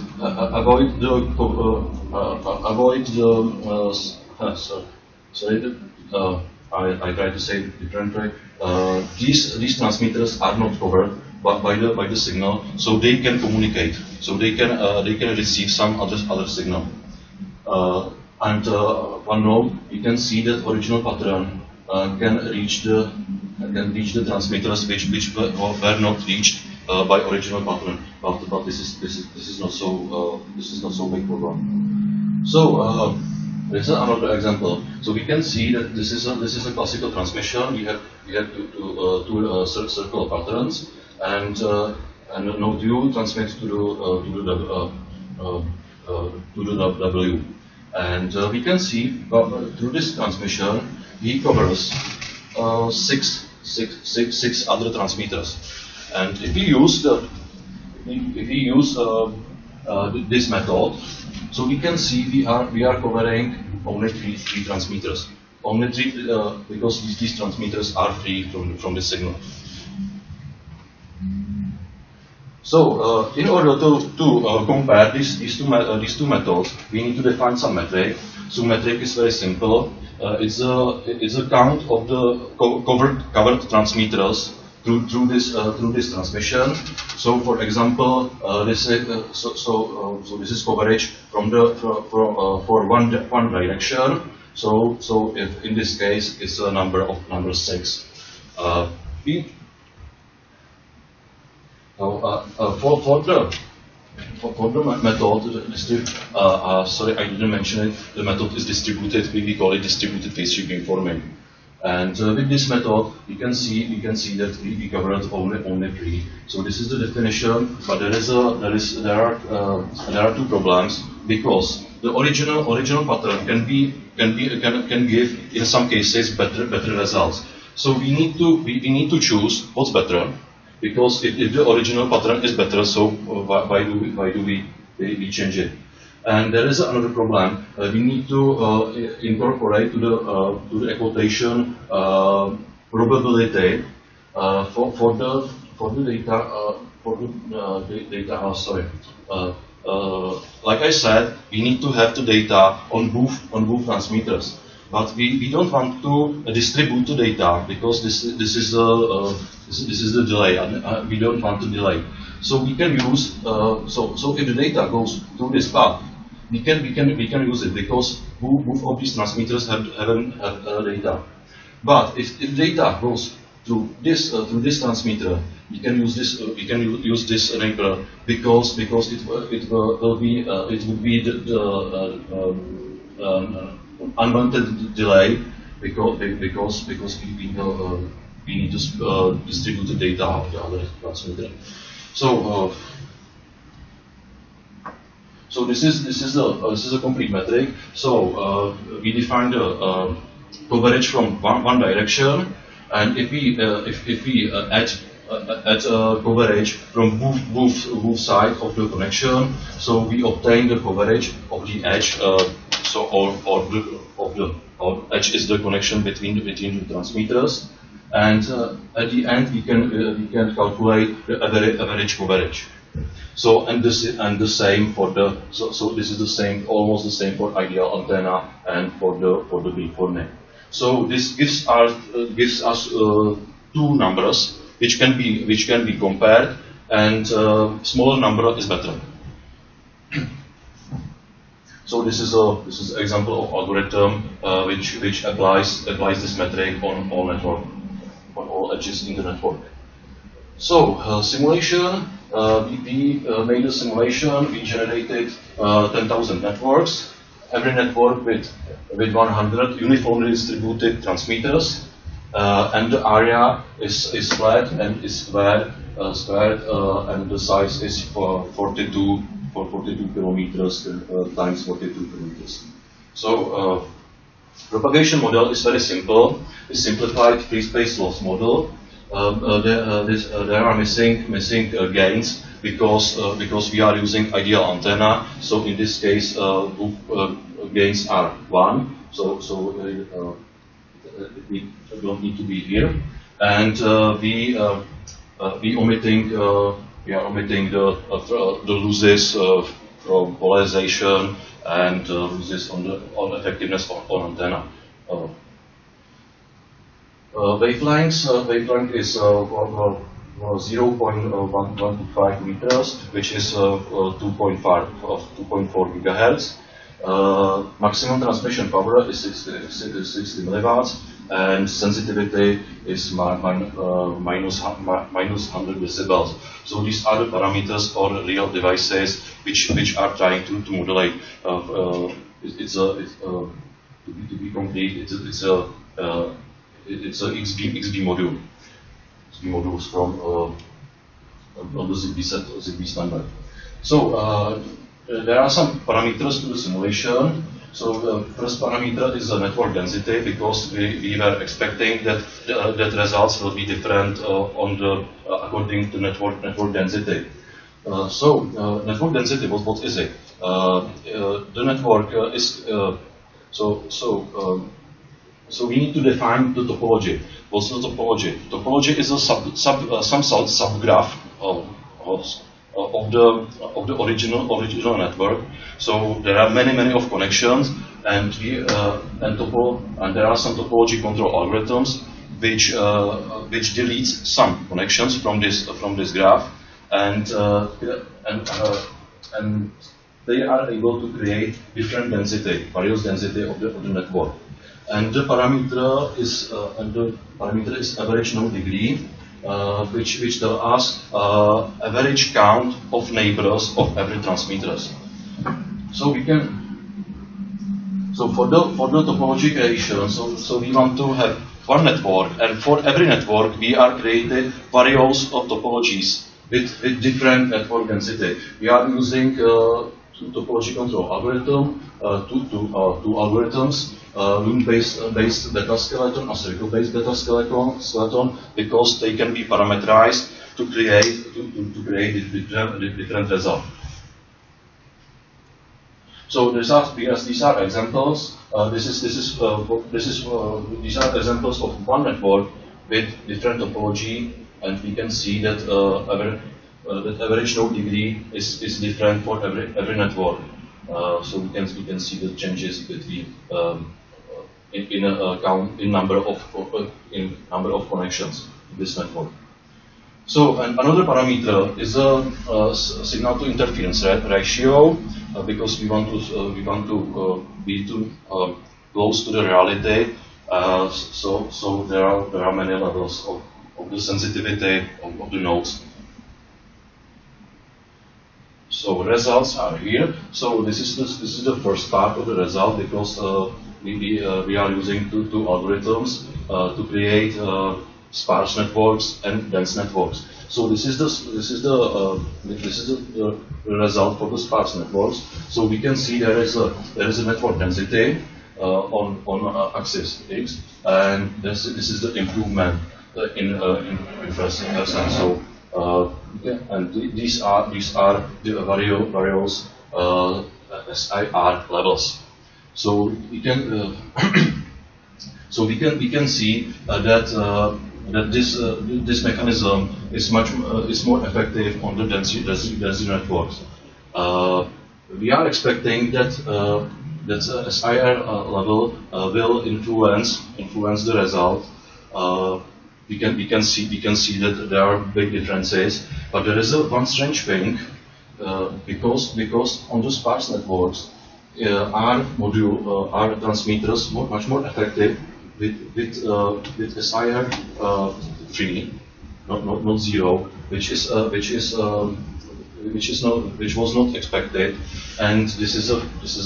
[SPEAKER 13] I try to say it differently. These transmitters are not covered by the signal, so they can communicate. So they can receive some other signal. And one node, you can see that original pattern can reach the transmitters which were not reached by original pattern. But this is not so big problem. So this is another example. So we can see that this is a classical transmission. We have two circular patterns, and node U transmits to the W, and we can see through this transmission he covers six other transmitters, and if we use this method, so we can see we are covering only three transmitters, only three because these transmitters are free from the signal. So in order to compare these two methods, we need to define some metric. So metric is very simple. It's a count of the covered transmitters through this transmission. So, for example, this is coverage for one direction. So if in this case it's a number 6. For the method, sorry, I didn't mention it. The method is distributed. We call it distributed phase shift beamforming. And with this method, we can see that we covered only 3. So this is the definition. But there are two problems, because the original pattern can give in some cases better results. So we need to choose what's better. Because if the original pattern is better, so why do we change it? And there is another problem. We need to incorporate to the equation probability for the data. Sorry. Like I said, we need to have the data on both transmitters. but we don't want to distribute the data because this is the delay, and we don't want to delay. So we can use so if the data goes through this path, we can use it because both of these transmitters have data. But if data goes through this transmitter, we can use this use this enabler because it would be the unwanted delay because we need to distribute the data of the other transmitter. So so this is a complete metric. So we define the coverage from one direction, and if we add coverage from both sides of the connection, so we obtain the coverage of the edge. Or edge is the connection between the transmitters, and at the end we can calculate the average coverage. So and the same for the so this is the same, almost the same for ideal antenna and for the beamforming. So this gives us two numbers which can be compared, and smaller number is better. So this is an example of algorithm which applies this metric on all network, on all edges in the network. So simulation, we made a simulation. We generated 10,000 networks. Every network with 100 uniformly distributed transmitters, and the area is flat and is squared, and the size is for 42 kilometers times 42 kilometers. So propagation model is very simple. It's simplified free space loss model. There are missing gains because we are using ideal antenna. So in this case, gains are 1. So we don't need to be here, and we are omitting the losses from polarization and losses on effectiveness on antenna. Wavelength is 0.125 meters, which is 2.4 gigahertz. Maximum transmission power is 60 milliwatts, and sensitivity is minus 100 decibels. So these are the parameters for real devices which are trying to modulate. To be complete, it's a XB module. XB modules from the Zigbee standard. So there are some parameters to the simulation. So the first parameter is the network density, because we were expecting that results will be different according to network density. Network density, what is it? The network is so we need to define the topology. What's the topology? Topology is some subgraph of the original network. So there are many of connections, and there are some topology control algorithms which deletes some connections from this graph, and they are able to create different density, various density of the network. And the parameter is average node degree, which tell us average count of neighbors of every transmitters. So we can for the topology creation, so we want to have one network, and for every network we are created various of topologies with different network density. We are using topology control algorithm, two algorithms. Loop-based beta skeleton and circle-based beta skeleton, because they can be parameterized to create different results. So these are examples. These are examples of one network with different topology, and we can see that average node degree is different for every network. So we can see the changes between in number of connections in this network. So and another parameter is the signal to interference ratio, because we want to be too close to the reality. So there are many levels of the sensitivity of the nodes. So results are here. So this is the first part of the result, because we are using two algorithms to create sparse networks and dense networks. So this is the result for the sparse networks. So we can see there is a network density on axis X, and this is the improvement in percent. So and these are the various SIR levels. So we can we can see that this mechanism is more effective on the dense networks. We are expecting that SIR level will influence the result. We can see that there are big differences, but there is one strange thing, because on the sparse networks our transmitters much more effective with SIR 3, not 0, which was not expected, and this is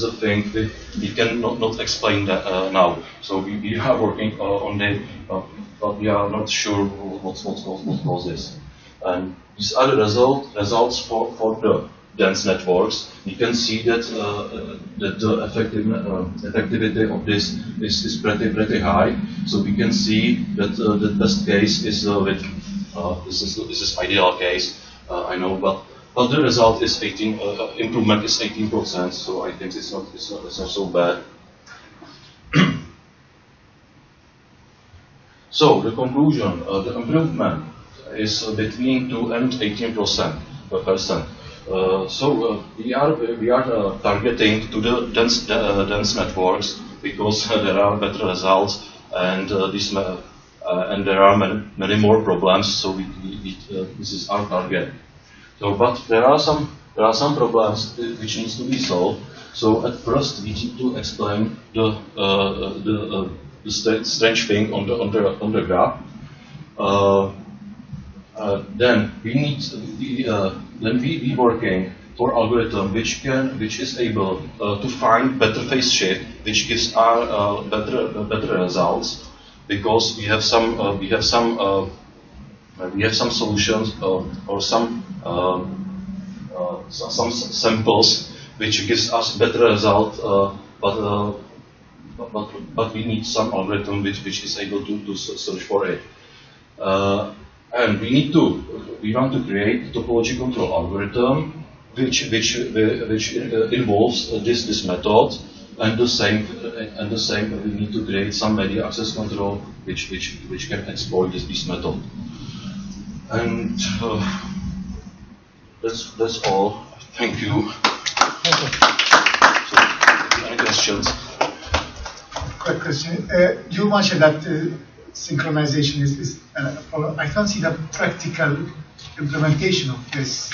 [SPEAKER 13] a thing that we cannot explain that, now. So we are working on it, but we are not sure what was this. And these are the results for the dense networks. You can see that the effectivity of this is pretty high. So we can see that the best case is with this is ideal case, I know, but the result is 18. Improvement is 18%. So I think it's not so bad. So the conclusion, the improvement is between 2 and 18%. So we are targeting to the dense networks, because there are better results, and and there are many more problems. So this is our target. So, but there are some problems which needs to be solved. So at first we need to explain the strange thing on the graph. Then we working for algorithm which is able to find better phase shift, which gives our better results, because we have some solutions or some samples which gives us better result, but we need some algorithm which is able to search for it. And we want to create a topology control algorithm which involves this method, and the same we need to create some media access control which can exploit this method. And that's all. Thank you. So, any questions?
[SPEAKER 2] Quick question. You mentioned that synchronization is I can't see the practical implementation of this.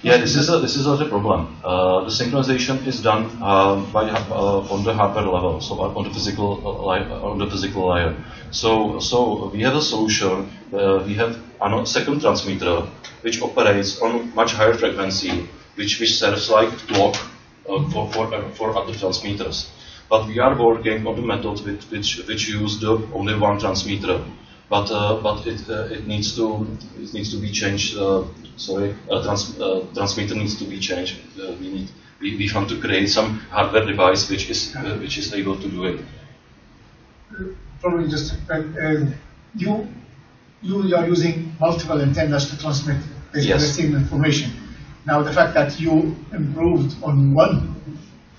[SPEAKER 13] Yeah, this is the problem. The synchronization is done on the hardware level, so on the physical layer. So we have a solution. We have a second transmitter which operates on much higher frequency, which serves like clock for other transmitters. But we are working on the method which use only one transmitter. But it needs to be changed. Transmitter needs to be changed. We want to create some hardware device which is able to do it.
[SPEAKER 2] Probably just you are using multiple antennas to transmit basically the same information. Now the fact that you improved on one,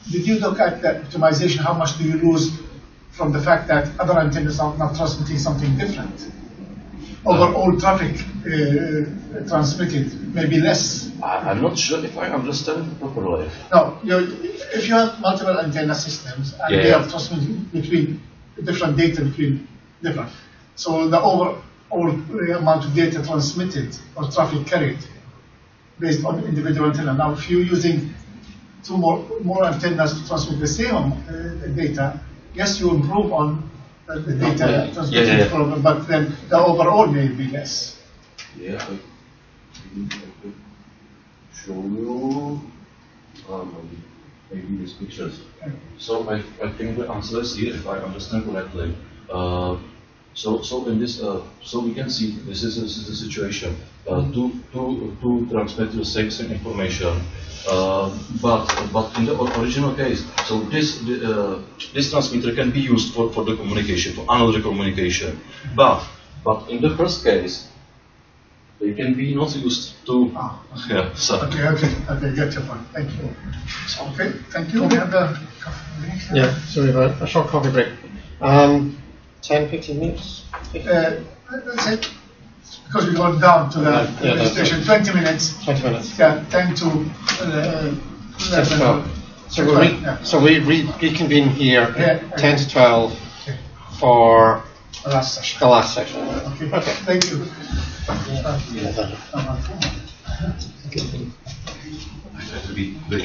[SPEAKER 2] did you look at the optimization? How much do you lose from the fact that other antennas are not transmitting something different? overall traffic transmitted, maybe less.
[SPEAKER 13] I'm not sure if I understand properly.
[SPEAKER 2] No, if you have multiple antenna systems and they are transmitting between different data between different, so the overall amount of data transmitted or traffic carried based on individual antenna. Now, if you're using two more antennas to transmit the same data, yes, you improve on the data transmitted problem, but then the overall may be less.
[SPEAKER 13] Yeah, I could show you maybe these pictures. So I think the answer is here, if I understand correctly. So in this, so we can see this is the situation. To transmit the same information, but in the original case, so this transmitter can be used for the communication, for another communication. But in the first case, they can be not used to. Yeah. So.
[SPEAKER 2] Okay. Get your point. Thank you. Okay. Thank you. We have a
[SPEAKER 1] yeah. So we have a short coffee break. 10-15 minutes.
[SPEAKER 2] That's it. Because we're going down to the station. 20 minutes.
[SPEAKER 1] 20 minutes.
[SPEAKER 2] Yeah. 10 to 11.
[SPEAKER 1] So we reconvene here 10 to 12 for
[SPEAKER 2] the last session.
[SPEAKER 1] The last session.
[SPEAKER 2] Okay. Thank you.
[SPEAKER 13] I try to be big.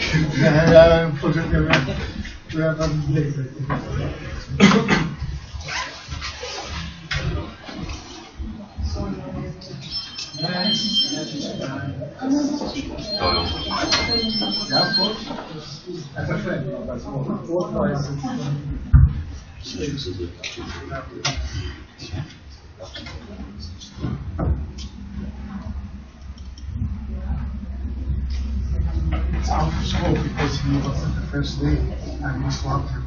[SPEAKER 2] It's out of scope because he wasn't the first day and he swapped him.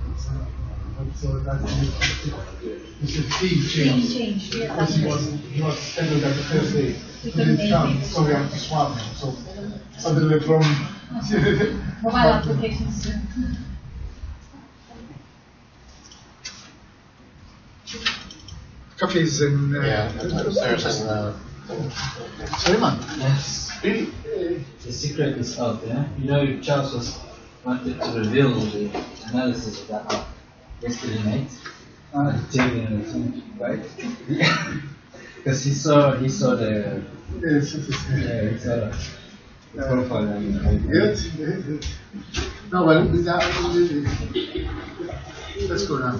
[SPEAKER 2] So that's it's a team change. Because he was scheduled at the first day. He didn't come, so we have to swap him. So suddenly from
[SPEAKER 5] mobile applications.
[SPEAKER 2] Coffees in
[SPEAKER 1] upstairs in
[SPEAKER 2] Suleiman.
[SPEAKER 7] Yes.
[SPEAKER 2] Really?
[SPEAKER 7] The secret is out there. You know, Charles wanted to reveal the analysis of that app yesterday night. Right? Because he saw the he saw the profile and
[SPEAKER 2] Good. No, well, let's go now.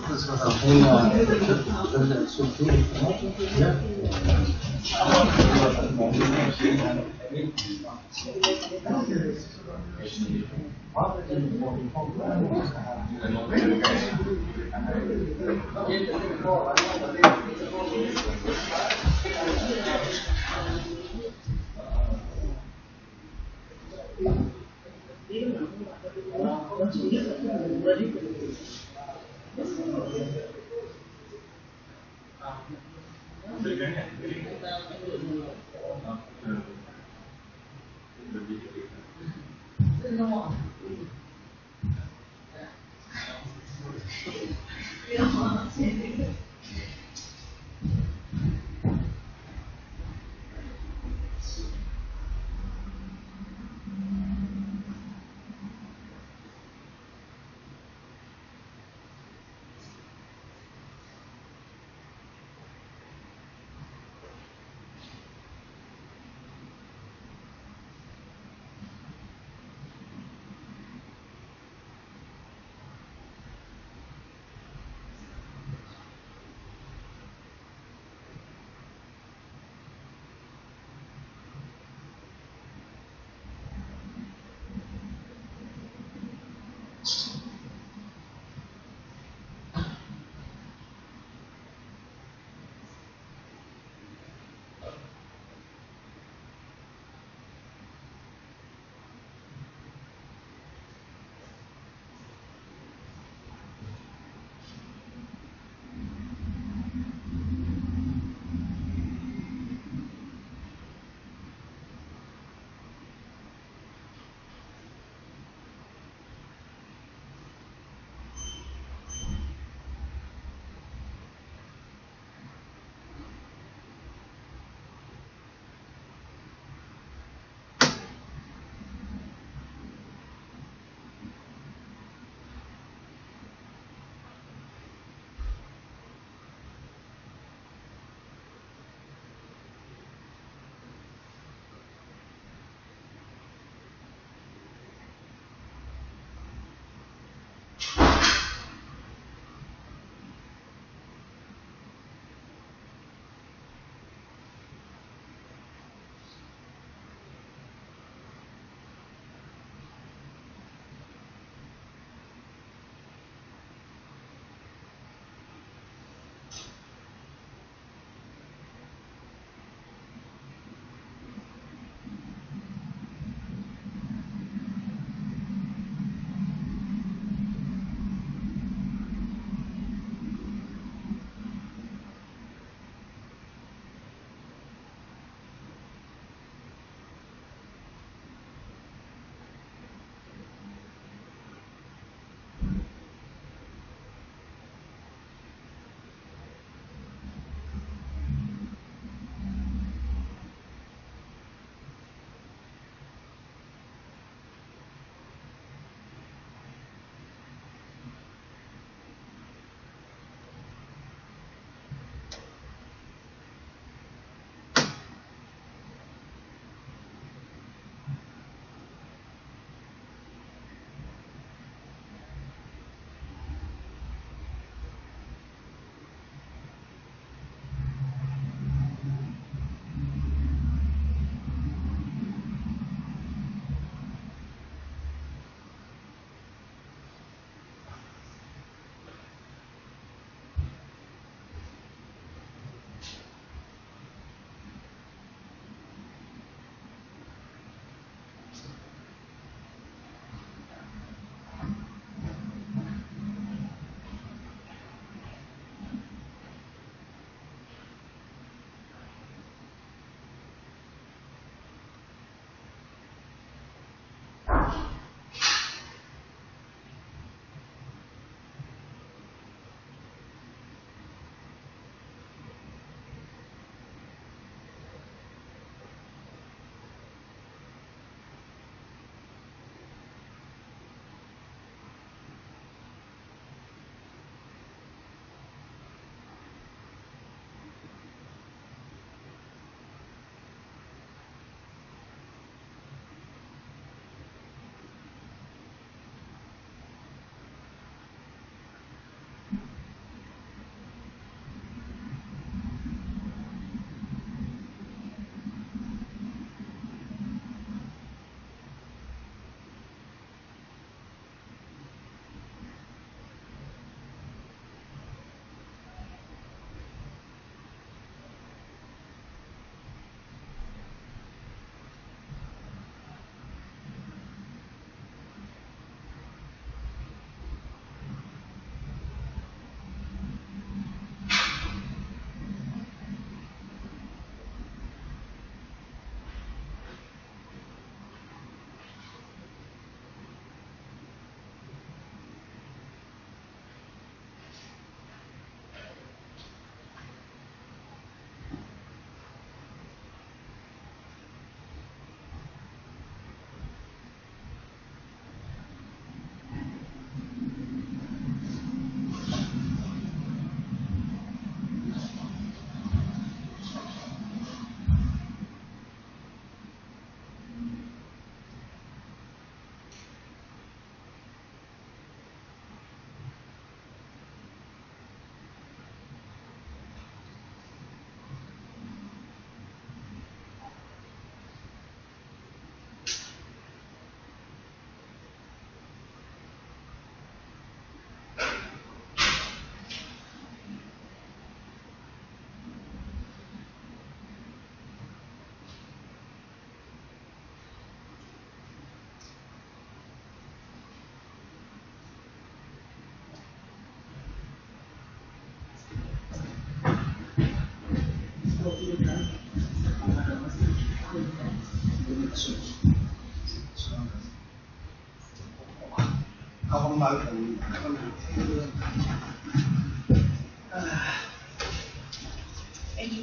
[SPEAKER 5] Ini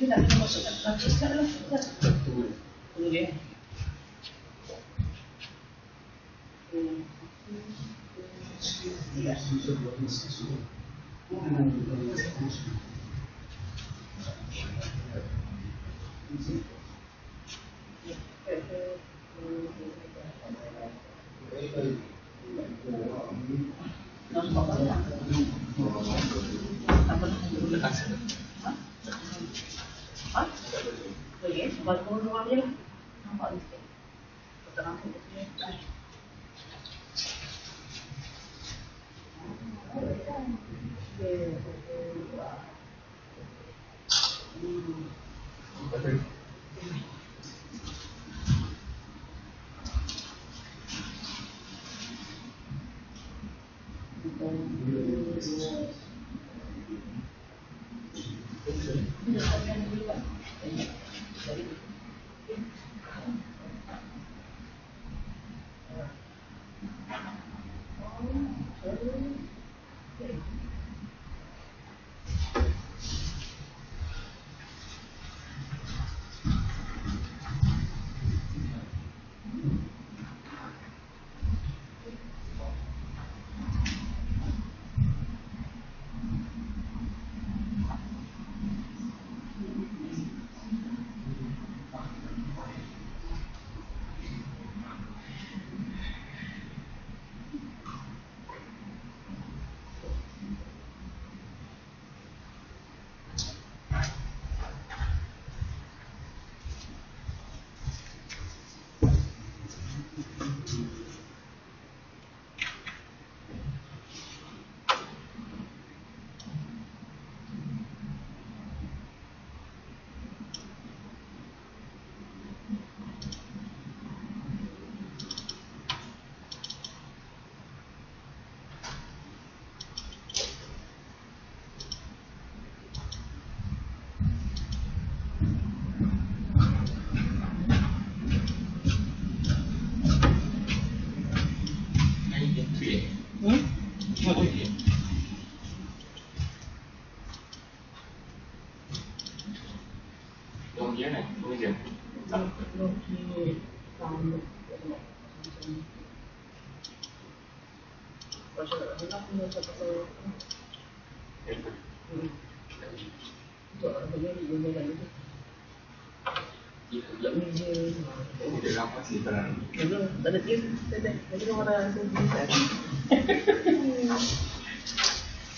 [SPEAKER 5] tak boleh masukkan Perancis kat dalam surat. Betul dia. Boleh, sebab orang dia lah. Nampak ni sikit. Terang tu dia.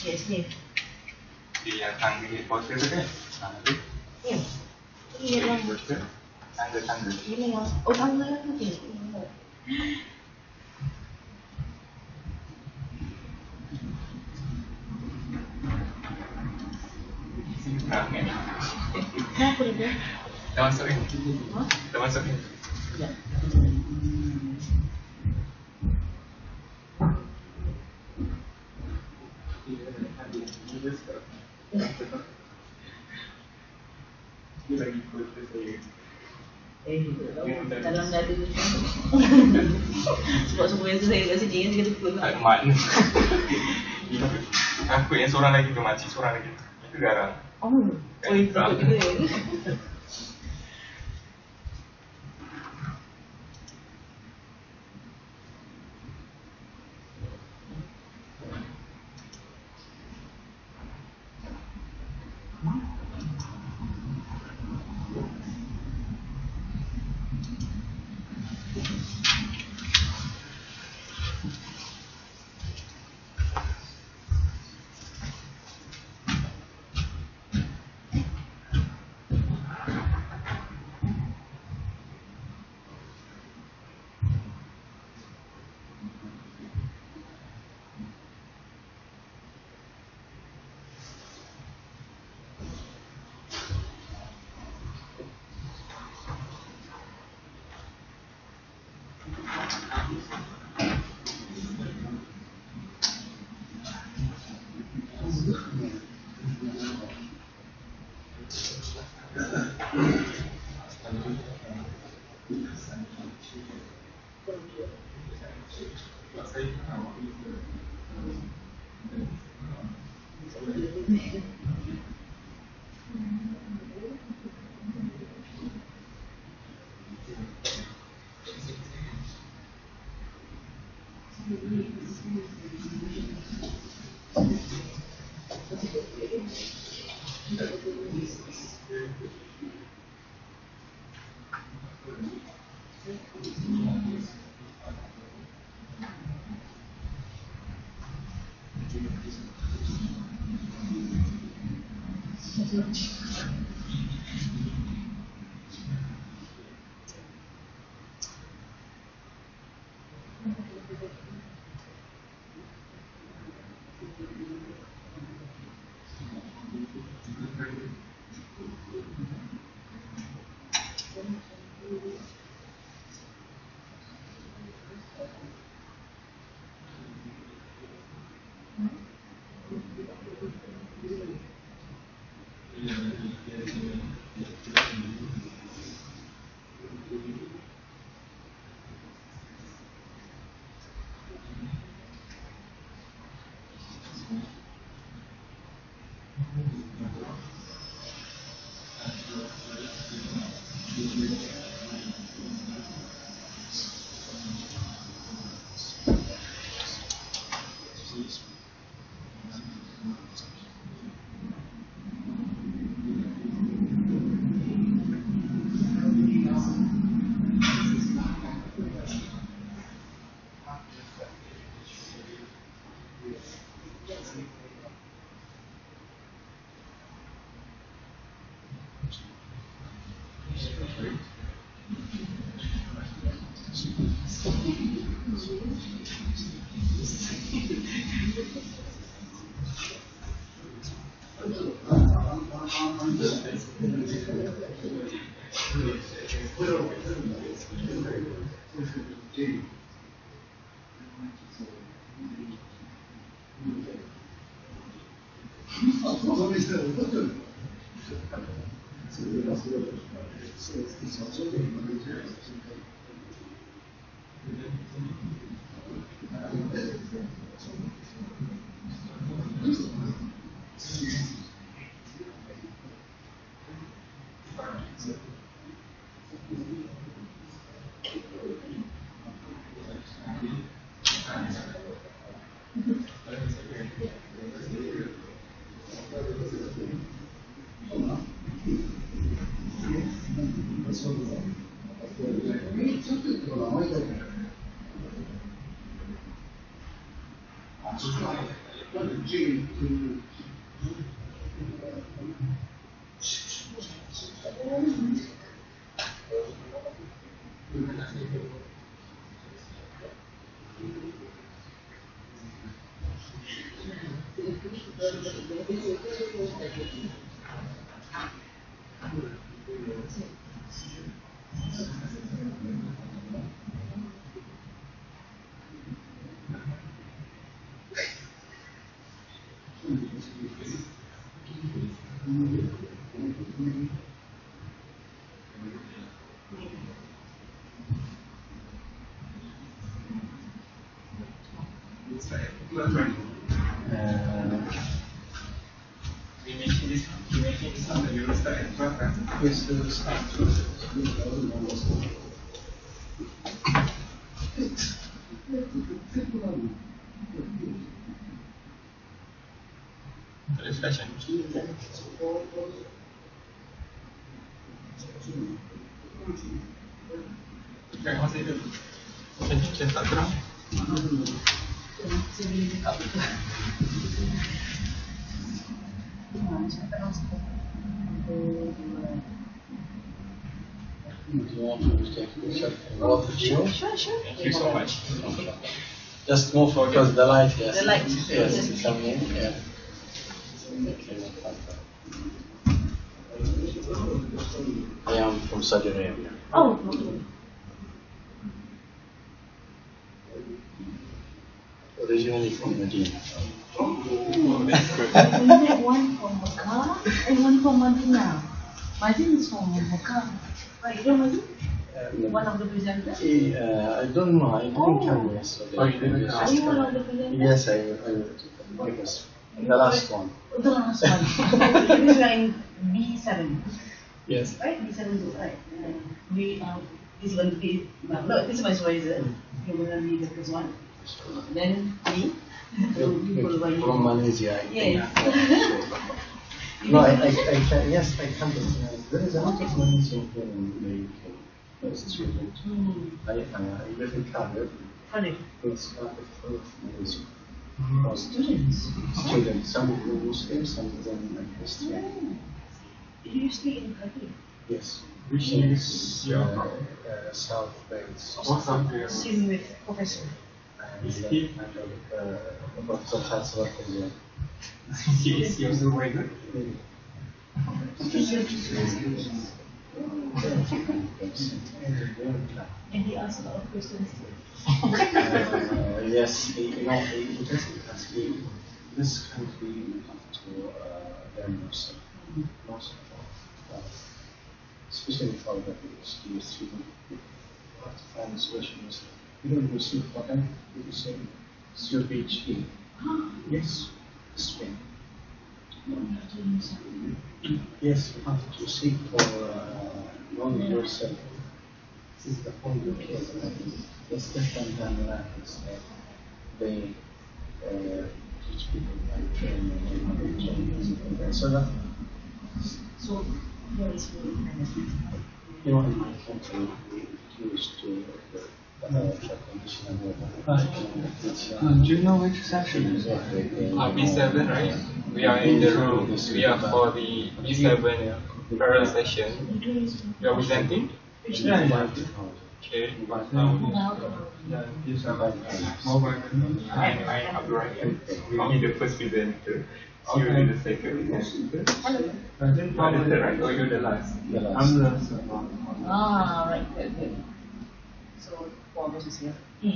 [SPEAKER 5] Yes, ni.
[SPEAKER 14] Dia tangga ni poster tu kan? Ada.
[SPEAKER 5] Ya. Ini yang
[SPEAKER 14] Tangga.
[SPEAKER 5] ini yang tangga yang ni. Kenapa dia?
[SPEAKER 14] Dah masuk ni. Dah masuk ni.
[SPEAKER 5] Ya. Dalam dada sebab semua yang saya kat sini kan dia kata pun
[SPEAKER 14] tak makna. Aku yang seorang lagi tu makcik seorang lagi. Itu garang.
[SPEAKER 5] Oh itu dia.
[SPEAKER 7] Sure.
[SPEAKER 10] Thank you so much.
[SPEAKER 7] Just move because the light, yes.
[SPEAKER 6] The light.
[SPEAKER 7] Yes, it's coming in. Yeah. I am from Saudi Arabia.
[SPEAKER 6] Oh, okay.
[SPEAKER 7] Originally from Medina.
[SPEAKER 6] We have one from Mecca and one from Medina. Medina is from Mecca. Right, you know Medina?
[SPEAKER 5] One of the presenters?
[SPEAKER 7] I don't know. I didn't come yesterday.
[SPEAKER 5] Oh, you didn't come? Are you one of the presenters?
[SPEAKER 7] Yes, because the last one.
[SPEAKER 5] The last one. Because we are in B7.
[SPEAKER 7] Yes.
[SPEAKER 5] Right? B7 is right. We this one be no, this one is where is it? You're gonna be the first one. Then me.
[SPEAKER 7] From Malaysia.
[SPEAKER 5] Yes.
[SPEAKER 7] No, I can, yes, I can. There is a lot of Malaysian here in the UK. That's true. I live in Cardiff.
[SPEAKER 5] Cardiff.
[SPEAKER 7] It's Cardiff full of Malaysian.
[SPEAKER 5] Students.
[SPEAKER 7] Students. Some of them Muslims, some of them like Christian.
[SPEAKER 5] Do you stay in Cardiff?
[SPEAKER 7] Yes. Which is South Wales.
[SPEAKER 5] Same with Professor.
[SPEAKER 7] Professor has worked as well.
[SPEAKER 14] He is also very good.
[SPEAKER 5] And he asks a lot of questions too.
[SPEAKER 7] Yes, he doesn't ask me. This country you have to learn yourself. Most of especially for the students, you have to find a solution yourself. You don't receive for them, you say it's your PhD. Yes, Spain. Yes, you have to seek for knowledge yourself. This is the point of case. It's different than that. They teach people like training. So that.
[SPEAKER 5] So, where is really
[SPEAKER 7] you know, in my country, we used to
[SPEAKER 10] do you know which session? B7, right? We are in the room. We are for the B7 parallel session. You are presenting?
[SPEAKER 14] Yeah.
[SPEAKER 10] Okay.
[SPEAKER 14] Yeah, these are like mobile. I am Abdurrahim. We need the first presenter. You will be the second presenter. I think probably the right, or you're the last. I'm the last.
[SPEAKER 5] right, good. So, four of us is here.
[SPEAKER 10] So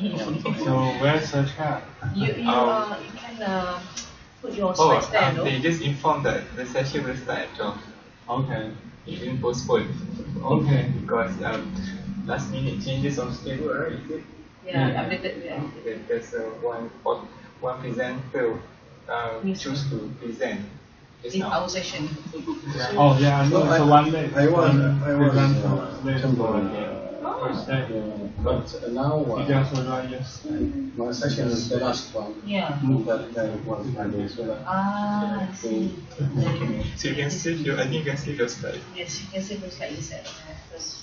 [SPEAKER 10] where's the chat?
[SPEAKER 5] You can put your slides there, no?
[SPEAKER 10] They just informed that the session will start at 12.
[SPEAKER 14] Okay.
[SPEAKER 10] You didn't postpone.
[SPEAKER 14] Okay.
[SPEAKER 10] Because last minute changes of schedule, right? Is it?
[SPEAKER 5] Yeah, updated. Yeah.
[SPEAKER 10] There's one presenter choose to present.
[SPEAKER 5] In our session.
[SPEAKER 14] Oh yeah, I know. So one day.
[SPEAKER 7] I was
[SPEAKER 14] first day.
[SPEAKER 7] But now my session is the last one.
[SPEAKER 5] Yeah.
[SPEAKER 7] That was my day. So
[SPEAKER 5] I see.
[SPEAKER 10] So you can save your, I think you can save your slide.
[SPEAKER 5] Yes, you can save your slide inside first.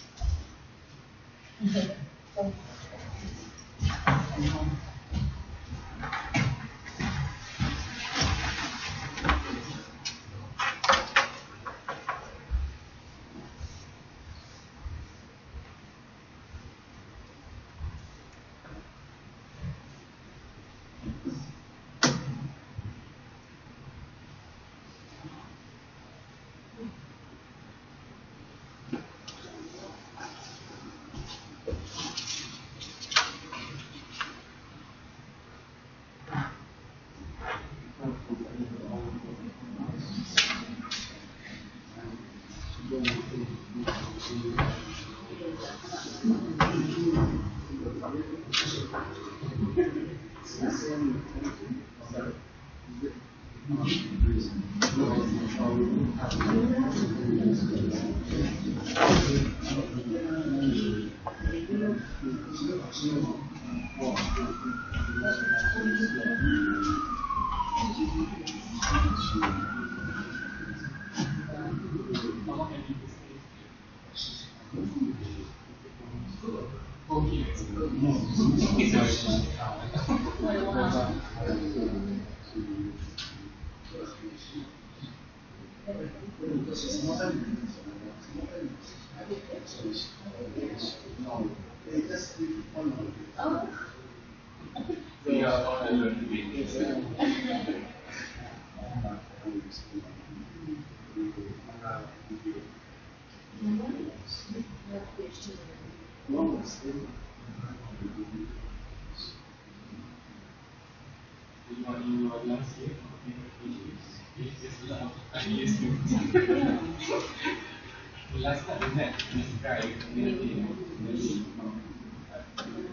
[SPEAKER 15] The last time we met, this guy community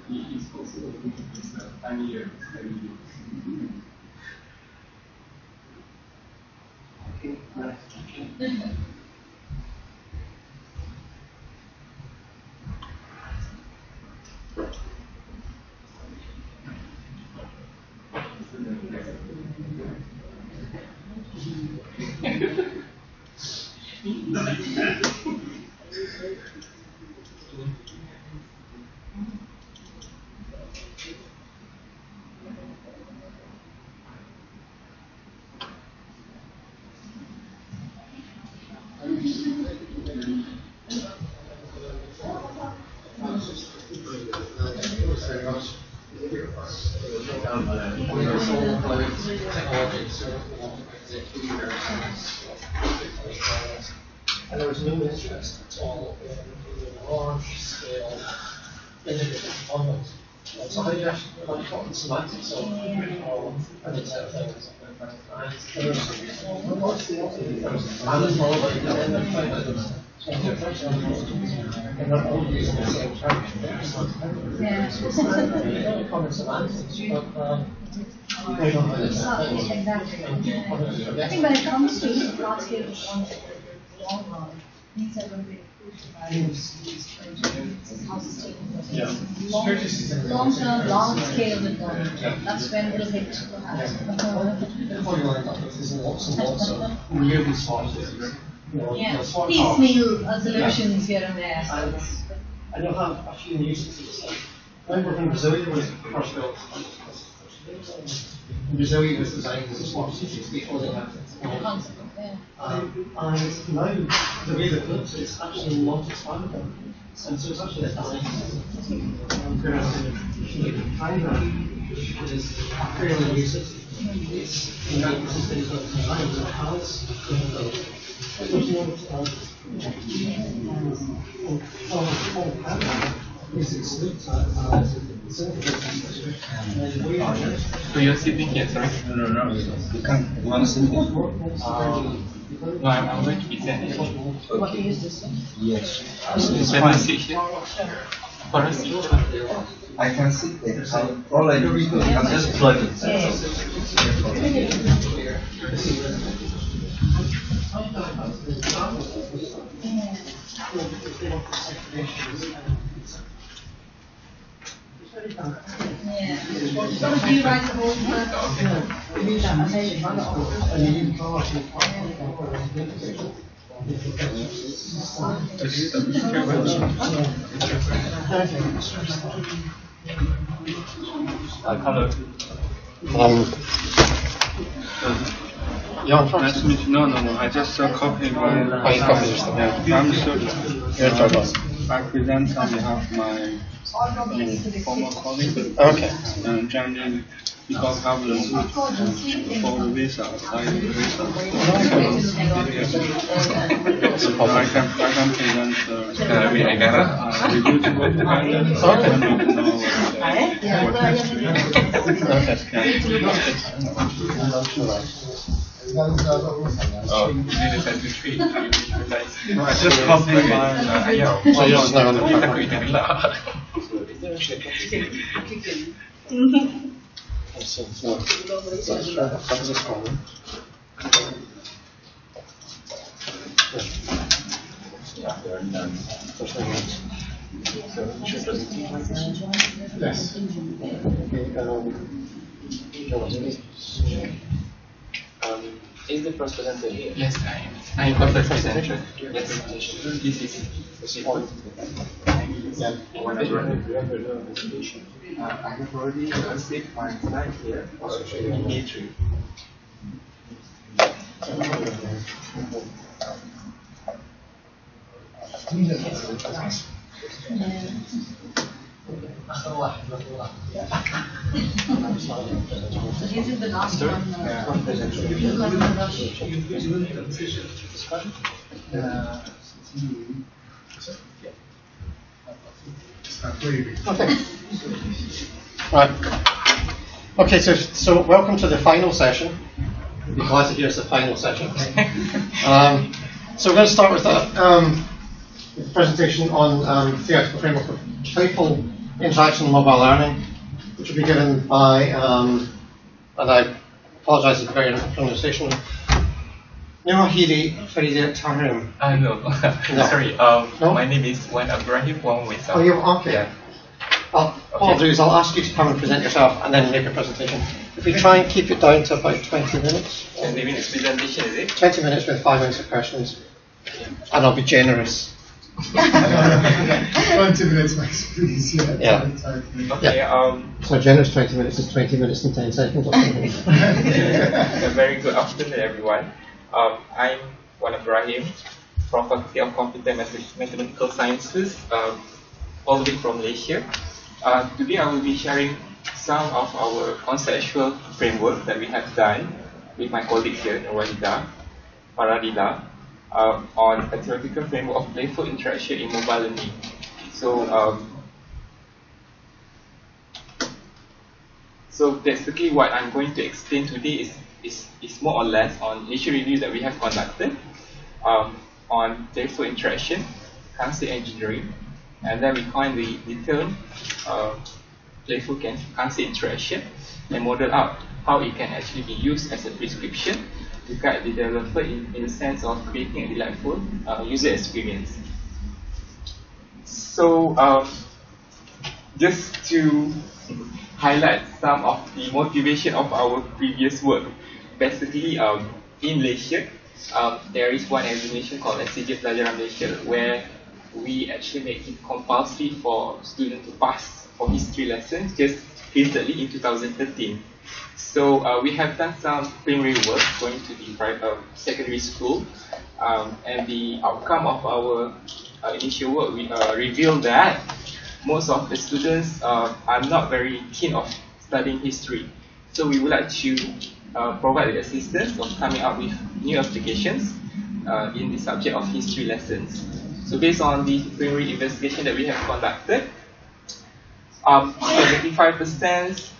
[SPEAKER 15] he is also working for 10 years.
[SPEAKER 1] And there was no interest at all in large-scale integrated deployments. So how do you actually talk in semantics of any set of things?
[SPEAKER 5] Exactly. I think when it comes to large-scale deployments, long run, things are going to be long-term, large-scale deployment. That's when it will hit the house.
[SPEAKER 1] Before you learn about it, there's lots and lots of really smart things.
[SPEAKER 5] Piecemeal solutions here and there.
[SPEAKER 1] And you'll have a few nuisances. I remember when Brasilia was first built, Brasilia was designed as a smart city before they had it. And now, the way that it looks, it's actually not expandable. And so it's actually a dying system. Whereas in China, it is a fairly new city. It's in that system is not designed, so it has
[SPEAKER 10] So you're sitting here, sorry?
[SPEAKER 7] No. You can't. You want to sit here?
[SPEAKER 10] No, I'm going to be sitting here.
[SPEAKER 5] What do you use this one?
[SPEAKER 7] Yes.
[SPEAKER 10] Let me sit here. For a seat.
[SPEAKER 7] I can sit there. All I do is I'm just plug it.
[SPEAKER 5] Yeah. So do you write the whole
[SPEAKER 10] Hello.
[SPEAKER 1] Yeah,
[SPEAKER 10] nice to meet you. No. I just copied my.
[SPEAKER 1] Oh, you copied yourself.
[SPEAKER 10] Yeah, I'm sure.
[SPEAKER 1] You're Douglas.
[SPEAKER 10] I present on behalf of my former colleague.
[SPEAKER 1] Okay.
[SPEAKER 10] And generally, because I have for the visa, apply the visa. So I can present review to go to Ireland.
[SPEAKER 15] Oh, you need a set retreat.
[SPEAKER 10] No, I just copied my.
[SPEAKER 15] Is the first presenter here?
[SPEAKER 10] Yes, I am the first presenter. Yes. This is
[SPEAKER 15] I have already received my slide here. Also showing E3.
[SPEAKER 5] This is the last one.
[SPEAKER 1] Okay. Right. Okay, so welcome to the final session. You'll be glad to hear it's the final session. So we're going to start with presentation on theoretical framework of playful interaction and mobile learning, which will be given by, and I apologise for the very pronunciation, Nurohidi Farida Tahrim.
[SPEAKER 15] No.
[SPEAKER 1] No.
[SPEAKER 15] Sorry.
[SPEAKER 1] No?
[SPEAKER 15] My name is Wan Ibrahim Wangwesa.
[SPEAKER 1] Oh, you okay?
[SPEAKER 15] Yeah.
[SPEAKER 1] What I'll do is I'll ask you to come and present yourself and then make a presentation. If we try and keep it down to about 20 minutes.
[SPEAKER 15] 20 minutes presentation, is it?
[SPEAKER 1] 20 minutes with 5 minutes of questions. And I'll be generous.
[SPEAKER 2] 20 minutes max, please.
[SPEAKER 1] Yeah.
[SPEAKER 15] Okay.
[SPEAKER 1] Yeah. So generous 20 minutes is 20 minutes and 10 seconds or something.
[SPEAKER 15] A very good afternoon, everyone. I'm Wan Ibrahim from Faculty of Computer and Mathematical Sciences, all the way from Malaysia. Today I will be sharing some of our conceptual framework that we have done with my colleague here, Faradila, on a theoretical framework of playful interaction in mobile learning. So basically what I'm going to explain today is more or less on literature reviews that we have conducted on playful interaction, concept engineering, and then we coin the term playful concept interaction and model out how it can actually be used as a prescription to guide the developer in the sense of creating a delightful user experience. So just to highlight some of the motivation of our previous work. Basically, in Malaysia, there is one examination called SCJ Pelajaran Malaysia, where we actually make it compulsory for students to pass for history lessons just recently in 2013. So we have done some primary work going to the secondary school, and the outcome of our initial work revealed that most of the students are not very keen of studying history. So we would like to provide the assistance of coming up with new applications in the subject of history lessons. So based on the primary investigation that we have conducted, 75%,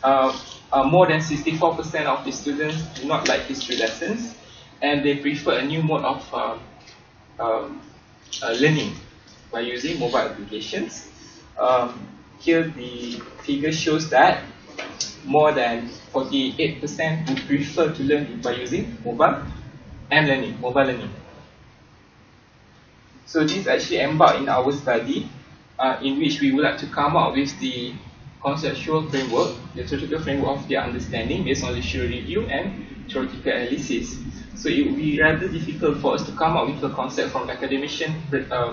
[SPEAKER 15] more than 64% of the students do not like history lessons, and they prefer a new mode of learning by using mobile applications. Here the figure shows that more than 48% would prefer to learn by using mobile learning. So this actually embarked in our study, in which we would like to come up with the conceptual framework, the theoretical framework of their understanding based on literature review and theoretical analysis. So it would be rather difficult for us to come up with a concept from academician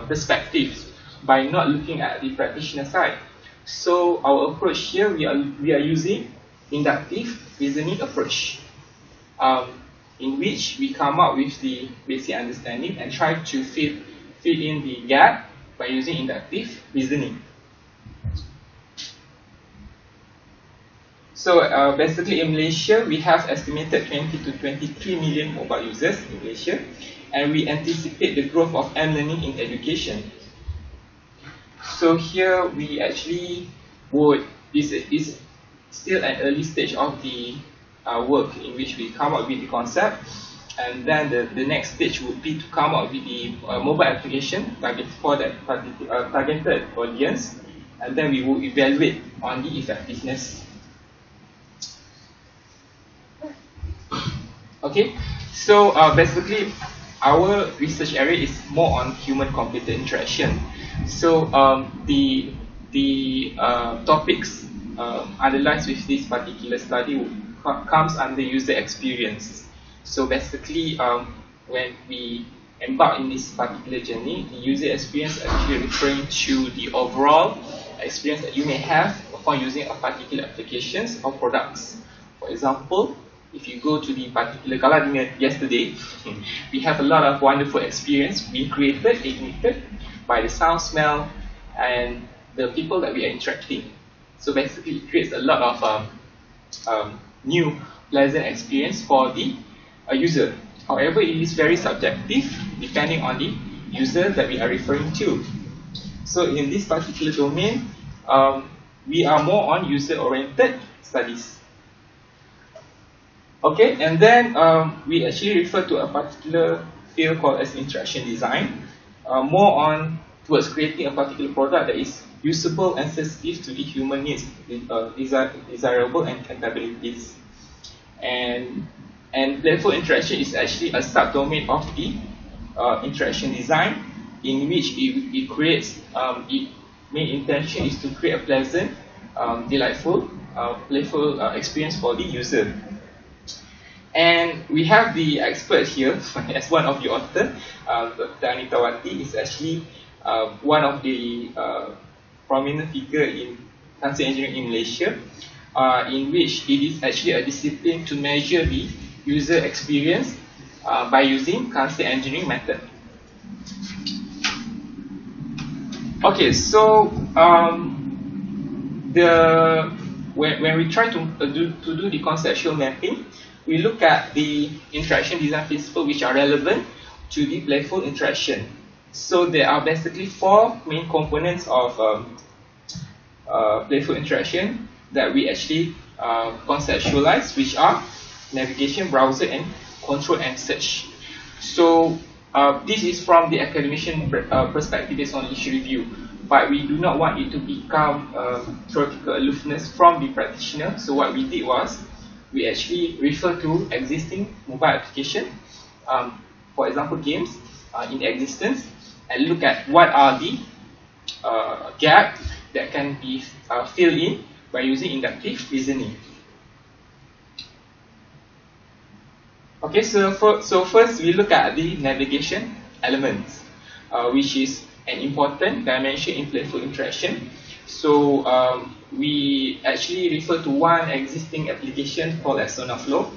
[SPEAKER 15] perspective by not looking at the practitioner side. So our approach here, we are using inductive reasoning approach, in which we come up with the basic understanding and try to fill in the gap by using inductive reasoning. So basically in Malaysia, we have estimated 20 to 23 million mobile users in Malaysia, and we anticipate the growth of M-learning in education. So here we actually is still an early stage of the work in which we come up with the concept, and then the next stage would be to come up with the mobile application targeted for that targeted audience, and then we will evaluate on the effectiveness. Okay, so basically our research area is more on human-computer interaction. So the topics analyzed with this particular study comes under user experience. So basically, when we embark in this particular journey, the user experience is actually referring to the overall experience that you may have upon using a particular applications or products. For example, if you go to the particular Galadima yesterday, we have a lot of wonderful experience being created, ignited by the sound, smell, and the people that we are interacting. So basically, it creates a lot of new pleasant experience for the user. However, it is very subjective depending on the user that we are referring to. So in this particular domain, we are more on user-oriented studies. Okay, and then we actually refer to a particular field called as interaction design, more on towards creating a particular product that is usable and sensitive to the human needs, desirable and capabilities. And playful interaction is actually a subdomain of the interaction design, in which it creates, its main intention is to create a pleasant, delightful, playful experience for the user. And we have the expert here as one of the authors. Dr. Anitawati is actually one of the prominent figure in cancer engineering in Malaysia, in which it is actually a discipline to measure the user experience by using cancer engineering method. Okay, so when we try to do the conceptual mapping, we look at the interaction design principles which are relevant to the playful interaction. So there are basically 4 main components of playful interaction that we actually conceptualize, which are navigation, browser, and control and search. So this is from the academician perspective based on issue review, but we do not want it to become theoretical aloofness from the practitioner. So what we did was, we actually refer to existing mobile application, for example games in existence, and look at what are the gaps that can be filled in by using inductive reasoning. Okay, so first we look at the navigation elements, which is an important dimension in playful interaction. So we actually refer to one existing application called as SonarFlow,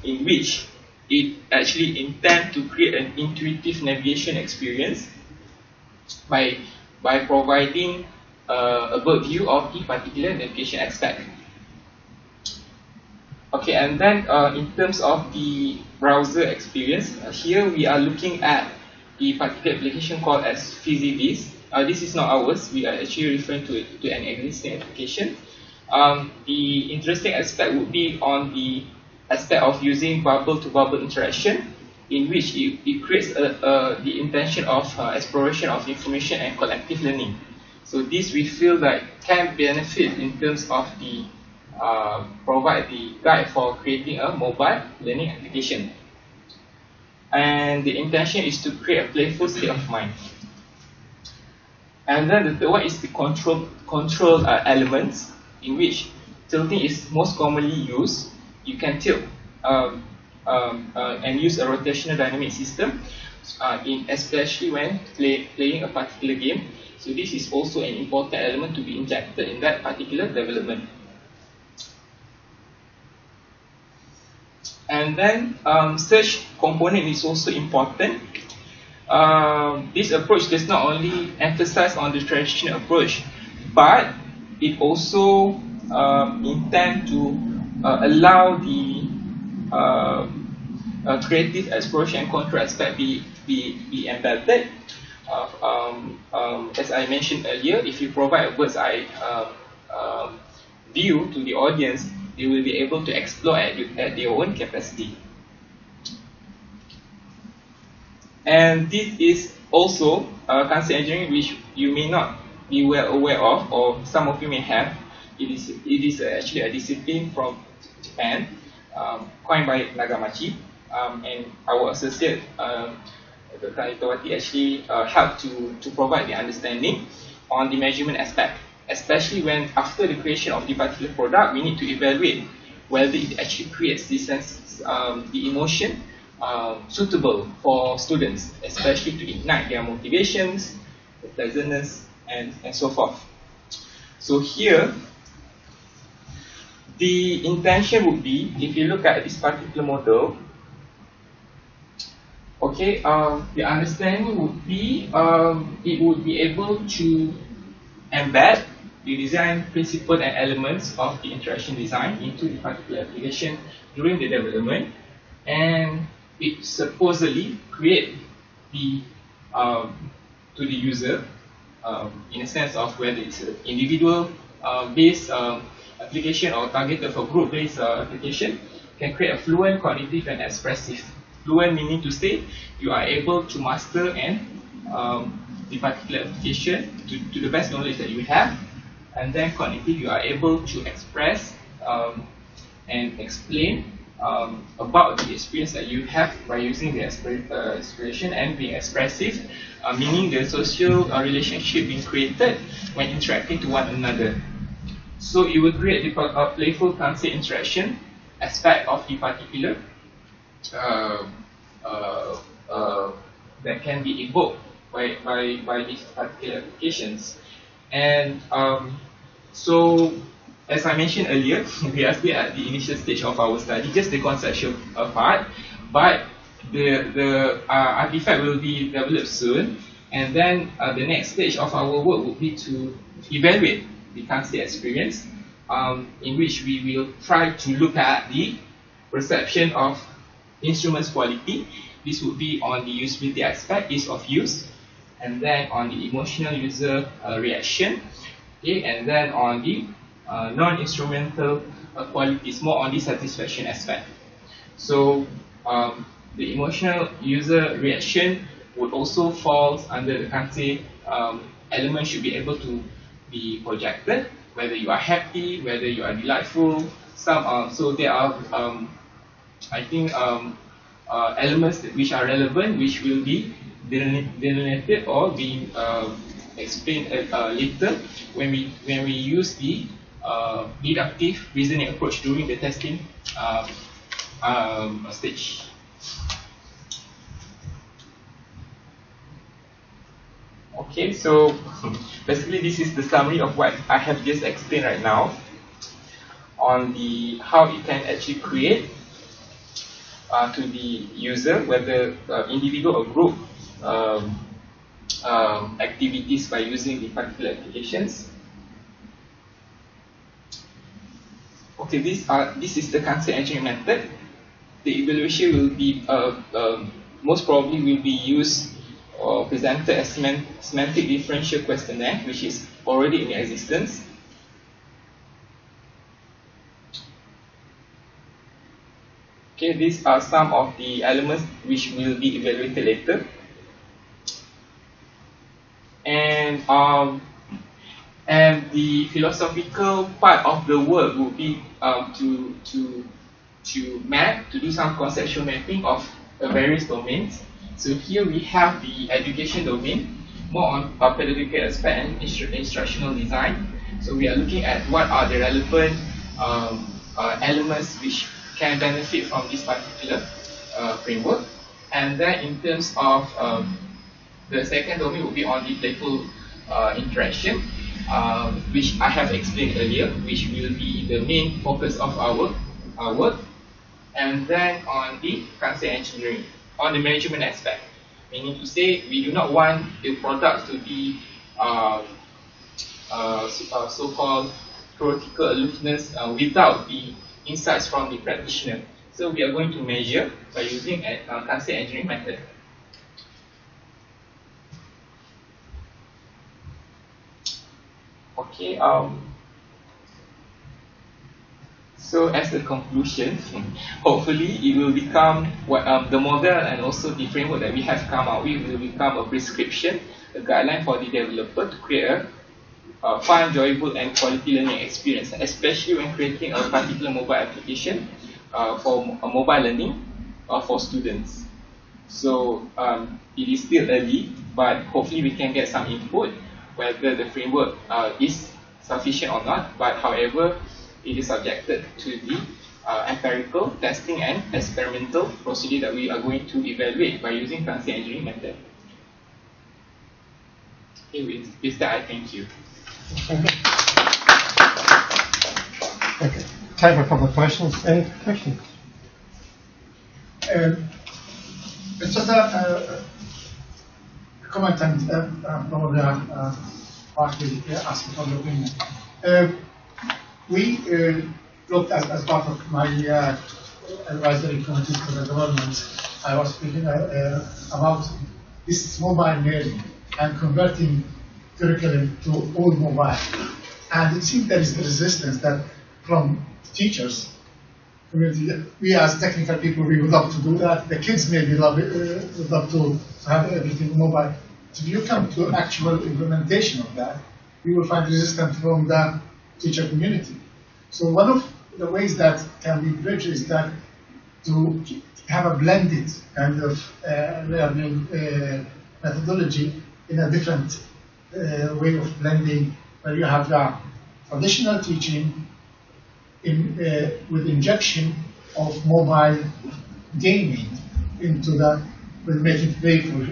[SPEAKER 15] in which it actually intends to create an intuitive navigation experience by providing a bird view of the particular navigation aspect. Okay, and then in terms of the browser experience, here we are looking at the particular application called as FeezyViz. This is not ours, we are actually referring to an existing application. The interesting aspect would be on the aspect of using bubble-to-bubble interaction, in which it creates the intention of exploration of information and collective learning. So this we feel that can benefit in terms of the provide the guide for creating a mobile learning application. And the intention is to create a playful state of mind. And then the third one is the control elements, in which tilting is most commonly used. You can tilt and use a rotational dynamic system, especially when playing a particular game. So this is also an important element to be injected in that particular development. And then search component is also important. This approach does not only emphasize on the traditional approach, but it also intend to allow the creative exploration and control aspect be embedded. As I mentioned earlier, if you provide a bird's eye view to the audience, they will be able to explore at their own capacity. And this is also cancer engineering, which you may not be well aware of, or some of you may have. It is actually a discipline from Japan, coined by Nagamachi, and our associate Dr. Anitawati actually helped to provide the understanding on the measurement aspect, especially when after the creation of the particular product, we need to evaluate whether it actually creates the sense, the emotion suitable for students, especially to ignite their motivations, the pleasantness, and so forth. So here, the intention would be, if you look at this particular model, okay, the understanding would be it would be able to embed the design principle and elements of the interaction design into the particular application during the development, and it supposedly create the to the user in a sense of whether it's an individual based application or targeted for group based application, can create a fluent, cognitive, and expressive. Fluent meaning to say you are able to master and the particular application to the best knowledge that you have, and then cognitive, you are able to express and explain about the experience that you have by using the expression and being expressive, meaning the social relationship being created when interacting to one another. So it will create the playful concept interaction aspect of the particular that can be evoked by these particular applications. And so, as I mentioned earlier, we are still at the initial stage of our study, just the conceptual part, but the artifact will be developed soon, and then the next stage of our work will be to evaluate the concept experience, in which we will try to look at the perception of instruments quality. This would be on the usability aspect, ease of use, and then on the emotional user reaction, okay, and then on the non-instrumental qualities, more on the satisfaction aspect. So the emotional user reaction would also fall under the concept element should be able to be projected, whether you are happy, whether you are delightful. So there are I think elements which are relevant, which will be delineated or being explained later when we use the deductive reasoning approach during the testing stage. Okay, so basically this is the summary of what I have just explained right now on the how it can actually create to the user, whether individual or group activities by using the particular applications. Okay, this is the concept engineering method. The evaluation will be most probably will be used or presented as semantic differential questionnaire, which is already in existence. Okay, these are some of the elements which will be evaluated later. And the philosophical part of the work would be to do some conceptual mapping of various domains. So here we have the education domain, more on pedagogical aspect and instructional design. So we are looking at what are the relevant elements which can benefit from this particular framework. And then in terms of the second domain would be on the playful interaction, which I have explained earlier, which will be the main focus of our work. And then on the concept engineering, on the management aspect, meaning to say we do not want the products to be so-called theoretical aloofness without the insights from the practitioner. So we are going to measure by using a concept engineering method. Okay. So as a conclusion, hopefully it will become what the model and also the framework that we have come out with will become a prescription, a guideline for the developer to create a fun, enjoyable, and quality learning experience, especially when creating a particular mobile application for mobile learning for students. So it is still early, but hopefully we can get some input whether the framework is sufficient or not. But however, it is subjected to the empirical testing and experimental procedure that we are going to evaluate by using concept engineering method. Okay, with that, I thank you.
[SPEAKER 1] Okay. Time for a couple of questions. Any questions?
[SPEAKER 2] It's just a comment and probably partly asking for the opinion. We looked at, as part of my advisory committee for the government, I was speaking about this mobile learning and converting curriculum to all mobile. And it seems there is a resistance that from teachers, we as technical people, we would love to do that. The kids maybe would love to have everything mobile. If you come to actual implementation of that, you will find resistance from the teacher community. So one of the ways that can be bridged is that to have a blended kind of learning methodology in a different way of blending, where you have the traditional teaching with injection of mobile gaming into that, will make it playful,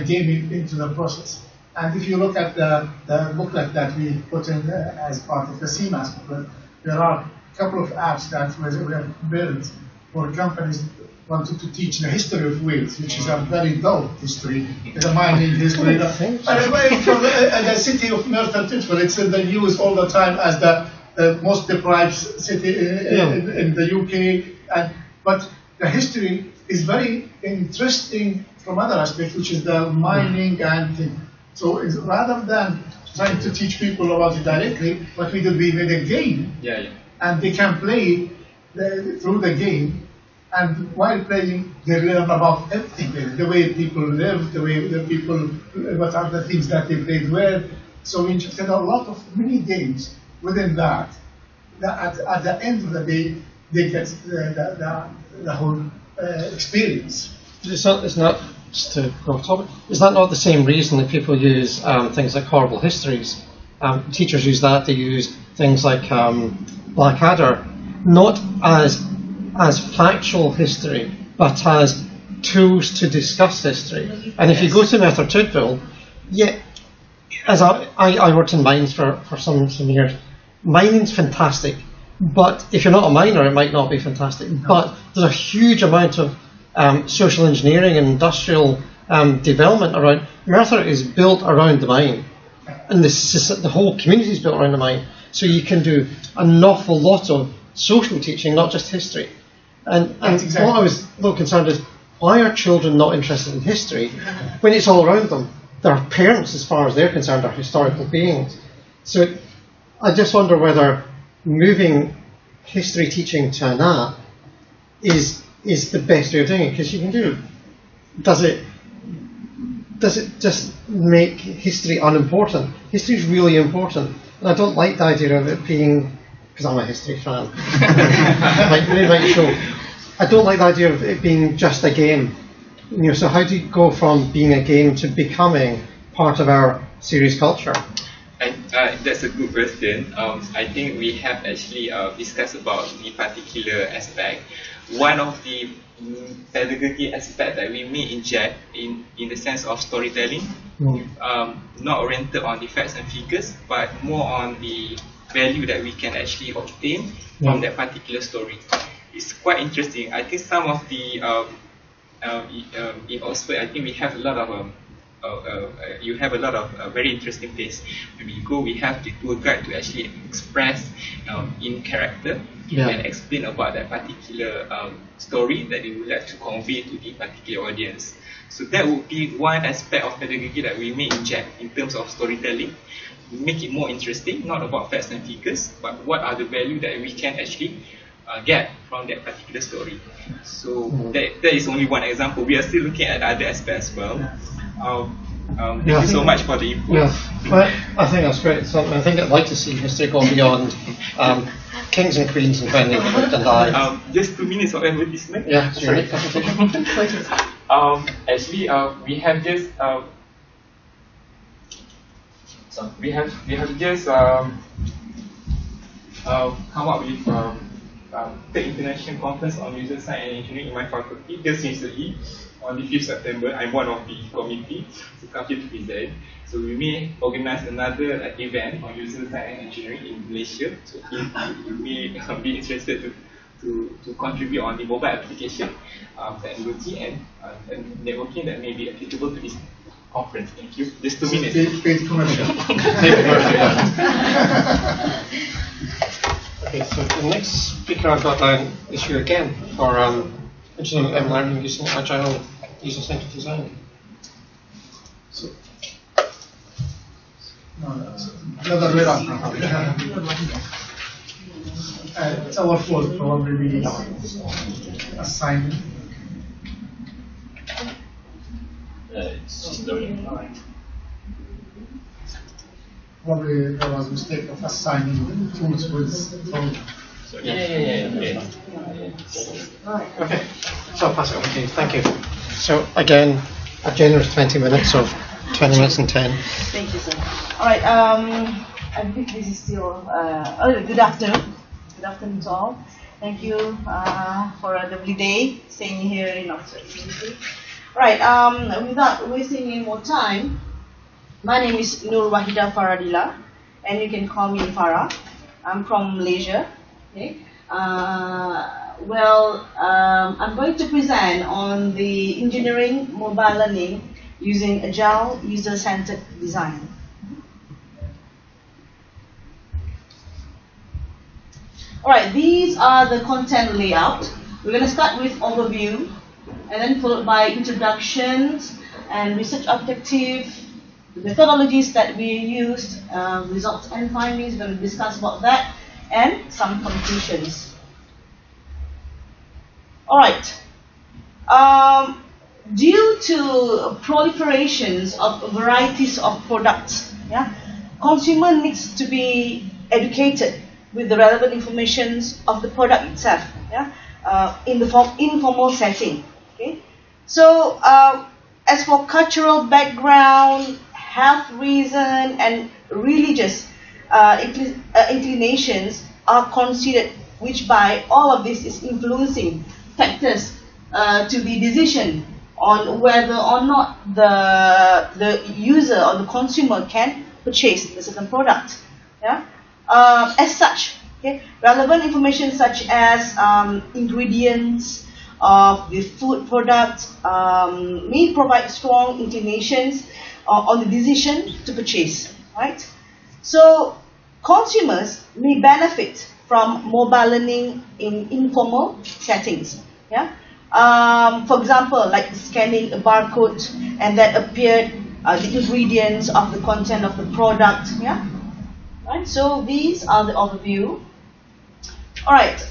[SPEAKER 2] gaming into the process. And if you look at the booklet that we put in as part of the NGMAST booklet, there are a couple of apps that were built for companies wanted to teach the history of Wales, which is a very dull history. It's a mining history. From the city of Merthyr Tydfil, it's in the news all the time as the most deprived city in the UK. But the history is very interesting from other aspects, which is the mining and thing. So rather than trying to teach people about it directly, what we did, we made a game, and they can play through the game, and while playing, they learn about everything, the way people live, the way the people, what are the things that they played with. So we injected a lot of mini games within that. At the end of the day, they get the whole experience.
[SPEAKER 1] It's not just to go off topic. Is that not the same reason that people use things like horrible histories? Teachers use that. They use things like Blackadder, not as factual history, but as tools to discuss history. And if you go to Merthyr Tydfil, as I worked in mines for some years, mining's fantastic, but if you're not a miner, it might not be fantastic. But there's a huge amount of social engineering and industrial development around. Merthyr is built around the mine, and the whole community is built around the mine. So you can do an awful lot of social teaching, not just history. And exactly. What I was a little concerned is, why are children not interested in history when it's all around them? Their parents, as far as they're concerned, are historical beings. So I just wonder whether moving history teaching to an app is the best way of doing it, because you can do. Does it just make history unimportant? History is really important, and I don't like the idea of it being, because I'm a history fan. I don't like the idea of it being just a game. So how do you go from being a game to becoming part of our serious culture?
[SPEAKER 15] That's a good question. I think we have actually discussed about the particular aspect. One of the pedagogy aspect that we may inject in the sense of storytelling, not oriented on the facts and figures, but more on the value that we can actually obtain from that particular story. It's quite interesting. I think some of the in Oxford, I think we have a lot of you have a lot of very interesting place. When we go, we have the tour guide to actually express in character and explain about that particular story that they would like to convey to the particular audience. So that would be one aspect of pedagogy that we may inject in terms of storytelling. Make it more interesting, not about facts and figures, but what are the value that we can actually get from that particular story. So that is only one example. We are still looking at other aspects as well. Thank you so much for the input.
[SPEAKER 1] I think that's great. So I think I'd like to see history go beyond kings and queens and when they lived and died.
[SPEAKER 15] Just 2 minutes of advertisement.
[SPEAKER 1] Yeah, sorry.
[SPEAKER 15] Actually, we have just come up with the international conference on user science and engineering in my faculty just recently on the 5th September. I'm one of the committee to come here to present. So we may organize another event on user science and engineering in Malaysia. So if you may be interested to contribute on the mobile application technology and networking that may be applicable to this conference. Thank you. Just 2 minutes.
[SPEAKER 2] Paid commercial.
[SPEAKER 1] Okay, so the next speaker I've got down is you again for engineering and learning using agile user-centered design. So,
[SPEAKER 2] the other way around. It's our fault, probably we assigned.
[SPEAKER 13] system.
[SPEAKER 2] Probably there was a mistake of assigning tools with code.
[SPEAKER 3] Yeah.
[SPEAKER 1] Okay, so I'll pass it on to you. Thank you. So again, a generous 20 minutes of 20 minutes and 10.
[SPEAKER 16] Thank you, sir. All right. I think this is still. Good afternoon. Good afternoon to all. Thank you for a lovely day staying here in Oxford University. Right. Without wasting any more time, my name is Nur Wahida Faradila, and you can call me Farah. I'm from Malaysia. Okay. I'm going to present on the engineering mobile learning using agile user-centered design. Alright, these are the content layout. We're going to start with overview, and then followed by introductions and research objective, the methodologies that we used, results and findings. We're going to discuss about that, and some conclusions. Alright. Due to proliferations of varieties of products, consumer needs to be educated with the relevant information of the product itself, in the informal setting. Okay, so as for cultural background, health reason, and religious inclinations are considered, which by all of this is influencing factors to the decision on whether or not the user or the consumer can purchase a certain product. As such, relevant information such as ingredients of the food product may provide strong inclinations on the decision to purchase. Right? So consumers may benefit from mobile learning in informal settings. For example, like scanning a barcode and that appeared the ingredients of the content of the product. Right, so these are the overview. Alright,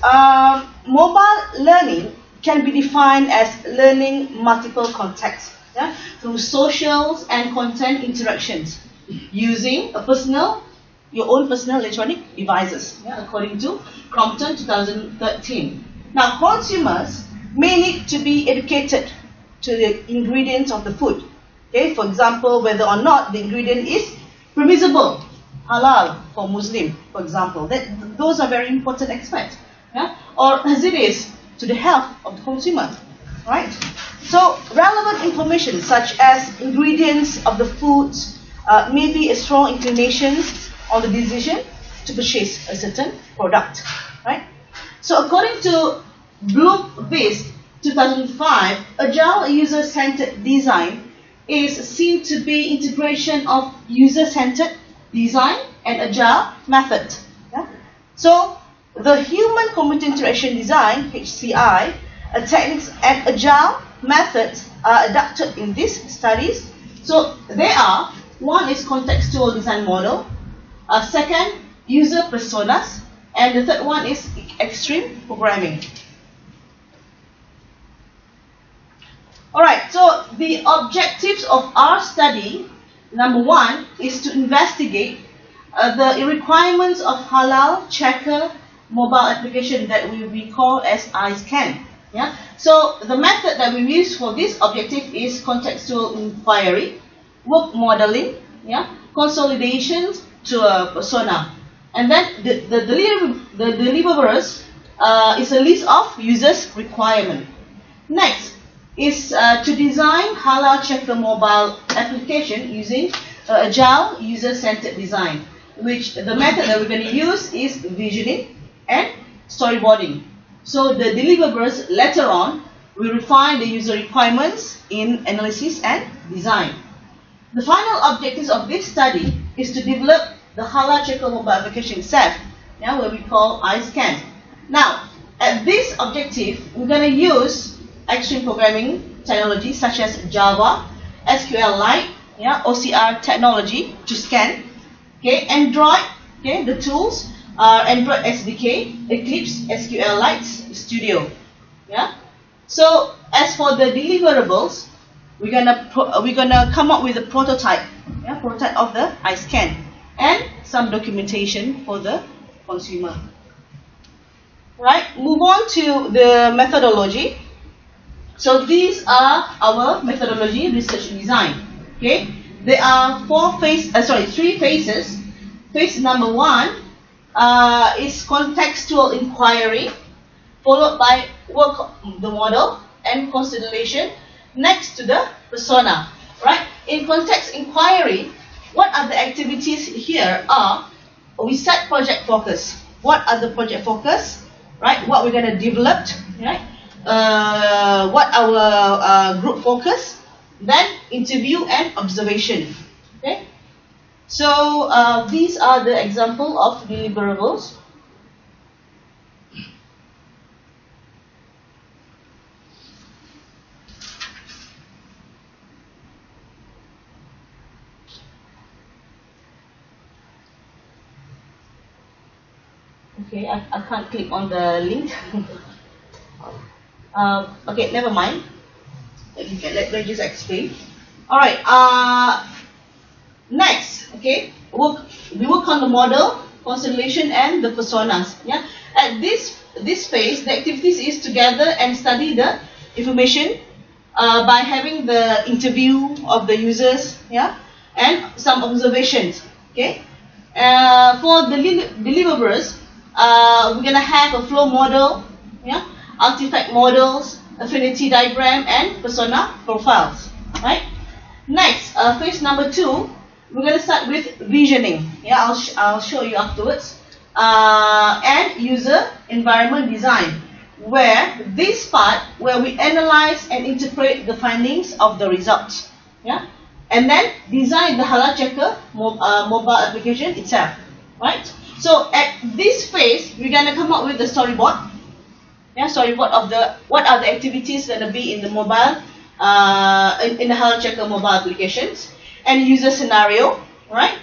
[SPEAKER 16] mobile learning can be defined as learning multiple contexts through socials and content interactions using your own personal electronic devices, according to Crompton 2013. Now, consumers may need to be educated to the ingredients of the food. For example, whether or not the ingredient is permissible, halal for Muslim, for example. Those are very important aspects. Or hazardous to the health of the consumer. Right? So relevant information such as ingredients of the foods may be a strong inclination on the decision to purchase a certain product. Right? So according to Bloomquist 2005, agile user-centered design is seen to be integration of user-centered design and agile method. So the human computer interaction design, HCI, techniques and agile methods are adapted in these studies. So there are, one is contextual design model, second user personas, and the third one is extreme programming. Alright, so the objectives of our study, number one, is to investigate the requirements of halal checker mobile application that we call as iScan. So the method that we use for this objective is contextual inquiry, work modeling, consolidations to a persona, and then the deliverables is a list of users' requirement. Next is to design halal checker mobile application using agile user-centered design, which the method that we're going to use is visioning and storyboarding. So the deliverables later on will refine the user requirements in analysis and design. The final objectives of this study is to develop the halal checker mobile application itself, where we call iScan. Now, at this objective, we're going to use extreme programming technology such as Java, SQLite, OCR technology to scan. Android, the tools are Android SDK, Eclipse, SQLite, Studio. So as for the deliverables, we're gonna come up with a prototype, prototype of the iScan and some documentation for the consumer. Right, move on to the methodology. So these are our methodology, research and design. Okay, there are three phases. Phase number 1 is contextual inquiry, followed by work of the model and consideration. Next to the persona. Right, in context inquiry, what are the activities here are, we set project focus. What are the project focus? Right, what we're going to develop, right? What our group focus, then interview and observation. Okay, so these are the example of deliverables. Okay, I can't click on the link. Okay, never mind. Let me just explain. Alright, next, okay, we work on the model, constellation and the personas. Yeah, at this phase, the activities is to gather and study the information by having the interview of the users, yeah, and some observations. Okay, for the deliverables, we're gonna have a flow model, yeah, artifact models, affinity diagram, and persona profiles. Right. Next, phase number 2, we're gonna start with visioning. Yeah, I'll show you afterwards. And user environment design, where this part where we analyze and interpret the findings of the results. Yeah, and then design the halal checker mobile application itself. Right. So at this phase, we're gonna come up with the storyboard. Yeah, storyboard of what are the activities gonna be in the mobile, in the halal checker mobile applications, and user scenario. Right.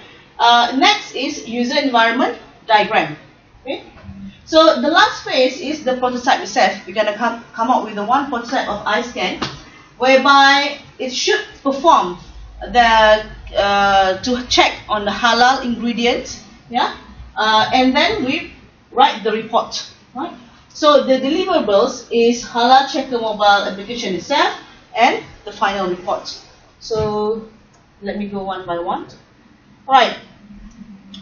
[SPEAKER 16] Next is user environment diagram. Okay. So the last phase is the prototype itself. We're gonna come up with the one prototype of iScan, whereby it should perform to check on the halal ingredients. Yeah. And then we write the report, right? So the deliverables is halal checker mobile application itself and the final report. So let me go one by one. Right.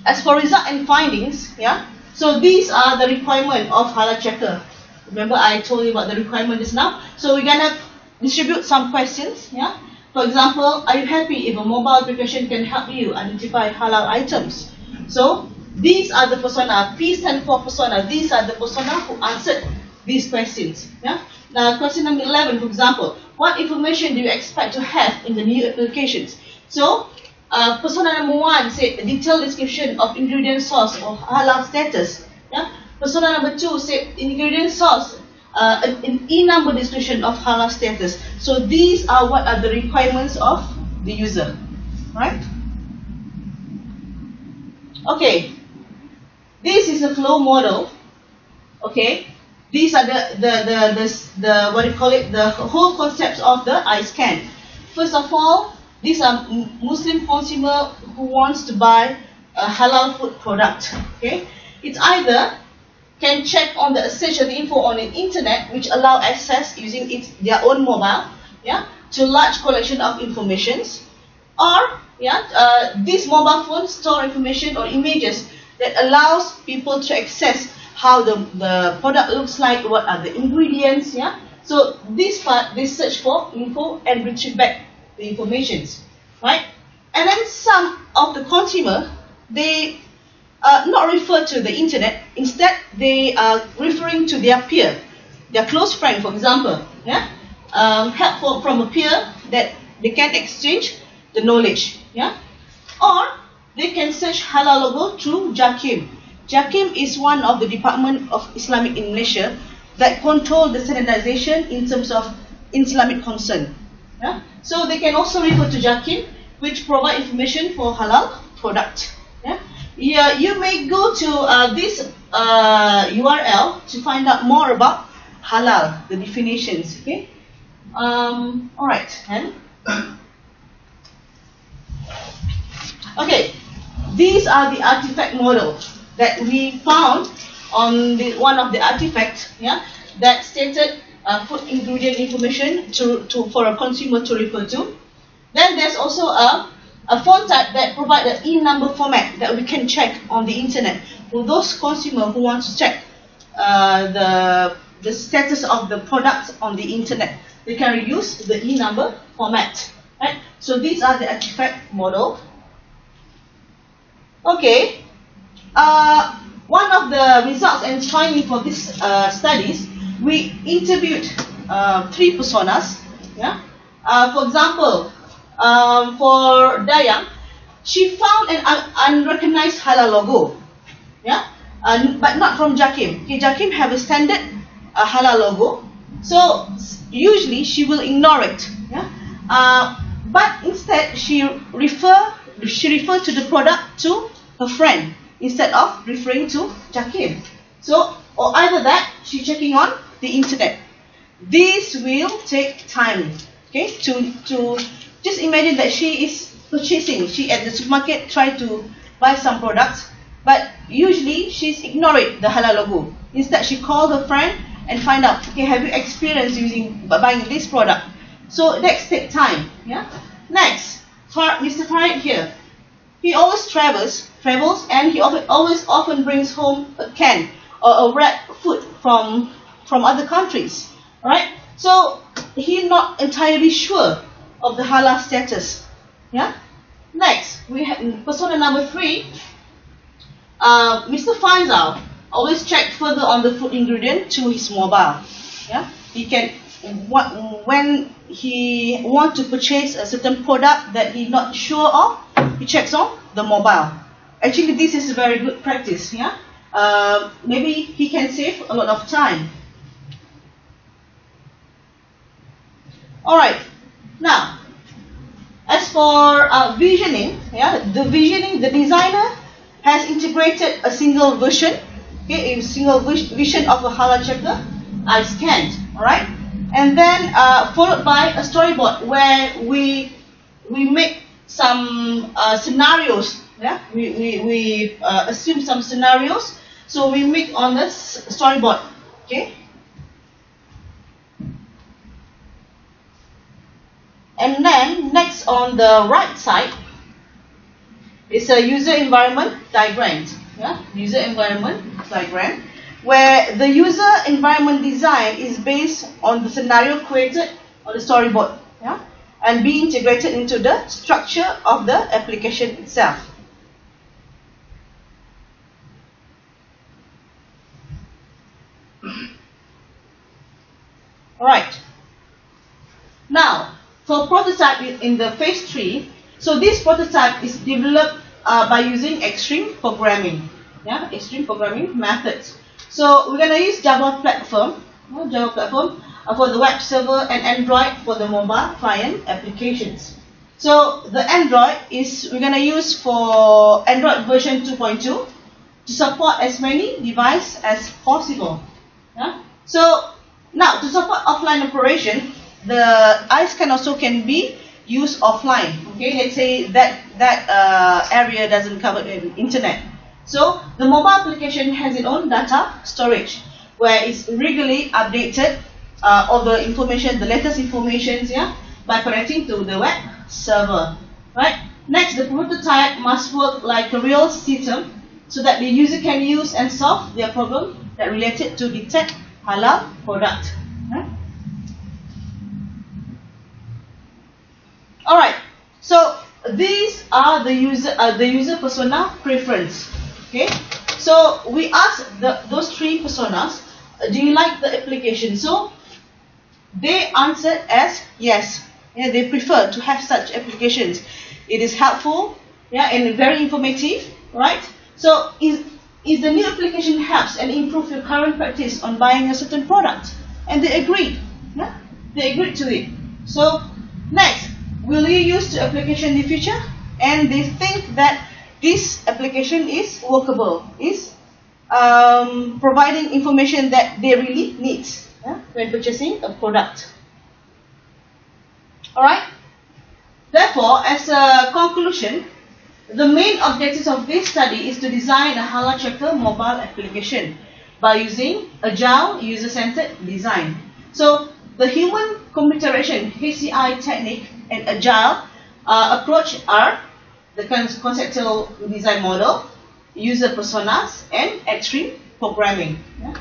[SPEAKER 16] As for result and findings, yeah. So these are the requirement of halal checker. Remember I told you about the requirement just now. So we're gonna distribute some questions, yeah. For example, are you happy if a mobile application can help you identify halal items? So these are the persona. P stands for persona. These are the persona who answered these questions. Yeah. Now, question number 11, for example, what information do you expect to have in the new applications? So, persona number 1 said a detailed description of ingredient source or halal status. Yeah. Persona number 2 said ingredient source, an e-number description of halal status. So these are what are the requirements of the user, right? Okay. This is a flow model. Okay, these are the what do you call it? The whole concepts of the iScan. First of all, these are Muslim consumer who wants to buy a halal food product. Okay, it's either can check on the search of the info on the internet, which allow access using their own mobile, yeah, to large collection of informations, or this mobile phone store information or images that allows people to access how the product looks like, what are the ingredients, yeah. So this part, they search for info and retrieve back the informations, right? And then some of the consumer, they not refer to the internet, instead they are referring to their peer, their close friend, for example, yeah. Help from a peer that they can exchange the knowledge, yeah. Or they can search halal logo through JAKIM. JAKIM is one of the Department of Islamic in Malaysia that control the standardization in terms of Islamic concern. Yeah? So they can also refer to JAKIM, which provide information for halal product. Yeah? You may go to this URL to find out more about halal, the definitions. Okay. All right. And Okay, these are the artifact models that we found on one of the artifacts, yeah, that stated food ingredient information for a consumer to refer to. Then there's also a font type that provides an e-number format that we can check on the internet for those consumers who want to check the status of the products on the internet. They can use the e-number format. Right? So these are the artifact model. Okay. One of the results and findings for this studies, we interviewed 3 personas. Yeah. For example, for Dayang, she found an unrecognized halal logo. Yeah. But not from Jakim. Okay, Jakim have a standard halal logo. So usually she will ignore it. Yeah. But instead she refer to the product to her friend instead of referring to Jakim. So, or either that, she's checking on the internet. This will take time. Okay, to just imagine that she is purchasing. She at the supermarket try to buy some products, but usually she's ignoring the halal logo. Instead, she called her friend and find out, okay, have you experienced buying this product? So that takes time. Yeah. Next, Mr. Farid here. He always travels, and he always often brings home a can or a wrapped food from other countries. Right? So he's not entirely sure of the halal status. Yeah. Next, we have persona number 3. Mr. Faisal always check further on the food ingredient to his mobile. Yeah. He can when he want to purchase a certain product that he's not sure of, he checks on the mobile. Actually, this is a very good practice. Yeah. Maybe he can save a lot of time. Alright, now, as for visioning, yeah, the designer has integrated a single vision, okay, a single vision of a halal checker, I scanned, alright, and then followed by a storyboard where we make some scenarios, yeah, we assume some scenarios, so we make on the storyboard, okay. And then next on the right side is a user environment diagram. Yeah? User environment diagram where the user environment design is based on the scenario created on the storyboard. Yeah? And be integrated into the structure of the application itself. Alright. Now, for prototype in the phase 3, so this prototype is developed by using extreme programming, yeah, extreme programming methods. So we're gonna use Java platform for the web server and Android for the mobile client applications. So the Android is we're gonna use for Android version 2.2 to support as many devices as possible. Yeah? So now to support offline operation, the ICE can be used offline. Okay, let's say that area doesn't cover the internet. So the mobile application has its own data storage where it's regularly updated all the information, the latest information, yeah, by connecting to the web server. Right. Next, the prototype must work like a real system so that the user can use and solve their problem that related to detect halal product. Right? Alright, so these are the user persona preference. Okay, so we asked those 3 personas, do you like the application? So they answered as yes. Yeah, they prefer to have such applications. It is helpful, yeah, and very informative, right? So is the new application helps and improve your current practice on buying a certain product? And they agreed. Yeah, they agreed to it. So next, will you use the application in the future? And they think that this application is workable, is providing information that they really need, yeah, when purchasing a product. Alright? Therefore, as a conclusion, the main objectives of this study is to design a halal checker mobile application by using agile user-centered design. So the human computerization HCI technique and agile approach are the conceptual design model, user personas, and extreme programming. Yeah?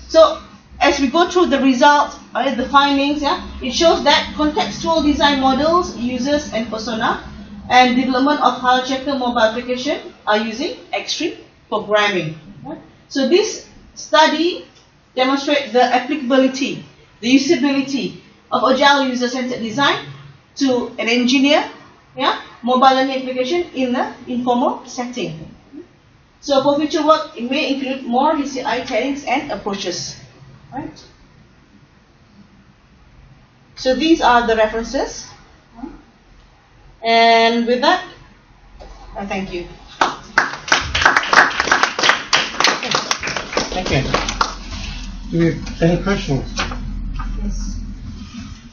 [SPEAKER 16] So as we go through the results, the findings, it shows that contextual design models, users and persona, and development of halal checker mobile application are using extreme programming. Yeah? So this study demonstrates the applicability, the usability of agile user-centered design to an engineer, mobile learning application in an informal setting. So for future work, it may include more HCI techniques and approaches. Right? So these are the references. And with that, I thank you.
[SPEAKER 1] Thank you. Do we have any questions?
[SPEAKER 16] Yes.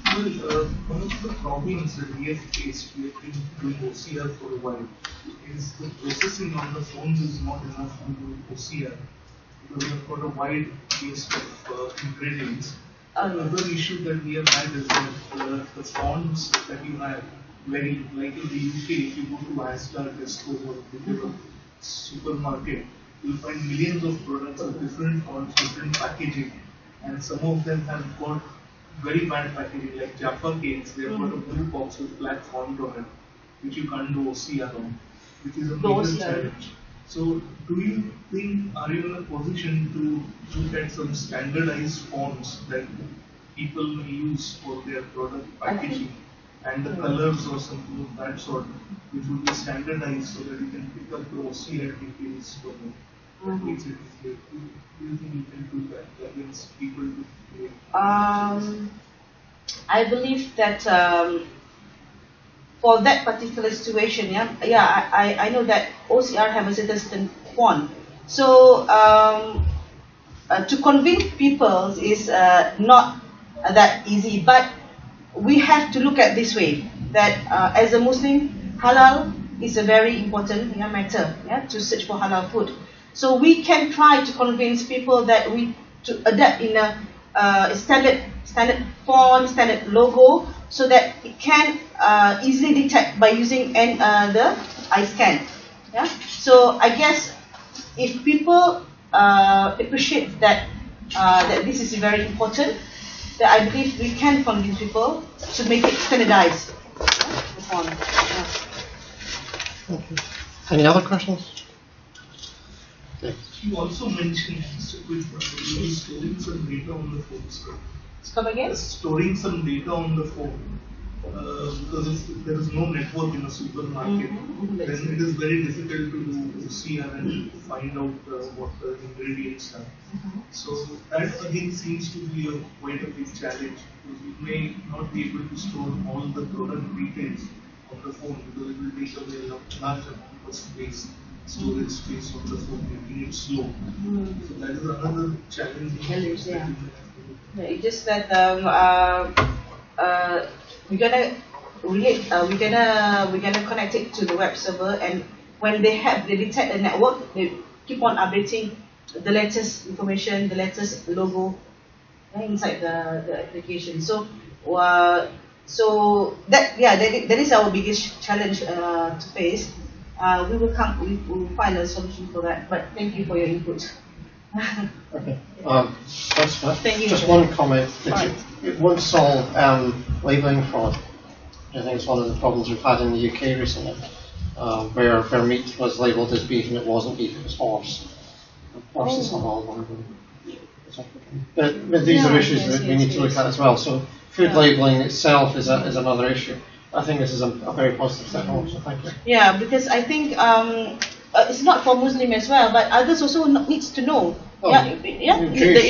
[SPEAKER 12] Well, one of the problems that we have faced, we have been doing OCR for a while, is the processing on the phones is not enough to do OCR. Because we have got a wide base of ingredients. Another issue that we have had is that the fonts that you have, like in the UK, if you go to Asda, Tesco, or whatever supermarket, you'll find millions of products with different fonts, different packaging, and some of them have got very bad packaging, like Jaffa cakes. They've got a blue box with black font on it, which you can't do OCR on, which is a major challenge. So, do you think, are you in a position to look at some standardized fonts that people may use for their product packaging, and the colors or something of that sort, which would be standardized so that you can pick up the OCR details from it? That makes it easier. Do you think you can do that against people with
[SPEAKER 16] I believe that for that particular situation, I know that OCR have a certain font. So to convince people is not that easy, but we have to look at this way, that as a Muslim, halal is a very important matter, to search for halal food. So we can try to convince people that we to adapt in a standard font, standard logo, so that it can easily detect by using the eye scan. Yeah. So I guess if people appreciate that that this is very important, then I believe we can convince people to make it standardized. The font. Yeah.
[SPEAKER 1] Okay. Any other questions?
[SPEAKER 12] You also mentioned storing some data on the phone.
[SPEAKER 16] Come again?
[SPEAKER 12] Storing some data on the phone. Because if there is no network in a supermarket, then it is very difficult to do OCR and find out what the ingredients are. So that again seems to be quite a big challenge, because you may not be able to store all the product details on the phone, because it will take away a large amount of space. Storage space on the phone, making it slow. So that is another challenge.
[SPEAKER 16] It's just that we're gonna relate. We're gonna connect it to the web server, and when they detect the network, they keep on updating the latest information, the latest logo inside the application. So that is our biggest challenge to face. We will find a solution for that. But thank you for your input.
[SPEAKER 1] Okay. Just one comment. It won't solve labelling fraud. I think it's one of the problems we've had in the UK recently, where meat was labelled as beef and it wasn't beef, it was horse. Horse is not all but these are issues that we need to look at as well. So food labelling itself is another issue. I think this is a very positive step forward, so thank you.
[SPEAKER 16] Yeah, because I think it's not for Muslim as well, but others also needs to know. The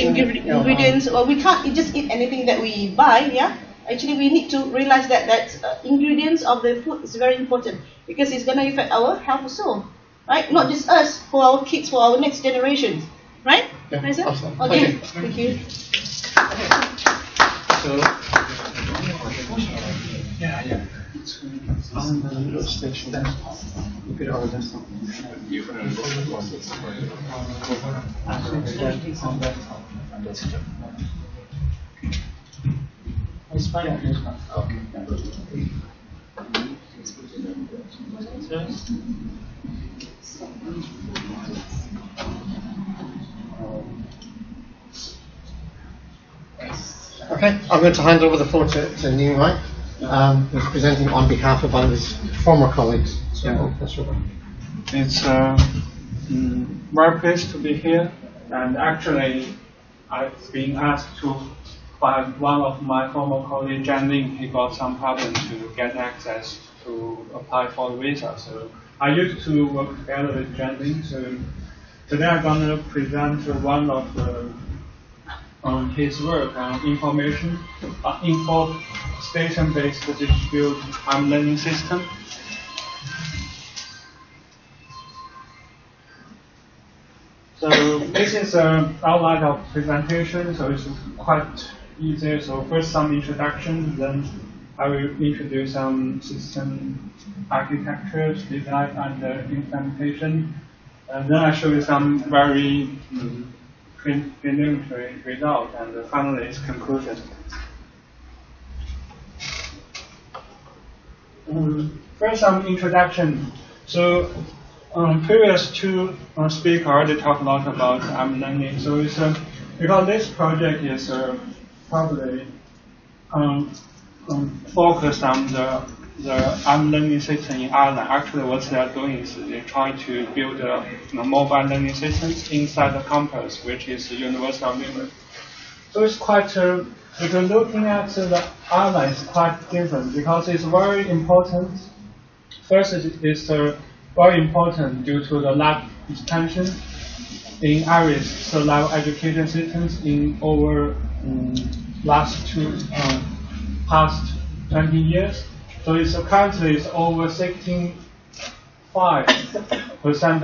[SPEAKER 16] ingredients. Well, we can't just eat anything that we buy. Yeah, actually, we need to realize that ingredients of the food is very important, because it's going to affect our health also, right? Not just us, for our kids, for our next generations, right?
[SPEAKER 1] Yeah,
[SPEAKER 16] okay, thank you.
[SPEAKER 1] So.
[SPEAKER 12] Yeah.
[SPEAKER 1] On the little station desktop. You put it on the desktop. It's fine. Okay. Okay, I'm going to hand over the floor to Neil Wright, who's presenting on behalf of one of his former colleagues. So,
[SPEAKER 17] It's very pleased to be here, and actually, I've been asked to by one of my former colleagues, Jan Ling. He got some problem to get access to apply for the visa. So I used to work together with Jan Ling. So today I'm going to present one of his work on information, info station-based distributed learning system. So this is an outline of presentation, so it's quite easy. So first some introduction, then I will introduce some system architectures, design and implementation, and then I show you some very preliminary result, and finally its conclusion. First some introduction. So previous two speakers already talked a lot about learning. So it's because this project is probably focused on the learning system in Ireland. Actually, what they are doing is they try to build a mobile learning system inside the campus, which is the University of Limerick. So it's quite, if you're looking at the Ireland, it's quite different because it's very important. First, it's very important due to the large expansion in Irish third-level education systems in over past 20 years. So it's currently it's over 65%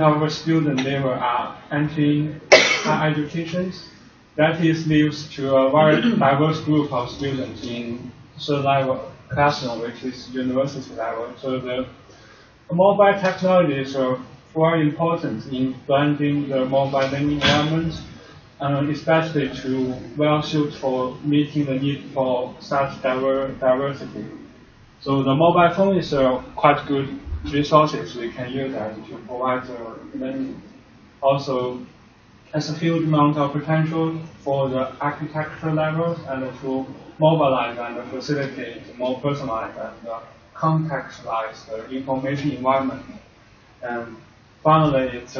[SPEAKER 17] of our student level are entering higher educations. That is leads to a very diverse group of students in third level classroom, which is university level. So the mobile technologies are very important in blending the mobile learning environment, especially to well suited for meeting the need for such diversity. So the mobile phone is quite good resources we can use that to provide learning. Also, has a huge amount of potential for the architecture levels and to mobilize and facilitate more personalized and contextualized information environment. And finally, it's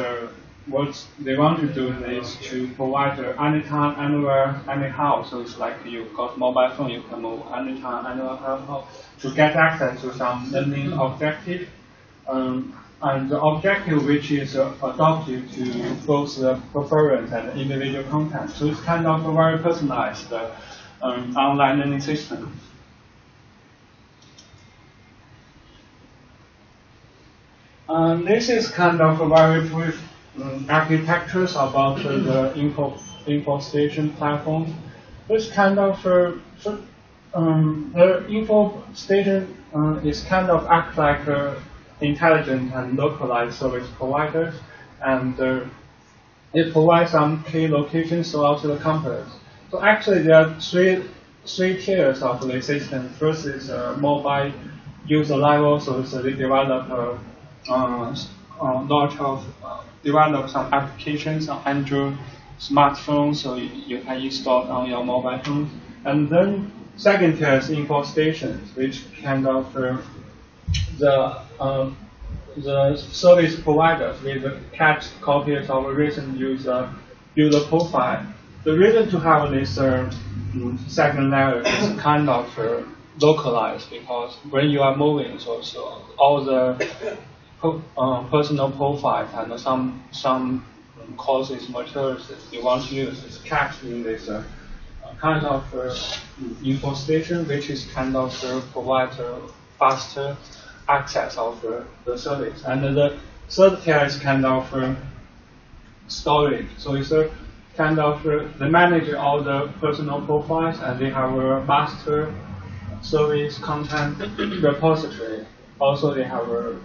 [SPEAKER 17] what they want to do is to provide anytime, anywhere, anyhow. So it's like you got mobile phone, you can move anytime, anywhere, anyhow to get access to some learning objective. And the objective which is adopted to both the preference and individual content. So it's kind of a very personalized online learning system. This is kind of a very brief architectures about the info station platform. This kind of the info station is kind of act like intelligent and localized service providers, and it provides some key locations throughout the campus. So actually there are three tiers of the system. First is mobile user level, so they develop develop some applications on Android smartphones, so you can install on your mobile phone. And then second tier is info stations, which kind of the service providers with catch copies of a recent user profile. The reason to have this second layer is kind of localized, because when you are moving, so all the personal profiles and some courses, materials you want to use is captured in this kind of info station, which is kind of provide faster access of the service. And the third tier is kind of storage. So it's kind of they manage all the personal profiles, and they have a master service content repository Also, they have a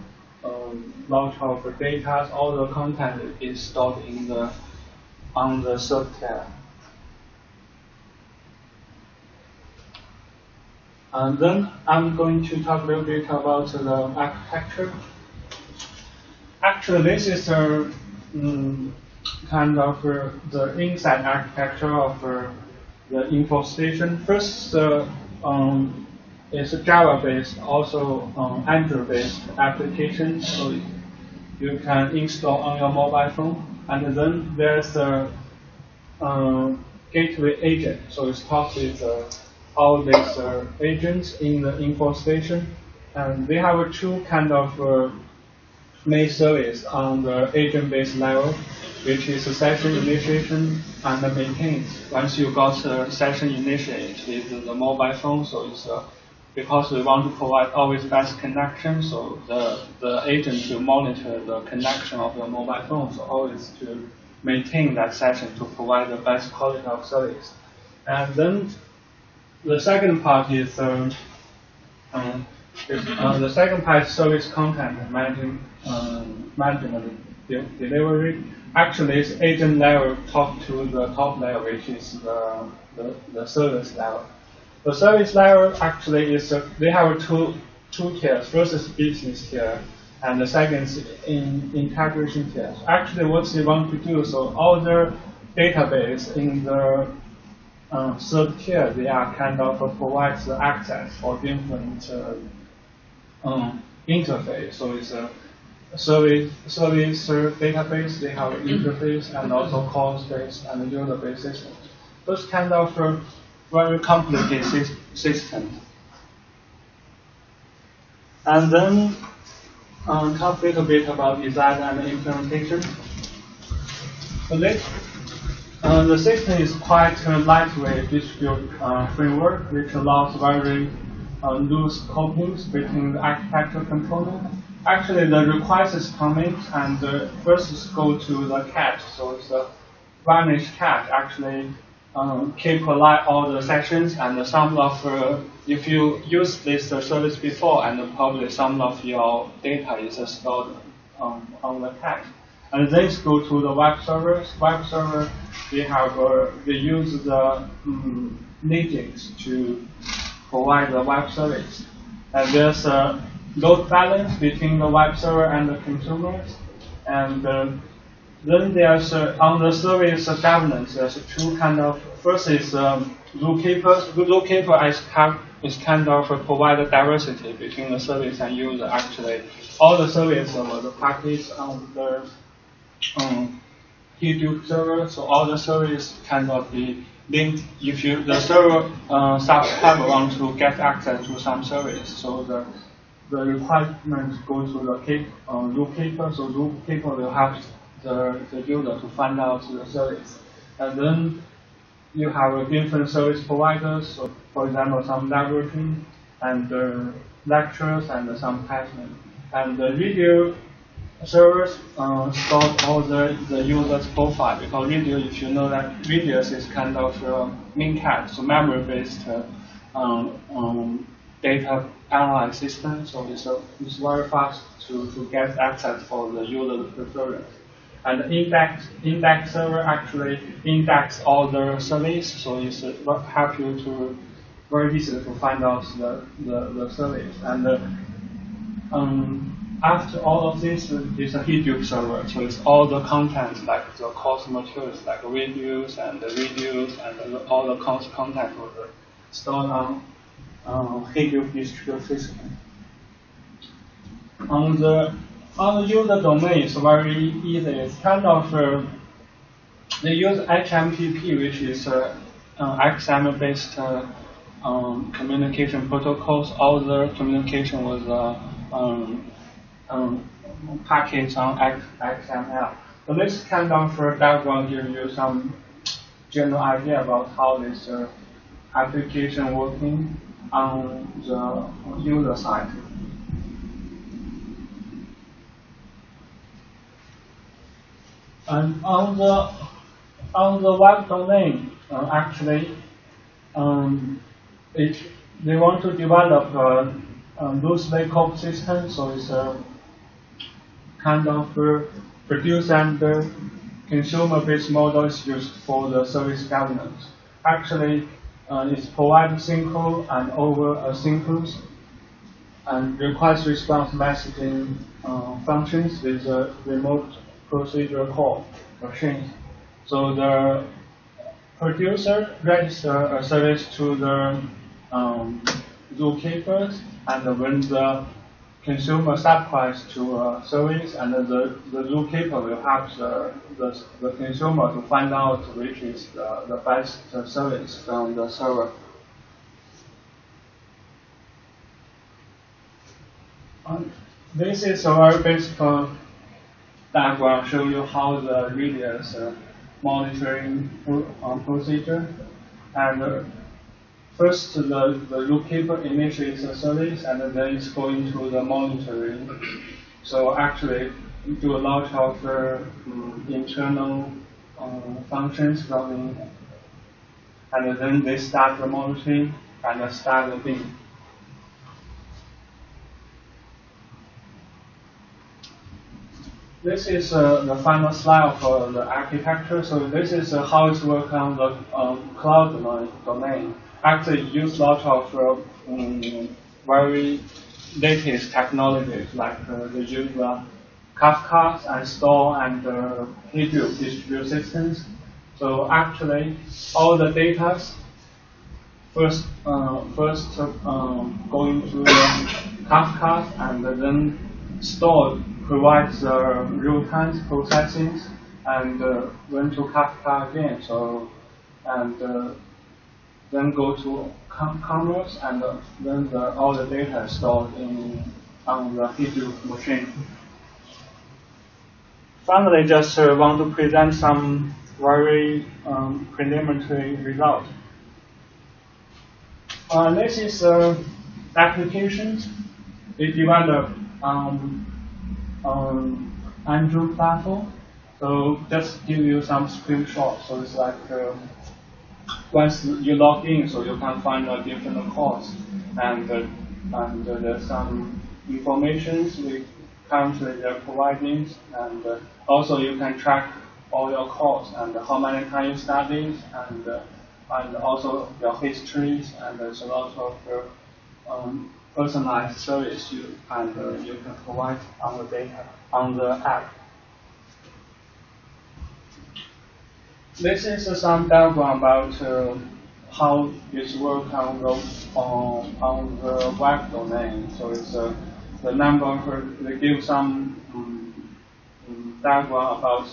[SPEAKER 17] lot of data. All the content is stored in the on the third tier. And then I'm going to talk a little bit about the architecture. Actually, this is a kind of the inside architecture of the info station. First, it's a Java-based, also Android-based application, so you can install on your mobile phone. And then there's a gateway agent, so it talks with all these agents in the info station, and they have two kind of main service on the agent-based level, which is a session initiation and the maintains. Once you got a session initiated with the mobile phone, so it's because we want to provide always best connection, so the agent will monitor the connection of your mobile phone, so always to maintain that session to provide the best quality of service. And then the second part is the second part is service content management delivery. Actually, it's agent level talk to the top level, which is the service level. The service level actually is they have two tiers. First is business tier, and the second is integration tier. Actually, what they want to do, so all the database in the third tier, they are kind of provides the access for different interface. So it's a service database. They have interface and also call space and user-based system. Those kind of very complicated system. And then talk a little bit about design and implementation. So the system is quite a lightweight distributed framework, which allows very loose copings between the architecture component. Actually, the request is coming, and first go to the cache. So it's a vanished cache. Actually, keep alive all the sessions, and some of if you use this service before, and probably some of your data is stored on the cache. And then go to the web servers. Web server, they use the negatives to provide the web service. And there's a load balance between the web server and the consumers. And then there's on the service governance, there's two kind of. First is zookeeper. Zookeeper is kind of provide a diversity between the service and user. Actually, all the service or the package on the Hadoop server, so all the service cannot be linked. If the server subscriber want to get access to some service, so the requirements go to the zookeeper. So zookeeper will help the user to find out the service, and then you have different service providers. So, for example, some laboratory and lectures and some Python, and the video servers store all the user's profile, because video, if you know that videos is kind of min-cat, so memory-based data analyze system, so it's very fast to get access for the user preference. And index server actually index all the service, so it's help you to very easy to find out the service. And after all of this is a Hadoop server, so it's all the content like the course materials like videos and all the course content will be stored on Hadoop distributed system. On the user domain, it's very easy. It's kind of they use HMTP, which is XML-based communication protocols. All the communication was packaged on XML. So this kind of diagram gives you some general idea about how this application working on the user side. And on the web domain, actually, they want to develop loose layout system, so it's a kind of produce and consumer-based model is used for the service governance. Actually, it provides simple and over asynchronous and request response messaging functions with a remote procedure call machine. So the producer registers a service to the zookeepers, and when the consumer subscribes to a service, and the zookeeper will help the consumer to find out which is the best service from the server. This is a very basic diagram show you how the radius monitoring procedure. And first, the zookeeper initiates a service, and then it's going to the monitoring. So actually, do a lot of internal functions running, and then they start the monitoring and start the thing. This is the final slide for the architecture. So this is how it works on the cloud domain. Actually, it uses lots of very latest technologies, like they use Kafka and Store and Hadoop distributed systems. So actually, all the data first going to Kafka, and then Store provides real-time processing, and went to Kafka again. So then go to Commerce, and then all the data is stored on the Hadoop machine. Finally, just want to present some very preliminary results. This is applications we developed on Android platform. So just give you some screenshots. So it's like once you log in, so you can find a different course, and there's some information we currently they're providing, and also you can track all your course and how many times you studied, and also your histories, and there's a lot of personalized service you can provide on the data on the app. This is some diagram about how this works on the web domain. So it's the number they give some diagram about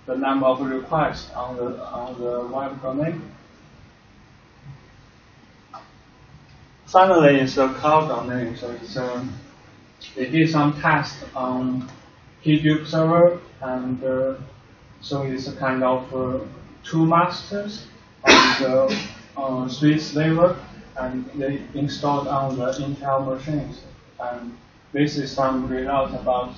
[SPEAKER 17] the number of requests on the web domain. Finally, it's a cloud domain. So it's they did some tests on Hadoop server, and so it's a kind of 2 masters and 3 slavers, and they installed on the Intel machines. And this is some results about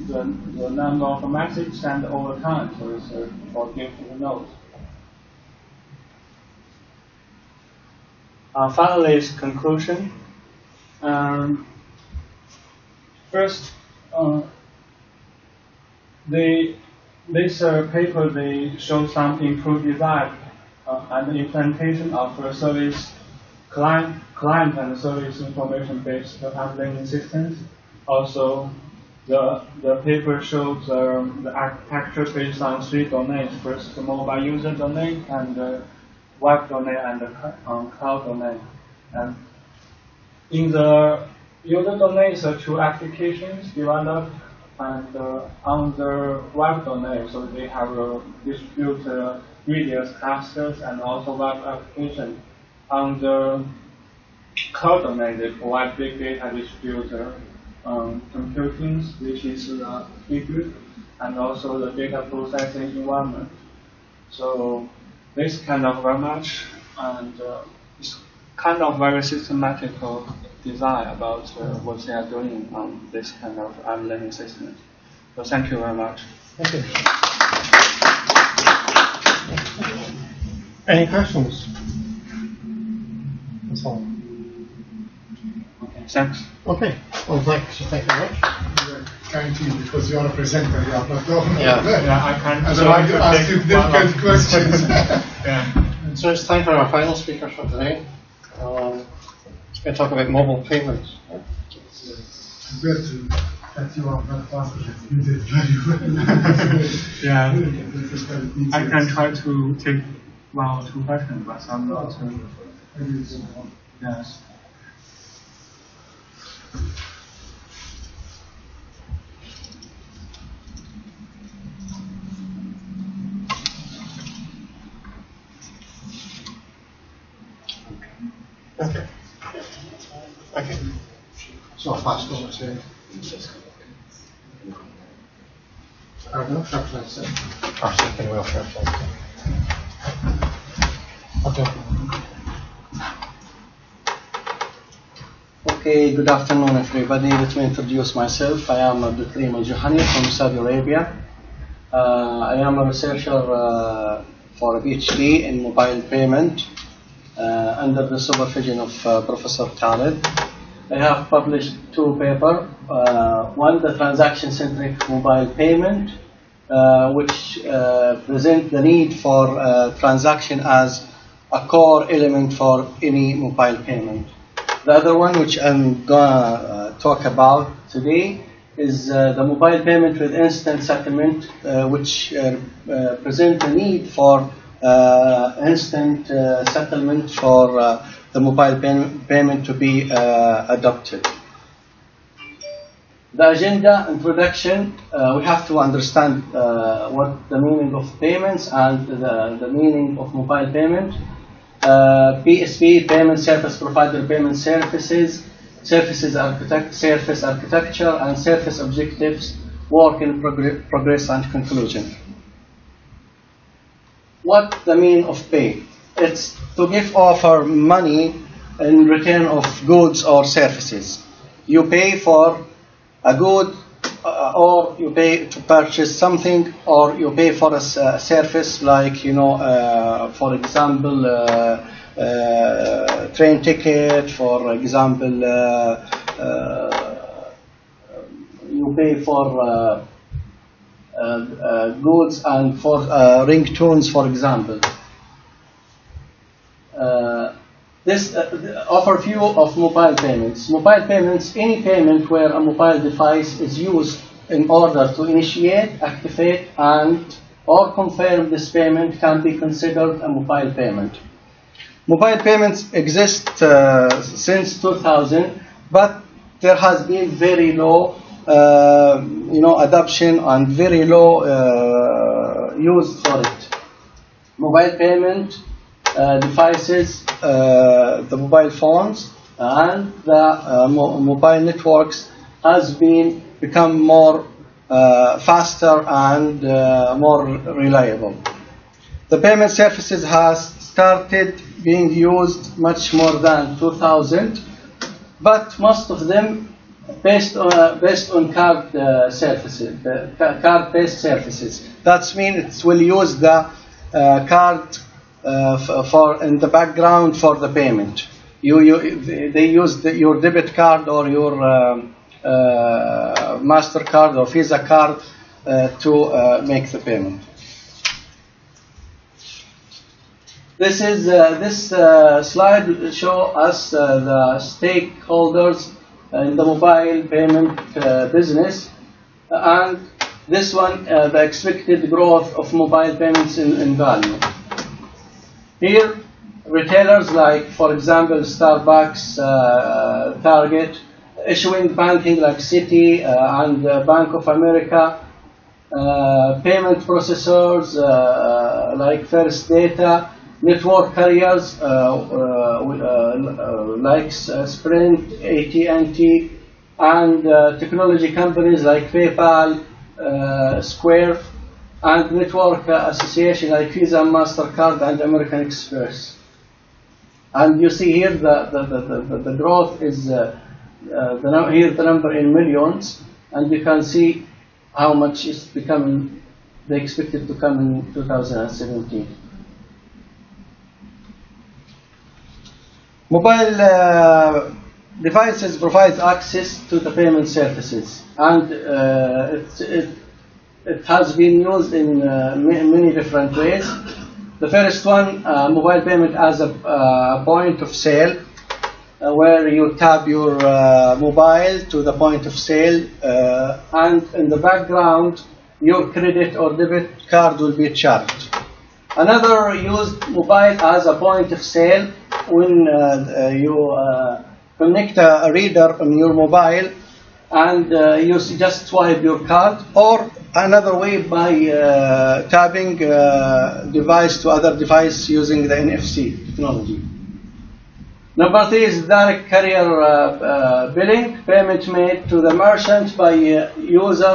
[SPEAKER 17] the number of messages sent over time. So it's for different nodes. Finally, its conclusion. First, this paper they show some improved design and implementation of a service client and service information-based handling systems. Also, the paper shows the architecture based on 3 domains. First, the mobile user domain, and the web domain, and the cloud domain. And in the user domain, there are 2 applications developed, and on the web domain, so they have distributed radius clusters and also web application. On the cloud domain, they provide big data distributed computing, which is Hadoop, and also the data processing environment. So this kind of very much, and it's kind of very systematical design about what they are doing on this kind of learning system. So thank you very much.
[SPEAKER 1] Thank you. Any questions? That's all.
[SPEAKER 17] Thanks.
[SPEAKER 1] Okay. Well, thank you very much.
[SPEAKER 2] Kind you because you're a presenter, you are not talking.
[SPEAKER 17] Yeah, I can't.
[SPEAKER 2] Otherwise, you ask you difficult questions.
[SPEAKER 17] Yeah.
[SPEAKER 1] So it's time for our final speaker for today. He's going to talk about mobile payments.
[SPEAKER 12] Compared to that you are not faster, you did very well.
[SPEAKER 17] Yeah, I can try to take 1 or 2 questions, but I'm not. Yes.
[SPEAKER 1] Okay. Okay. So I'll pass over to our welfare place. Our second welfare place. Okay.
[SPEAKER 18] Okay, good afternoon everybody. Let me introduce myself. I am Abdul Karim Al-Juhani from Saudi Arabia. I am a researcher for a PhD in mobile payment under the supervision of Professor Khaled. I have published 2 papers. One, the transaction-centric mobile payment, which present the need for transaction as a core element for any mobile payment. The other one, which I'm gonna talk about today, is the mobile payment with instant settlement, which present the need for instant settlement for the mobile payment to be adopted. The agenda introduction, we have to understand what the meaning of payments and the meaning of mobile payment. PSP, payment service provider payment services, service architecture, and service objectives, work in progress and conclusion. What the mean of pay? It's to give offer money in return of goods or services. You pay for a good, or you pay to purchase something, or you pay for a service like, you know, for example, train ticket, for example, you pay for goods and for ringtones, for example. This overview of mobile payments. Mobile payments, any payment where a mobile device is used in order to initiate, activate, and or confirm this payment can be considered a mobile payment. Mobile payments exist since 2000, but there has been very low adoption and very low use for it. Mobile payment devices, the mobile phones and the mobile networks has become more faster and more reliable. The payment services has started being used much more than 2000, but most of them based on card services, card-based services. That means it will use the card for in the background for the payment. They use your debit card or your MasterCard or Visa card to make the payment. This slide shows us the stakeholders in the mobile payment business, and this one the expected growth of mobile payments in value. Here, retailers like, for example, Starbucks, Target, issuing banking like Citi and Bank of America, payment processors like First Data, network carriers like Sprint, AT&T, and technology companies like PayPal, Square, and network association like Visa, MasterCard, and American Express. And you see here the growth is here the number in millions, and you can see how much is becoming. They expected to come in 2017. Mobile devices provide access to the payment services, and it has been used in many different ways. The first one, mobile payment as a point of sale, where you tap your mobile to the point of sale, and in the background, your credit or debit card will be charged. Another used mobile as a point of sale when you connect a reader on your mobile and you just swipe your card, or another way by tapping device to other device using the NFC technology. Number 3 is direct carrier billing, payment made to the merchant by user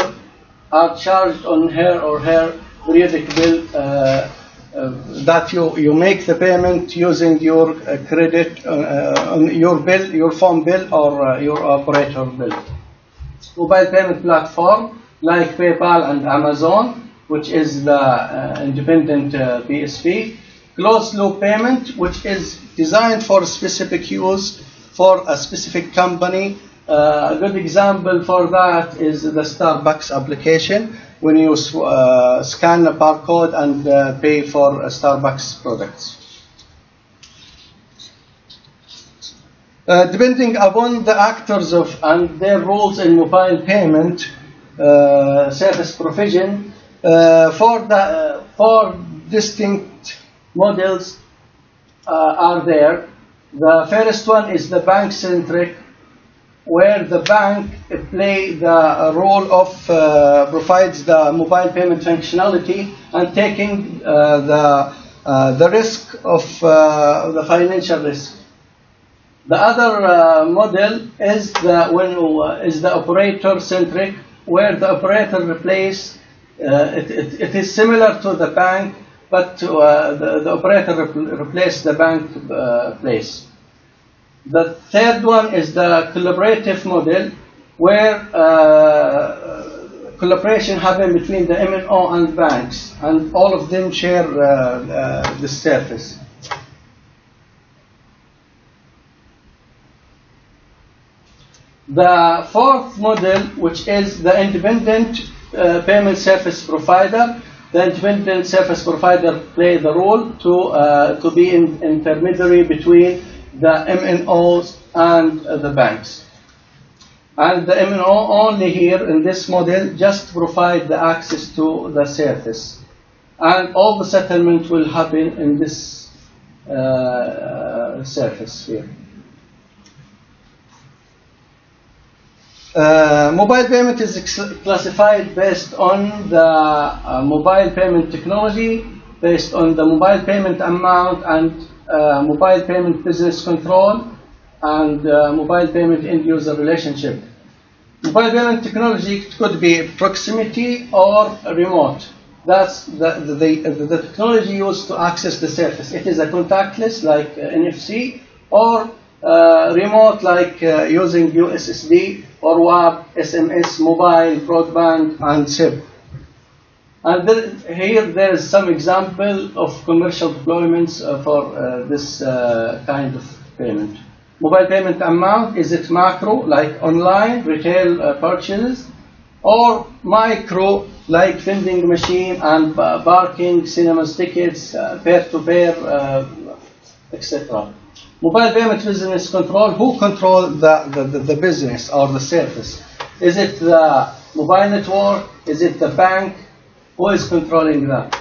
[SPEAKER 18] are charged on her or her periodic bill that you make the payment using your credit on your bill, your phone bill, or your operator bill. Mobile payment platform like PayPal and Amazon, which is the independent PSP. Closed loop payment, which is designed for specific use for a specific company. A good example for that is the Starbucks application, when you scan a barcode and pay for Starbucks products. Depending upon the actors and their roles in mobile payment service provision, four distinct models are there. The first one is the bank-centric, where the bank play the role of provides the mobile payment functionality and taking the risk of the financial risk. The other model is the operator-centric, where the operator replace it is similar to the bank, but the operator replace the bank place. The third one is the collaborative model, where collaboration happens between the MNO and banks, and all of them share this service. The fourth model, which is the independent payment service provider, the independent service provider play the role to be an intermediary between the MNOs and the banks. And the MNO only here in this model just provide the access to the service. And all the settlement will happen in this service here. Mobile payment is classified based on the mobile payment technology, based on the mobile payment amount, and mobile payment business control, and mobile payment end-user relationship. Mobile payment technology could be proximity or remote. That's the technology used to access the service. It is a contactless like NFC, or remote like using USSD or WAP, SMS, mobile, broadband, and SIP. And here there is some example of commercial deployments for this kind of payment. Mobile payment amount, is it macro, like online retail purchases, or micro, like vending machine and parking, cinemas tickets, peer-to-peer, etc. Mobile payment business control, who controls the business or the service? Is it the mobile network? Is it the bank? Who is controlling that?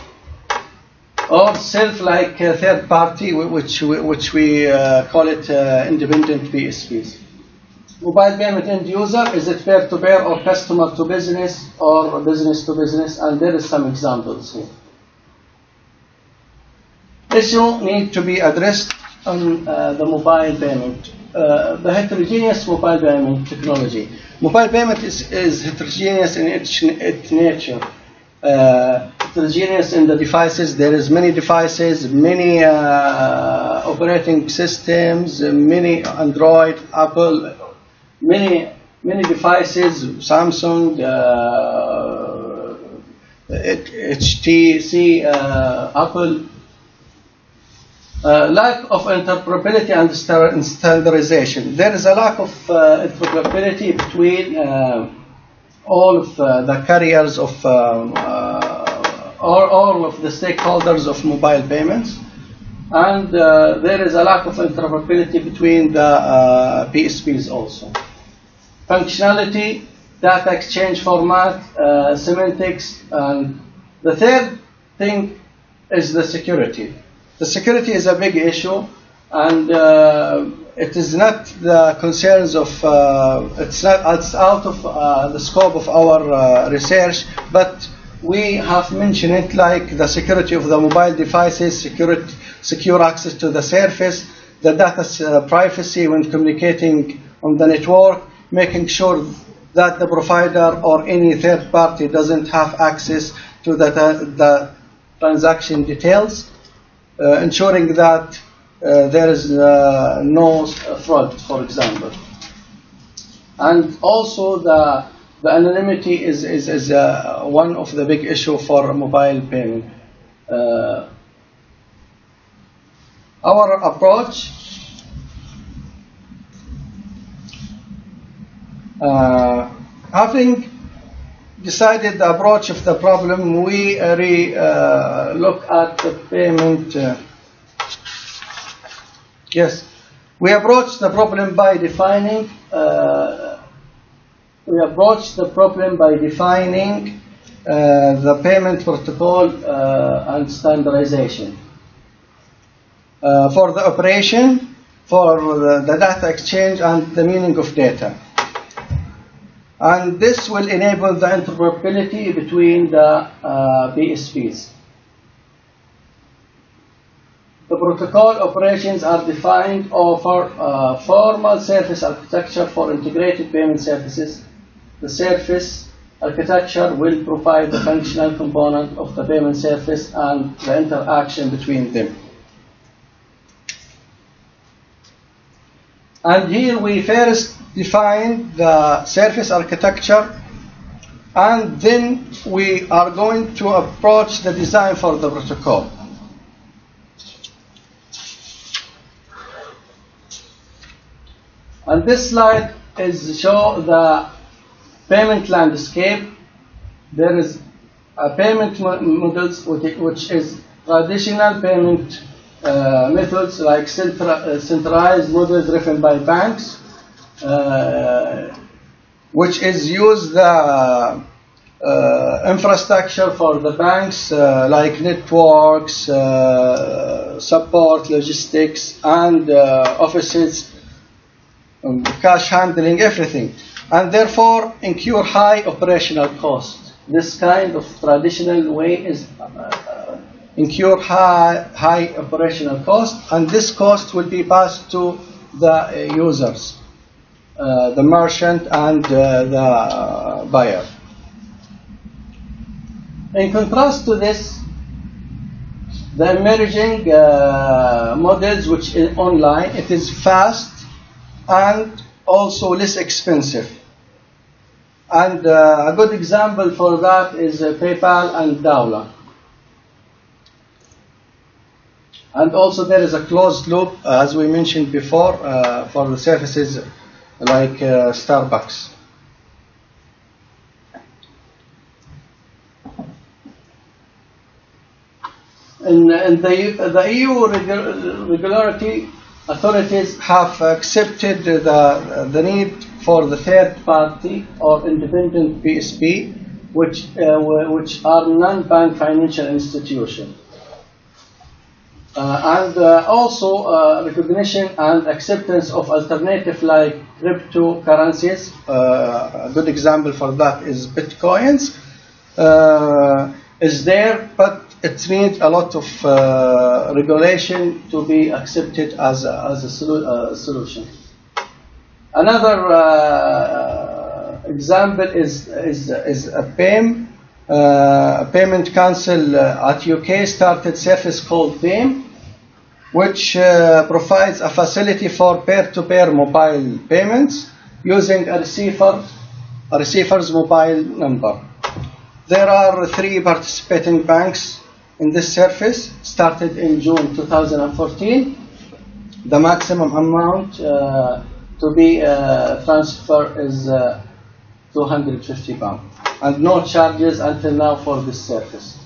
[SPEAKER 18] Or self-like third party, which we call it independent PSPs. Mobile payment end user, is it peer-to-peer or customer to business or business to business? And there is some examples here. Issue need to be addressed on the mobile payment. The heterogeneous mobile payment technology. Mobile payment is heterogeneous in its nature. Heterogeneous in the devices. There is many devices, many operating systems, many Android, Apple, many devices, Samsung, HTC, Apple. Lack of interoperability and standardization. There is a lack of interoperability between all of the carriers of all of the stakeholders of mobile payments, and there is a lack of interoperability between the PSPs also. Functionality, data exchange format, semantics, and the third thing is the security. The security is a big issue, and it is not the concerns of, it's out of the scope of our research, but we have mentioned it, like the security of the mobile devices, secure access to the surface, the data privacy when communicating on the network, making sure that the provider or any third party doesn't have access to the transaction details, ensuring that there is no fraud, for example. And also the anonymity is one of the big issue for mobile payment. Our approach, having decided the approach of the problem, we look at the payment. Yes, we approach the problem by defining. The payment protocol and standardization. For the operation, for the data exchange and the meaning of data. And this will enable the interoperability between the PSPs. The protocol operations are defined over formal service architecture for integrated payment services. The service architecture will provide the functional component of the payment service and the interaction between them. And here we first define the service architecture, and then we are going to approach the design for the protocol. And this slide is show the payment landscape. There is a payment models which is traditional payment methods like centralized model driven by banks, which is use the infrastructure for the banks like networks, support, logistics, and offices, cash handling, everything, and therefore incur high operational cost. This kind of traditional way is incur high operational cost, and this cost will be passed to the users, the merchant and the buyer. In contrast to this, the emerging models, which is online, it is fast and also less expensive. And a good example for that is PayPal and Dawla. And also there is a closed loop, as we mentioned before, for the services like Starbucks. In the EU regulatory authorities have accepted the need for the third party or independent PSP, which are non-bank financial institutions. And also recognition and acceptance of alternative like cryptocurrencies. A good example for that is Bitcoins. Is there, but it needs a lot of regulation to be accepted as a solution. Another example is a PAM. Payment Council at UK started service called PAM, which provides a facility for peer-to-peer mobile payments using a receiver's mobile number. There are 3 participating banks in this service started in June 2014. The maximum amount to be transferred is £250, and no charges until now for this service.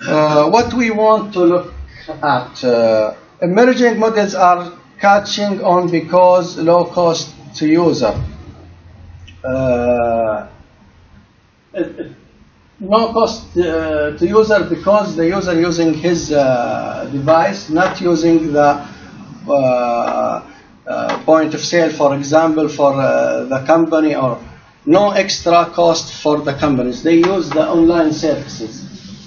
[SPEAKER 18] What we want to look at, emerging models are catching on because low cost to user. No cost to user because the user using his device, not using the point of sale, for example, for the company, or no extra cost for the companies. They use the online services,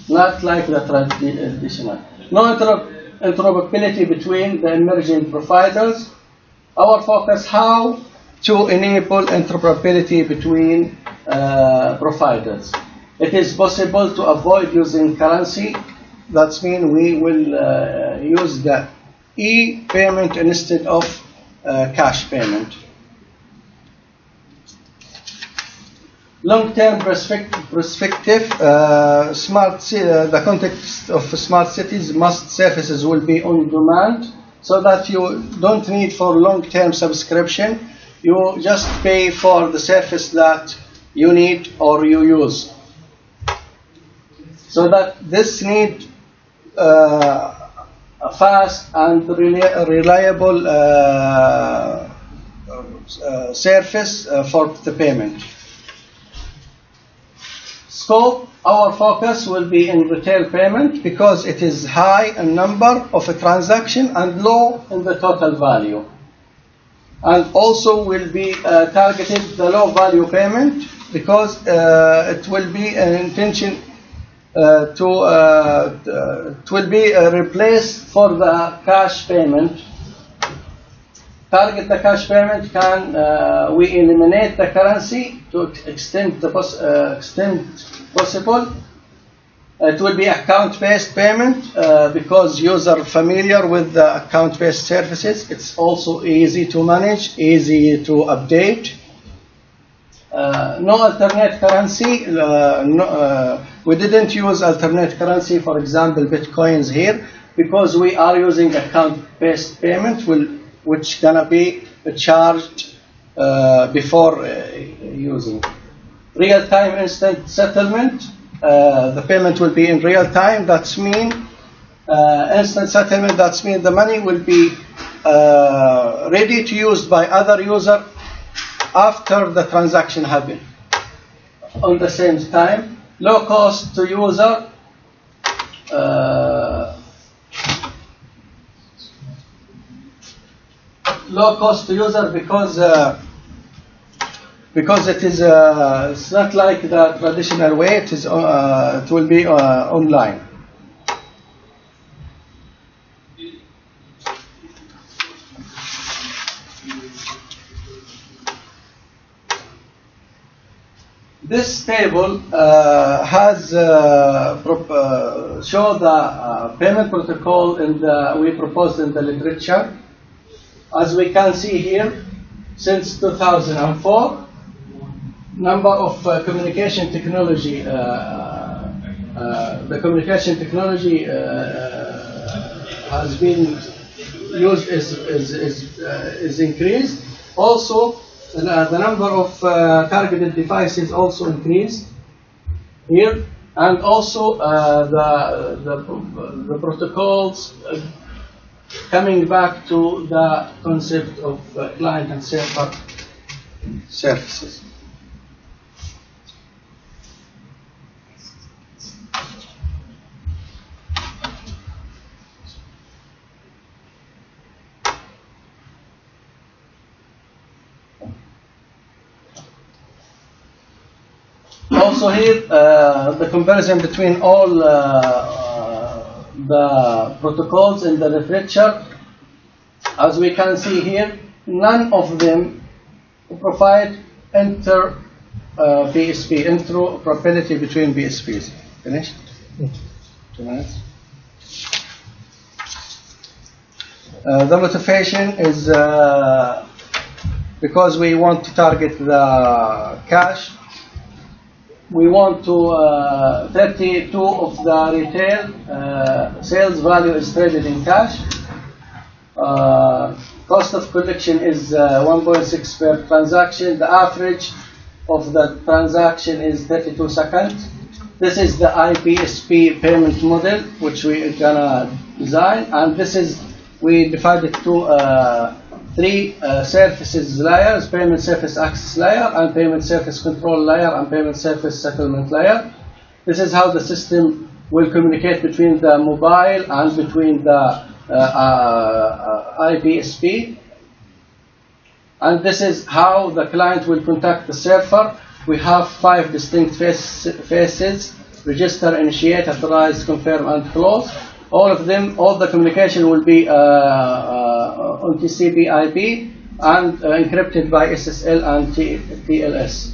[SPEAKER 18] not like the traditional. No interoperability between the emerging providers. Our focus how to enable interoperability between providers. It is possible to avoid using currency. That means we will use the e-payment instead of cash payment. Long-term perspective, the context of smart cities, most services will be on demand, so that you don't need for long-term subscription. You just pay for the service that you need or you use. So that this need a fast and reliable service for the payment. Scope, our focus will be in retail payment because it is high in number of a transaction and low in the total value. And also will be targeted the low value payment because it will be an intention it will be replaced for the cash payment. Target the cash payment, can we eliminate the currency to extend possible. It will be account-based payment because user familiar with the account-based services. It's also easy to manage, easy to update. No alternate currency. We didn't use alternate currency, for example, bitcoins here, because we are using account-based payment, which gonna be charged before using. Real-time instant settlement. The payment will be in real time. That's mean instant settlement. That's mean the money will be ready to use by other user after the transaction happen. On the same time, low cost to user. Low cost to user because it is it's not like the traditional way. It is it will be online. This table has show the payment protocol we proposed in the literature. As we can see here, since 2004, number of communication technology, the communication technology has been used is increased. Also, the number of targeted devices also increased here, and also the protocols coming back to the concept of client and server services. Also here, the comparison between all the protocols in the literature. As we can see here, none of them provide BSP, interoperability between BSPs. Finished? 2 minutes. The motivation is because we want to target the cash. we want to 32 of the retail sales value is traded in cash. Cost of collection is 1.6 per transaction. The average of the transaction is 32 seconds. This is the IPSP payment model which we are gonna design, and this is, we divided to 3 services layers: payment service access layer, and payment service control layer, and payment service settlement layer. This is how the system will communicate between the mobile and between the IPSP. And this is how the client will contact the server. We have 5 distinct phases: register, initiate, authorize, confirm, and close. All of them, all the communication will be on TCP/IP and encrypted by SSL and TLS.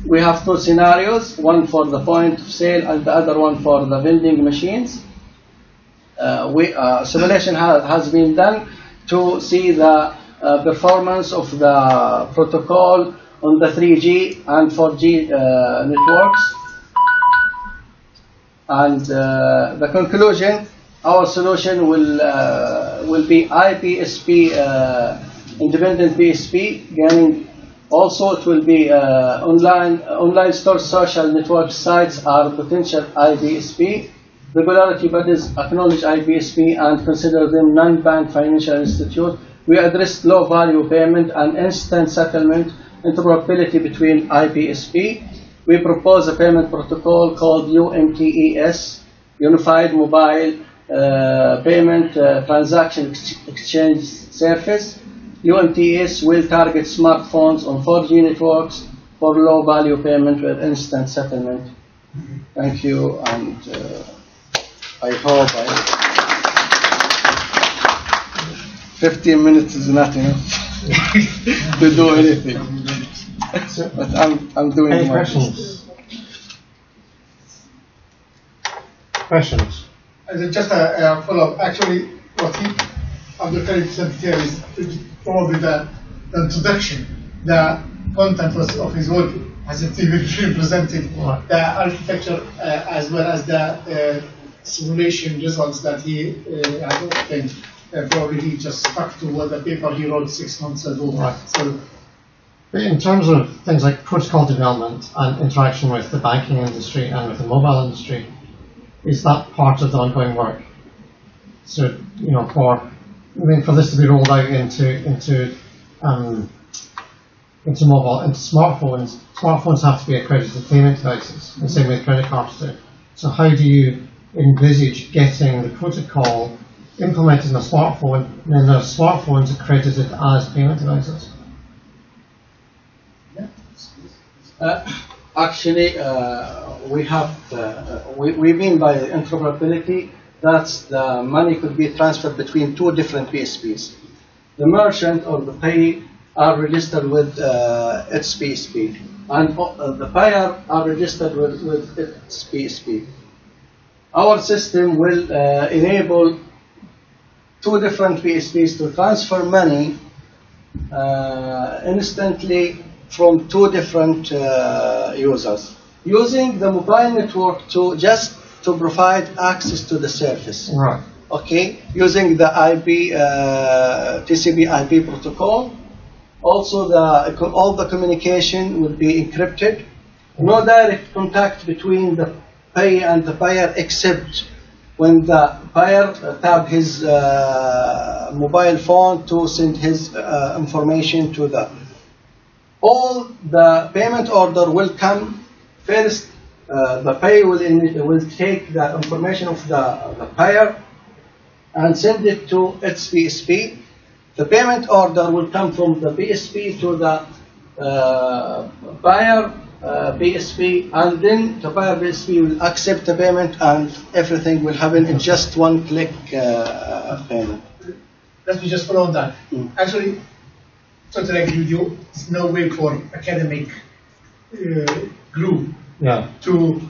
[SPEAKER 18] We have 2 scenarios, one for the point of sale and the other one for the vending machines. Simulation has been done to see the performance of the protocol on the 3G and 4G networks. And the conclusion, our solution will be IPSP, independent PSP, gaining. Also, it will be online store social network sites are potential IPSP. Regularity bodies acknowledge IPSP and consider them non-bank financial institute. We address low-value payment and instant settlement interoperability between IPSP. We propose a payment protocol called UMTES, Unified Mobile Payment Transaction Exchange Service. UMTES will target smartphones on 4G networks for low-value payment with instant settlement. Thank you, and I hope 15 minutes is not enough to do anything. But I'm doing
[SPEAKER 1] Any
[SPEAKER 18] my
[SPEAKER 1] questions? Questions?
[SPEAKER 2] Just a follow-up. Actually, what Abdul Karim said here is probably the introduction, the content of his work, as it even represented the architecture as well as the simulation results that he has obtained. Probably he just stuck to what the paper he wrote 6 months ago.
[SPEAKER 1] Right.
[SPEAKER 2] So,
[SPEAKER 1] in terms of things like protocol development and interaction with the banking industry and with the mobile industry, is that part of the ongoing work? So, you know, for this to be rolled out into smartphones, smartphones have to be accredited payment devices, the same way credit cards do. So how do you envisage getting the protocol implemented in a smartphone, and then those smartphones accredited as payment devices?
[SPEAKER 18] Actually, we have, we mean by interoperability, that's the money could be transferred between 2 different PSPs. The merchant or the payee are registered with its PSP, and the buyer are registered with its PSP. Our system will enable 2 different PSPs to transfer money instantly from 2 different users, using the mobile network to provide access to the service.
[SPEAKER 1] Right.
[SPEAKER 18] Okay, using the TCP/IP protocol. Also, all the communication will be encrypted. No direct contact between the payee and the buyer, except when the buyer tap his mobile phone to send his information to the. All the payment order will come first. The payee will take the information of the buyer and send it to its PSP. The payment order will come from the PSP to the buyer PSP, and then the buyer PSP will accept the payment, and everything will happen in just 1 click payment.
[SPEAKER 2] let me just follow on that. Actually, totally agree with you. There's no way for academic group to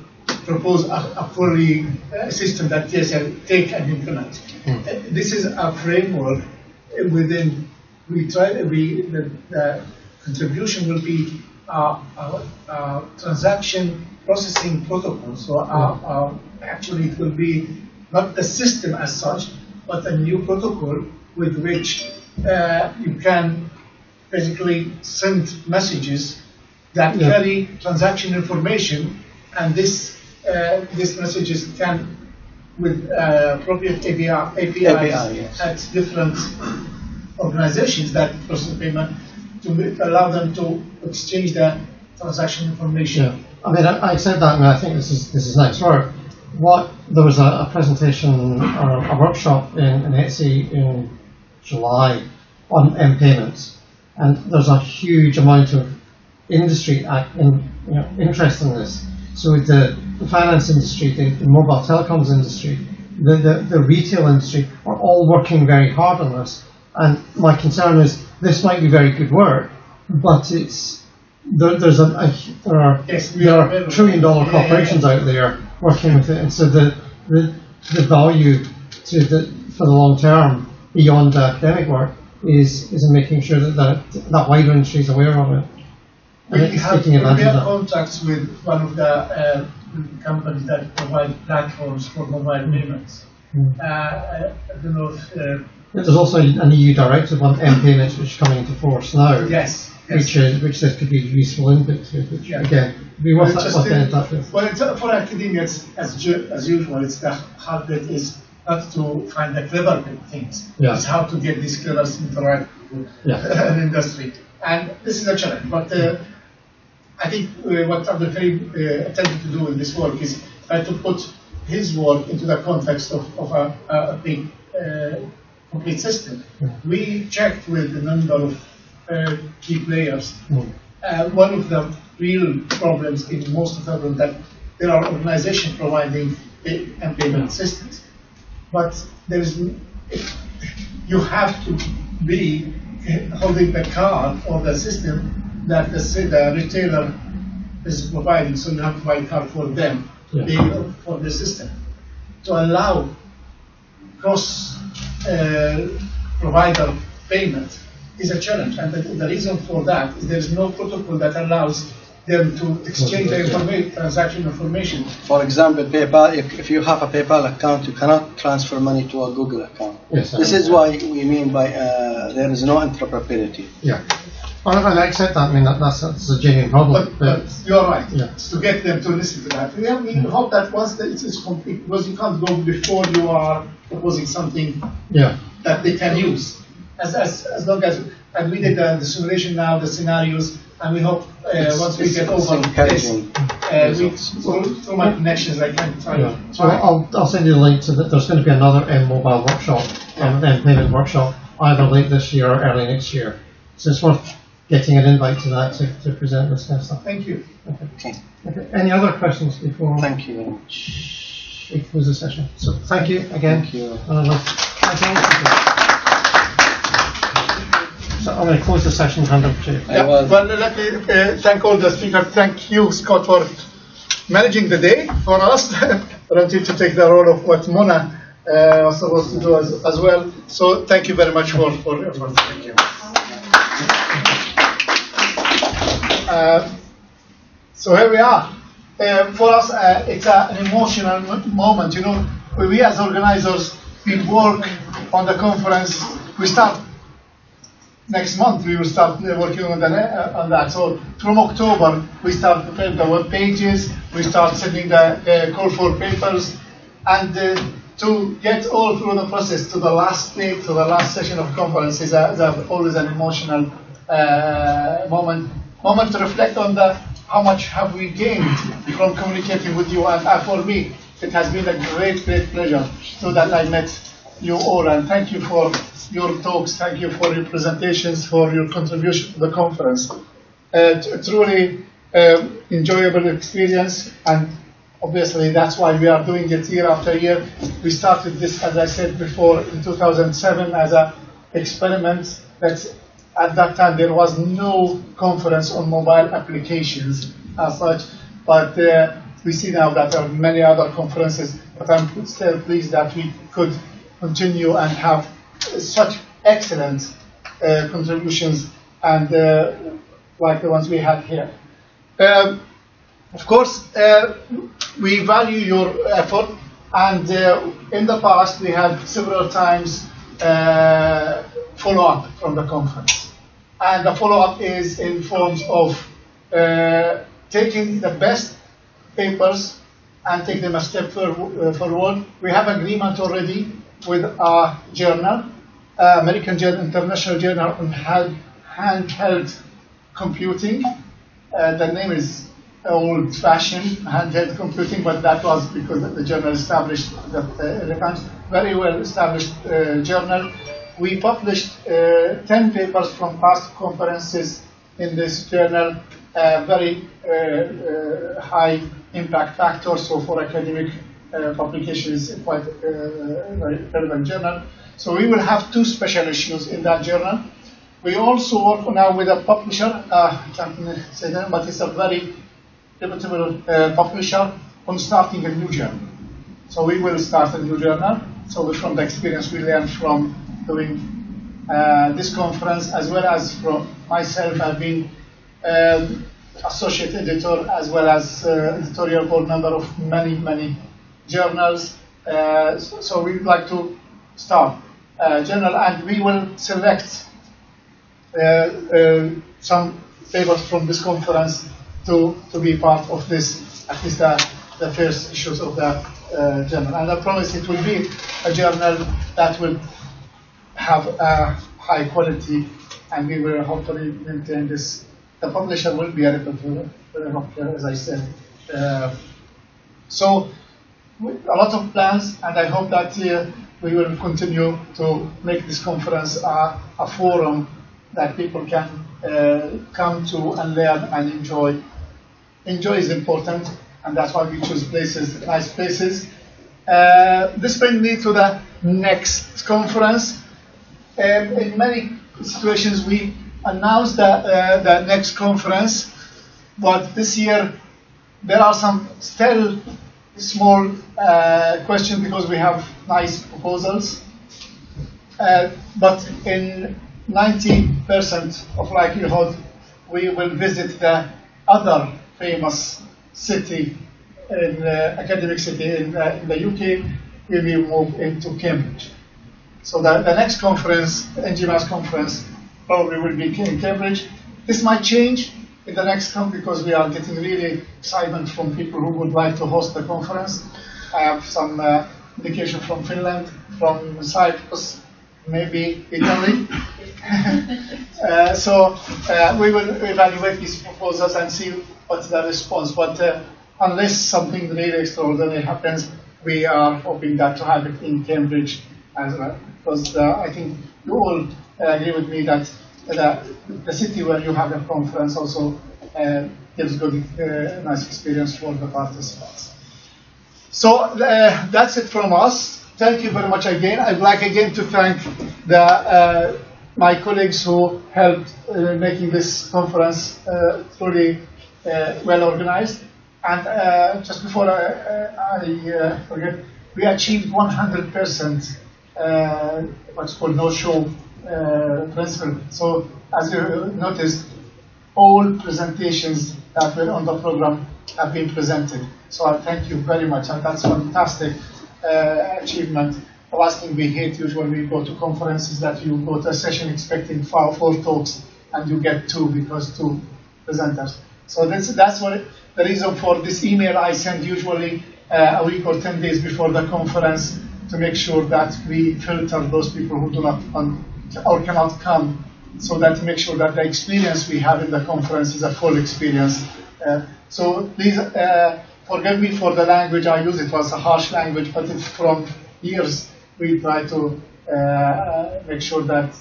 [SPEAKER 2] propose a fully system that TSL take and implement. This is a framework within the contribution will be transaction processing protocol. So actually it will be not the system as such, but a new protocol with which you can basically send messages that carry transaction information, and this these messages can, with appropriate APIs
[SPEAKER 18] yes.
[SPEAKER 2] at different organizations that process payment, to allow them to exchange that transaction information.
[SPEAKER 1] Yeah. I mean, I said that, and I think this is nice work. There was a presentation or a workshop in Etsy in July on M-payments, and there's a huge amount of industry interest in this. So with the finance industry, the mobile telecoms industry, the retail industry are all working very hard on this. And my concern is this might be very good work, but there are $1 trillion corporations out there working with it, and so the value for the long term beyond the academic work is in making sure that wider industry is aware of it.
[SPEAKER 2] We have contracts with one of the companies that provide platforms for mobile payments. I don't know if
[SPEAKER 1] there's also an EU directive on M-payments which is coming into force now.
[SPEAKER 2] Yes.
[SPEAKER 1] Which there could be useful input to, which again be worth getting in touch with.
[SPEAKER 2] Well, for academia, as usual, it's the hard bit is not to find the clever things.
[SPEAKER 1] Yeah.
[SPEAKER 2] It's how to get these clevers interact with an industry, and this is a challenge. But I think what Abdul Karim attempted to do in this work is try to put his work into the context of a big complete system. We checked with a number of key players. One of the real problems in most of them that there are organizations providing payment systems, but you have to be holding the card or the system that the retailer is providing, so you have to buy a card for them, for the system. To allow cross provider payment is a challenge, and the reason for that is there is no protocol that allows them to exchange the transaction information.
[SPEAKER 18] For example, PayPal, if you have a PayPal account, you cannot transfer money to a Google account.
[SPEAKER 1] Yes,
[SPEAKER 18] this is why we mean by there is no interoperability.
[SPEAKER 1] Yeah. Well, and I accept that. I mean, that's a genuine problem.
[SPEAKER 2] But you're right.
[SPEAKER 1] Yeah.
[SPEAKER 2] To get them to listen to that, we hope that once it's complete, because you can't go before you are proposing something that they can use. As long as, and we did the simulation now, the scenarios, and we hope once we get over this, through my connections, I can try.
[SPEAKER 1] So I'll send you the link to that. There's going to be another M-mobile workshop, M-payment workshop, either late this year or early next year. So it's worth getting an invite to that to present this kind of stuff.
[SPEAKER 2] Thank you.
[SPEAKER 1] Okay. Any other questions before?
[SPEAKER 18] Thank you very much.
[SPEAKER 1] We close the session. So thank you again.
[SPEAKER 18] Thank you.
[SPEAKER 1] So I'm going to close the session. Hand over to you.
[SPEAKER 2] Well, let me thank all the speakers. Thank you, Scott, for managing the day for us. I want you to take the role of what Mona was supposed to do as well. So thank you very much for everyone. Thank you. So here we are. For us, it's an emotional moment. You know, we as organizers, we work on the conference. We start next month. We will start working on that. So from October, we start preparing the web pages. We start sending the call for papers, and to get all through the process to the last day, to the last session of conference is always an emotional moment to reflect on how much have we gained from communicating with you. And for me, it has been a great pleasure so that I met you all, and thank you for your talks, thank you for your presentations, for your contribution to the conference. Truly enjoyable experience, and obviously that's why we are doing it year after year. We started this, as I said before, in 2007 as an experiment. That at that time there was no conference on mobile applications as such, but we see now that there are many other conferences, but I'm still pleased that we could continue and have such excellent contributions and like the ones we had here. Of course, we value your effort, and in the past we had several times follow-up from the conference. And the follow-up is in forms of taking the best papers and take them a step forward. We have agreement already with our journal, American Journal, International Journal on handheld computing. The name is old-fashioned, handheld computing, but that was because the journal established that very well-established journal. We published 10 papers from past conferences in this journal, very high impact factor, so for academic publications, quite a very relevant journal. So we will have 2 special issues in that journal. We also work now with a publisher, I can't say that, but it's a very reputable publisher on starting a new journal. So we will start a new journal. So from the experience we learned from doing this conference, as well as from myself, I've been associate editor as well as editorial board member of many journals. So we'd like to start a journal, and we will select some papers from this conference to be part of this, at least the first issues of the journal. And I promise it will be a journal that will have a high quality, and we will hopefully maintain this. The publisher will be a reputable, as I said. So a lot of plans, and I hope that we will continue to make this conference a forum that people can come to and learn and enjoy. Enjoy is important, and that's why we choose places, nice places. This brings me to the next conference. In many situations, we announced the next conference, but this year there are some still small questions because we have nice proposals. But in 90% of likelihood, we will visit the other famous city, academic city in the UK. We will move into Cambridge. So the next conference, the NGMAST conference, probably will be in Cambridge. This might change in the next come because we are getting really excitement from people who would like to host the conference. I have some indication from Finland, from Cyprus, maybe Italy. So we will evaluate these proposals and see what's the response. But unless something really extraordinary happens, we are hoping that to have it in Cambridge as well. Because I think you all agree with me that the city where you have a conference also gives good, nice experience for the participants. So that's it from us. Thank you very much again. I'd like again to thank my colleagues who helped making this conference truly well organized. And just before I forget, we achieved 100% what's called no-show principle. So as you noticed, all presentations that were on the program have been presented. So I thank you very much, and that's a fantastic achievement. The last thing we hate usually when we go to conferences that you go to a session expecting 4 talks and you get 2 because 2 presenters. So that's what the reason for this email I send usually a week or 10 days before the conference to make sure that we filter those people who do not or cannot come, so that to make sure that the experience we have in the conference is a full experience. So please forgive me for the language I use. It was a harsh language, but it's from years we try to make sure that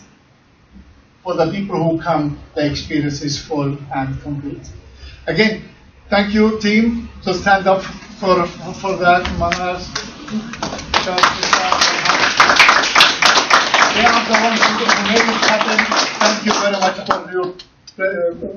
[SPEAKER 2] for the people who come, the experience is full and complete. Again, thank you, team. So stand up for that. They are the ones who made it happen. Thank you very much for your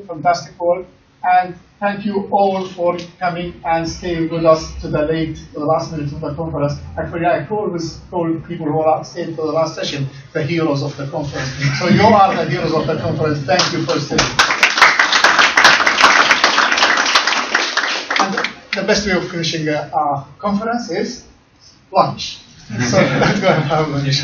[SPEAKER 2] fantastic work. And thank you all for coming and staying with us to the last minute of the conference. Actually, I always call people who are staying to the last session the heroes of the conference. So you are the heroes of the conference. Thank you for staying. the best way of finishing a conference is lunch. So let's go and have lunch.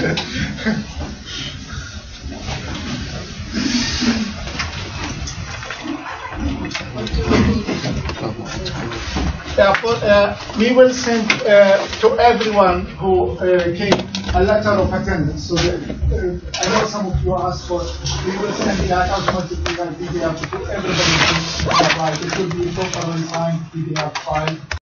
[SPEAKER 2] We will send to everyone who came a letter of attendance. So I know some of you asked for. We will send that automatically by PDF to everybody who applied. It will be properly signed PDF file.